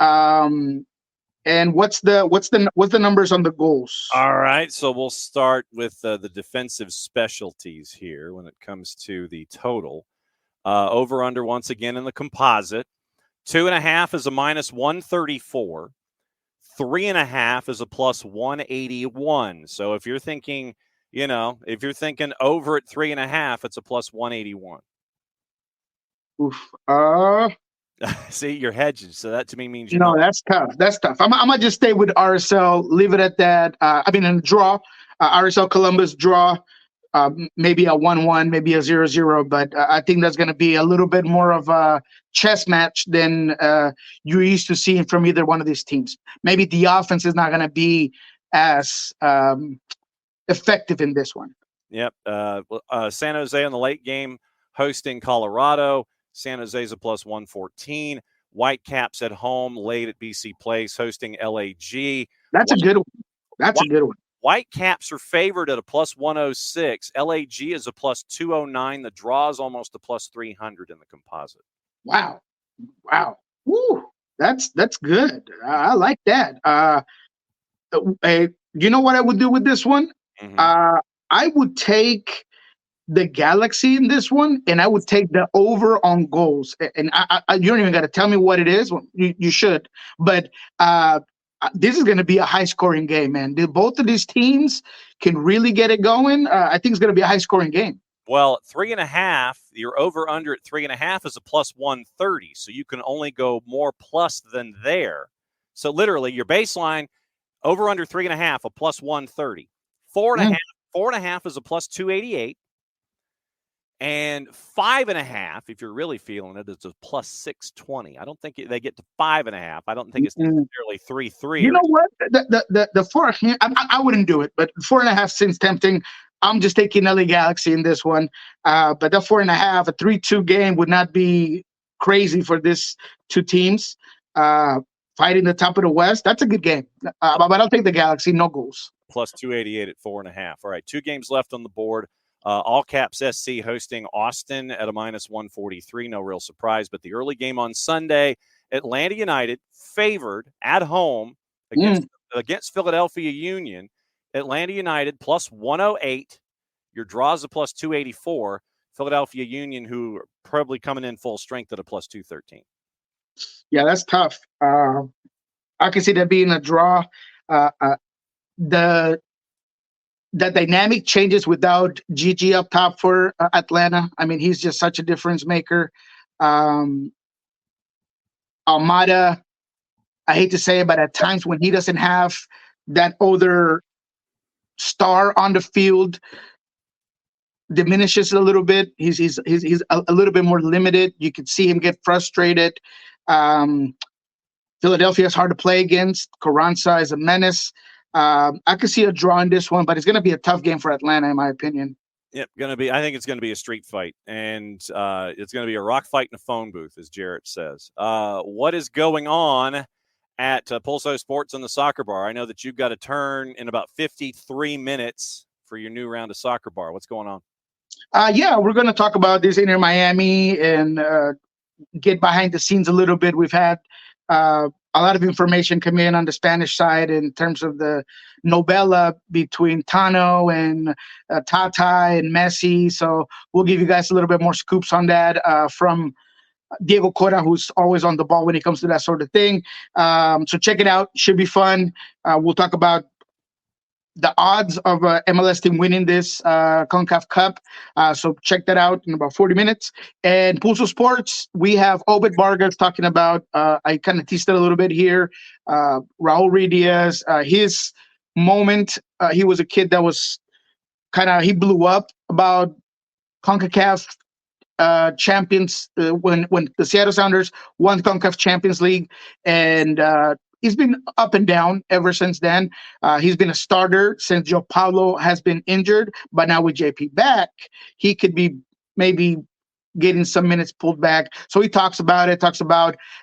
D: And what's the numbers on the goals?
A: All right, so we'll start with the defensive specialties here when it comes to the total. Over under once again in the composite. 2.5 is a minus 134. 3.5 is a plus 181. So if you're thinking, over at 3.5, it's a plus 181.
D: Oof.
A: See, you're hedging. So that to me means
D: that's tough. That's tough. I'm gonna just stay with RSL. Leave it at that. In a draw. RSL Columbus draw. maybe a 1-1, maybe a 0-0, but I think that's going to be a little bit more of a chess match than you're used to seeing from either one of these teams. Maybe the offense is not going to be as effective in this one.
A: Yep. San Jose in the late game hosting Colorado. San Jose's a plus 114. Whitecaps at home late at BC Place hosting LAG.
D: That's a good one. That's a good one.
A: Whitecaps are favored at a plus 106. LAG is a plus 209. The draw is almost a plus 300 in the composite.
D: Wow. Woo. That's good. I like that. You know what I would do with this one? Mm-hmm. I would take the Galaxy in this one, and I would take the over on goals. And you don't even got to tell me what it is. Well, you should. But this is going to be a high-scoring game, man. Both of these teams can really get it going. I think it's going to be a high-scoring game.
A: Well, 3.5, your over-under at 3.5 is a plus 130, so you can only go more plus than there. So literally, your baseline, over-under 3.5, a plus 130. 4.5 is a plus 288. And 5.5, if you're really feeling it, is a plus 620. I don't think they get to 5.5. I don't think it's necessarily 3-3.
D: You know what? The 4, I wouldn't do it, but 4.5 seems tempting. I'm just taking LA Galaxy in this one. But the 4.5, a 3-2 game would not be crazy for these two teams. Fighting the top of the West, that's a good game. But I'll take the Galaxy, no goals.
A: Plus 288 at 4.5. All right, 2 games left on the board. All Caps SC hosting Austin at a minus 143. No real surprise, but the early game on Sunday, Atlanta United favored at home against Philadelphia Union. Atlanta United plus 108. Your draws a plus 284. Philadelphia Union, who are probably coming in full strength at a plus 213.
D: Yeah, that's tough. I can see that being a draw. The dynamic changes without Gigi up top for Atlanta. I mean, he's just such a difference maker. Almada, I hate to say it, but at times when he doesn't have that other star on the field, diminishes a little bit. He's a little bit more limited. You could see him get frustrated. Philadelphia is hard to play against. Carranza is a menace. I could see a draw in this one, but it's going to be a tough game for Atlanta, in my opinion.
A: Yep, I think it's going to be a street fight, and it's going to be a rock fight in a phone booth, as Jarrett says. What is going on at Pulso Sports on the Soccer Bar? I know that you've got a turn in about 53 minutes for your new round of Soccer Bar. What's going on?
D: Yeah, we're going to talk about this Inter Miami and get behind the scenes a little bit. We've had a lot of information come in on the Spanish side in terms of the novella between Tano and Tata and Messi. So we'll give you guys a little bit more scoops on that from Diego Cora, who's always on the ball when it comes to that sort of thing. So check it out. Should be fun. We'll talk about the odds of MLS team winning this CONCACAF Cup. So check that out in about 40 minutes. And Pulso Sports, we have Obed Vargas talking about, I kind of teased it a little bit here, Raul Ruiz, his moment. He was a kid that was he blew up about CONCACAF champions when the Seattle Sounders won CONCACAF Champions League. And he's been up and down ever since then. He's been a starter since Joe Paulo has been injured, but now with JP back, he could be maybe getting some minutes pulled back. So he talks about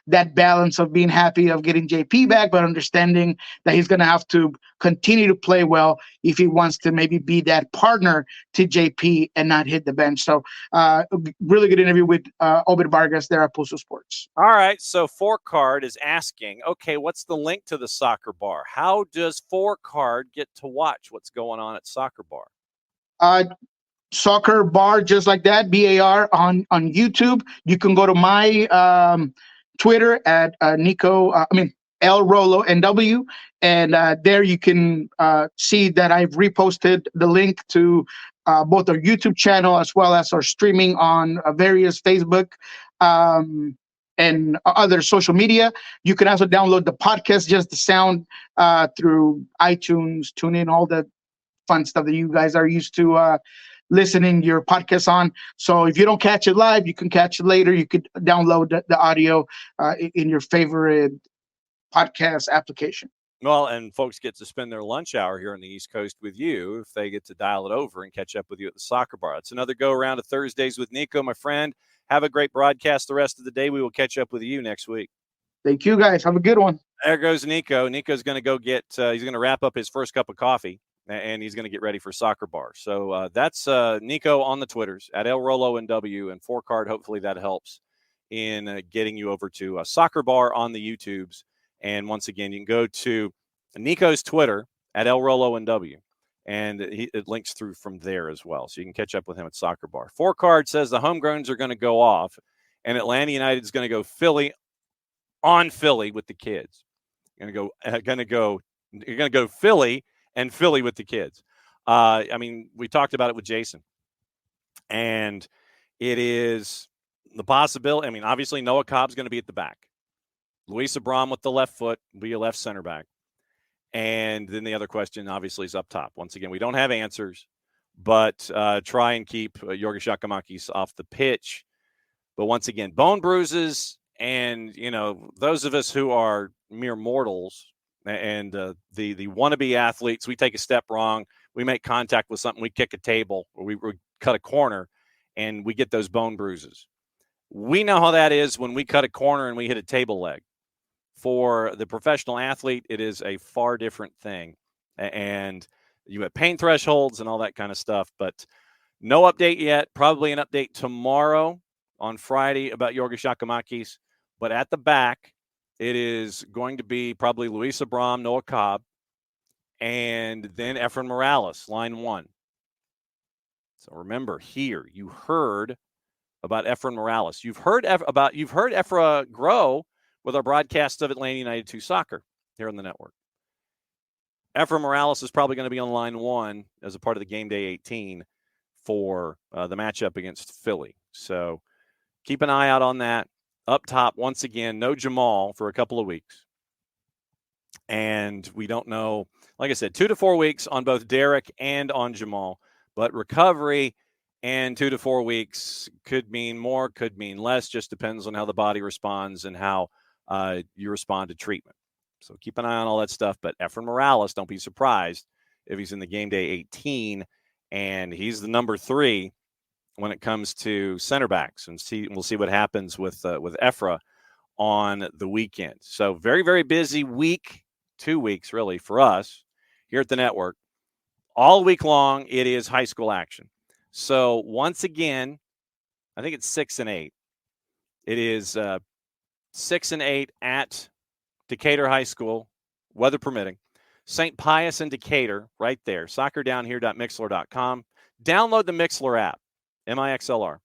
D: that balance of being happy of getting JP back, but understanding that he's going to have to continue to play well if he wants to maybe be that partner to JP and not hit the bench. So really good interview with Obed Vargas there at Pulso Sports.
A: All right. So 4Card is asking, okay, what's the link to the Soccer Bar? How does 4Card get to watch what's going on at Soccer Bar?
D: Soccer Bar, just like that, BAR on YouTube. You can go to my Twitter at El Rolo NW, and there you can see that I've reposted the link to both our YouTube channel as well as our streaming on various Facebook and other social media. You can also download the podcast, just the sound, through iTunes, TuneIn, all the fun stuff that you guys are used to listening your podcast on. So if you don't catch it live, you can catch it later. You could download the audio in your favorite podcast application.
A: Well, and folks get to spend their lunch hour here on the East Coast with you if they get to dial it over and catch up with you at the soccer bar. It's another go-around of Thursdays with Niko, my friend. Have a great broadcast the rest of the day. We will catch up with you next week.
D: Thank you, guys. Have a good one.
A: There goes Niko. Niko's going to go get he's going to wrap up his first cup of coffee, and he's going to get ready for soccer bar. So that's Niko on the Twitters at El Rolo NW, and 4Card. Hopefully that helps in getting you over to soccer bar on the YouTubes. And once again, you can go to Niko's Twitter at El Rolo NW, and it links through from there as well. So you can catch up with him at Soccer Bar. 4Card says the homegrowns are going to go off, and Atlanta United is going to go Philly with the kids. You're going to go Philly and Philly with the kids. I mean, we talked about it with Jason, and it is the possibility. I mean, obviously Noah Cobb's going to be at the back. Luis Abram with the left foot will be a left center back. And then the other question, obviously, is up top. Once again, we don't have answers, but try and keep Yorgos Giakoumakis off the pitch. But once again, bone bruises, and, those of us who are mere mortals and the wannabe athletes, we take a step wrong, we make contact with something, we kick a table, or we cut a corner, and we get those bone bruises. We know how that is when we cut a corner and we hit a table leg. For the professional athlete, it is a far different thing. And you have pain thresholds and all that kind of stuff. But no update yet. Probably an update tomorrow on Friday about Yorgos Giakoumakis. But at the back, it is going to be probably Luis Abram, Noah Cobb, and then Efrain Morales, line one. So remember, here, you heard about Efrain Morales. You've heard Efra grow with our broadcast of Atlanta United 2 Soccer here on the network. Efrain Morales is probably going to be on line one as a part of the Game Day 18 for the matchup against Philly. So keep an eye out on that. Up top, once again, no Jamal for a couple of weeks. And we don't know, like I said, 2 to 4 weeks on both Derek and on Jamal. But recovery and 2 to 4 weeks could mean more, could mean less, just depends on how the body responds and how you respond to treatment. So keep an eye on all that stuff. But Efrain Morales, don't be surprised if he's in the Game Day 18, and he's the number 3 when it comes to center backs. And we'll see what happens with Efra on the weekend. So very, very busy week, 2 weeks really for us here at the network. All week long, it is high school action. So once again, I think it's 6 and 8. It is 6 and 8 at Decatur High School, weather permitting. St. Pius and Decatur, right there. Soccerdownhere.mixler.com. Download the Mixler app, MIXLR.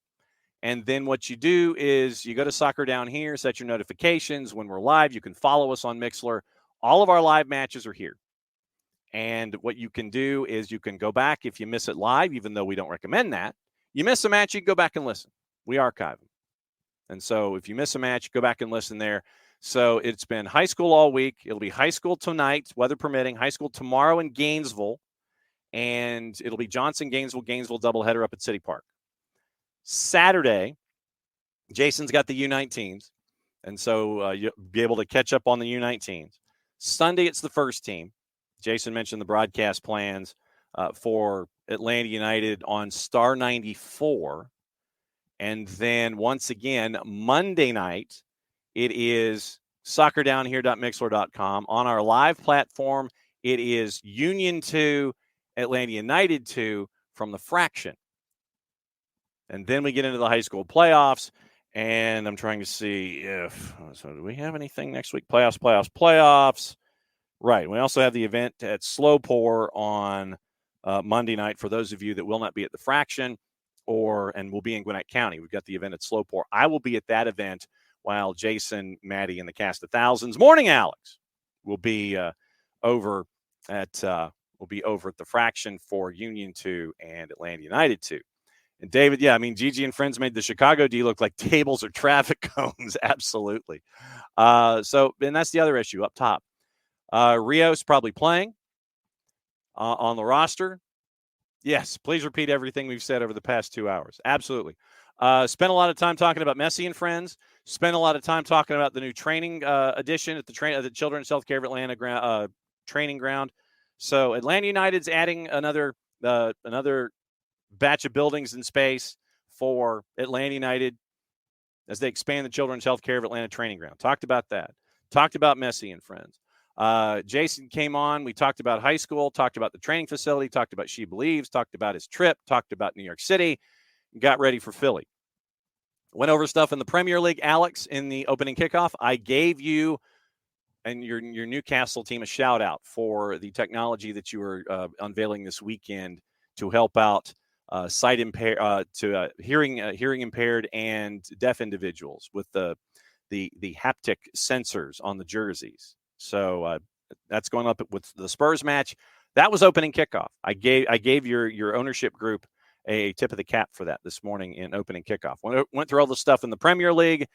A: And then what you do is you go to Soccer Down Here, set your notifications. When we're live, you can follow us on Mixler. All of our live matches are here. And what you can do is you can go back if you miss it live, even though we don't recommend that. You miss a match, you can go back and listen. We archive them. And so if you miss a match, go back and listen there. So it's been high school all week. It'll be high school tonight, weather permitting, high school tomorrow in Gainesville, and it'll be Johnson, Gainesville doubleheader up at City Park. Saturday, Jason's got the U19s, and so you'll be able to catch up on the U19s. Sunday, it's the first team. Jason mentioned the broadcast plans for Atlanta United on Star 94. And then once again, Monday night, it is soccerdownhere.mixler.com. On our live platform, it is Union 2, Atlanta United 2 from the Fraction. And then we get into the high school playoffs, and I'm trying to see so do we have anything next week? Playoffs. Right. We also have the event at Slow Pour on Monday night for those of you that will not be at the Fraction and will be in Gwinnett County. We've got the event at Slow Pour. I will be at that event while Jason, Maddie, and the cast of thousands. Morning, Alex, will be over at the Fraction for Union 2 and Atlanta United 2. And David, Gigi and friends made the Chicago D look like tables or traffic cones. Absolutely. And that's the other issue up top. Rios probably playing on the roster. Yes, please repeat everything we've said over the past 2 hours. Absolutely. Spent a lot of time talking about Messi and Friends. Spent a lot of time talking about the new training edition at the Children's Healthcare of Atlanta training ground. So Atlanta United's adding another batch of buildings and space for Atlanta United as they expand the Children's Healthcare of Atlanta training ground. Talked about that. Talked about Messi and Friends. Jason came on. We talked about high school, talked about the training facility, talked about She Believes, talked about his trip, talked about New York City, got ready for Philly. Went over stuff in the Premier League, Alex, in the opening kickoff. I gave you and your Newcastle team a shout out for the technology that you were unveiling this weekend to help out hearing impaired and deaf individuals with the haptic sensors on the jerseys. So that's going up with the Spurs match. That was opening kickoff. I gave your ownership group a tip of the cap for that this morning in opening kickoff. Went through all the stuff in the Premier League,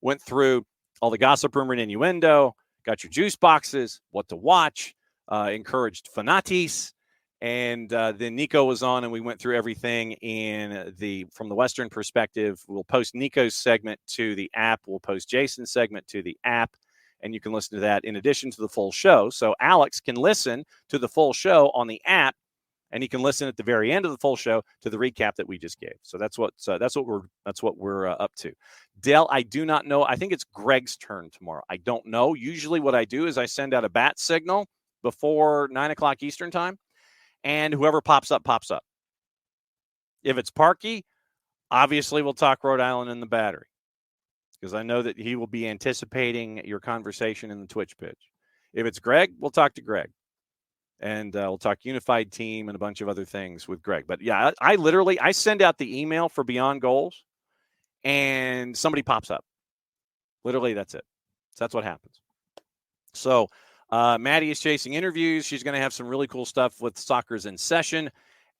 A: went through all the gossip, rumor, and innuendo, got your juice boxes, what to watch, encouraged Fanatis, and then Niko was on, and we went through everything from the Western perspective. We'll post Niko's segment to the app. We'll post Jason's segment to the app, and you can listen to that in addition to the full show. So Alex can listen to the full show on the app, and he can listen at the very end of the full show to the recap that we just gave. So that's what we're up to. Dell, I do not know. I think it's Greg's turn tomorrow. I don't know. Usually what I do is I send out a bat signal before 9 o'clock Eastern time, and whoever pops up, pops up. If it's Parkey, obviously we'll talk Rhode Island in the Battery, because I know that he will be anticipating your conversation in the Twitch pitch. If it's Greg, we'll talk to Greg. And we'll talk unified team and a bunch of other things with Greg. But, yeah, I send out the email for Beyond Goals, and somebody pops up. Literally, that's it. So that's what happens. So Maddie is chasing interviews. She's going to have some really cool stuff with Soccer's in Session,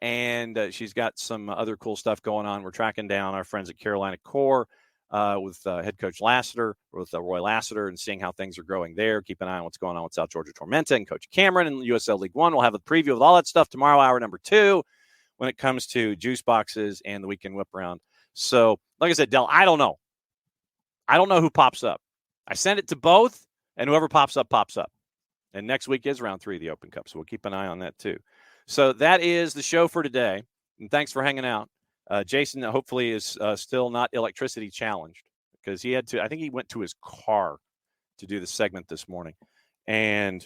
A: and she's got some other cool stuff going on. We're tracking down our friends at Carolina Core with head coach Lassiter, with Roy Lassiter, and seeing how things are growing there. Keep an eye on what's going on with South Georgia Tormenta and Coach Cameron in USL League One. We'll have a preview of all that stuff tomorrow, hour number 2, when it comes to juice boxes and the weekend whip around. So, like I said, Del, I don't know. I don't know who pops up. I send it to both, and whoever pops up, pops up. And next week is round 3 of the Open Cup, so we'll keep an eye on that too. So that is the show for today, and thanks for hanging out. Jason hopefully is still not electricity challenged, because he had to. I think he went to his car to do the segment this morning, and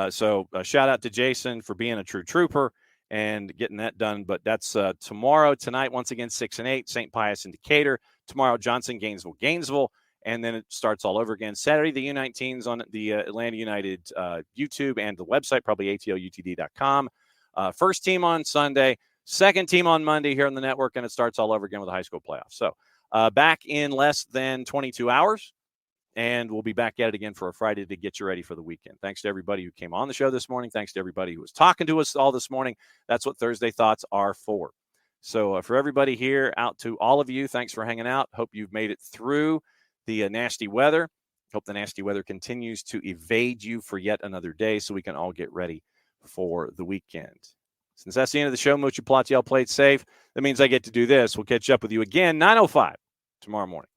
A: so shout out to Jason for being a true trooper and getting that done. But that's tomorrow. Tonight, once again, 6 and 8, St. Pius and Decatur. Tomorrow, Johnson, Gainesville, and then it starts all over again. Saturday, the U19s on the Atlanta United YouTube and the website, probably ATLUTD.com. First team on Sunday. Second team on Monday here on the network, and it starts all over again with the high school playoffs. So back in less than 22 hours, and we'll be back at it again for a Friday to get you ready for the weekend. Thanks to everybody who came on the show this morning. Thanks to everybody who was talking to us all this morning. That's what Thursday Thoughts are for. So for everybody here, out to all of you, thanks for hanging out. Hope you've made it through the nasty weather. Hope the nasty weather continues to evade you for yet another day so we can all get ready for the weekend. Since that's the end of the show, Mucha Platiel played safe. That means I get to do this. We'll catch up with you again, 9:05 tomorrow morning.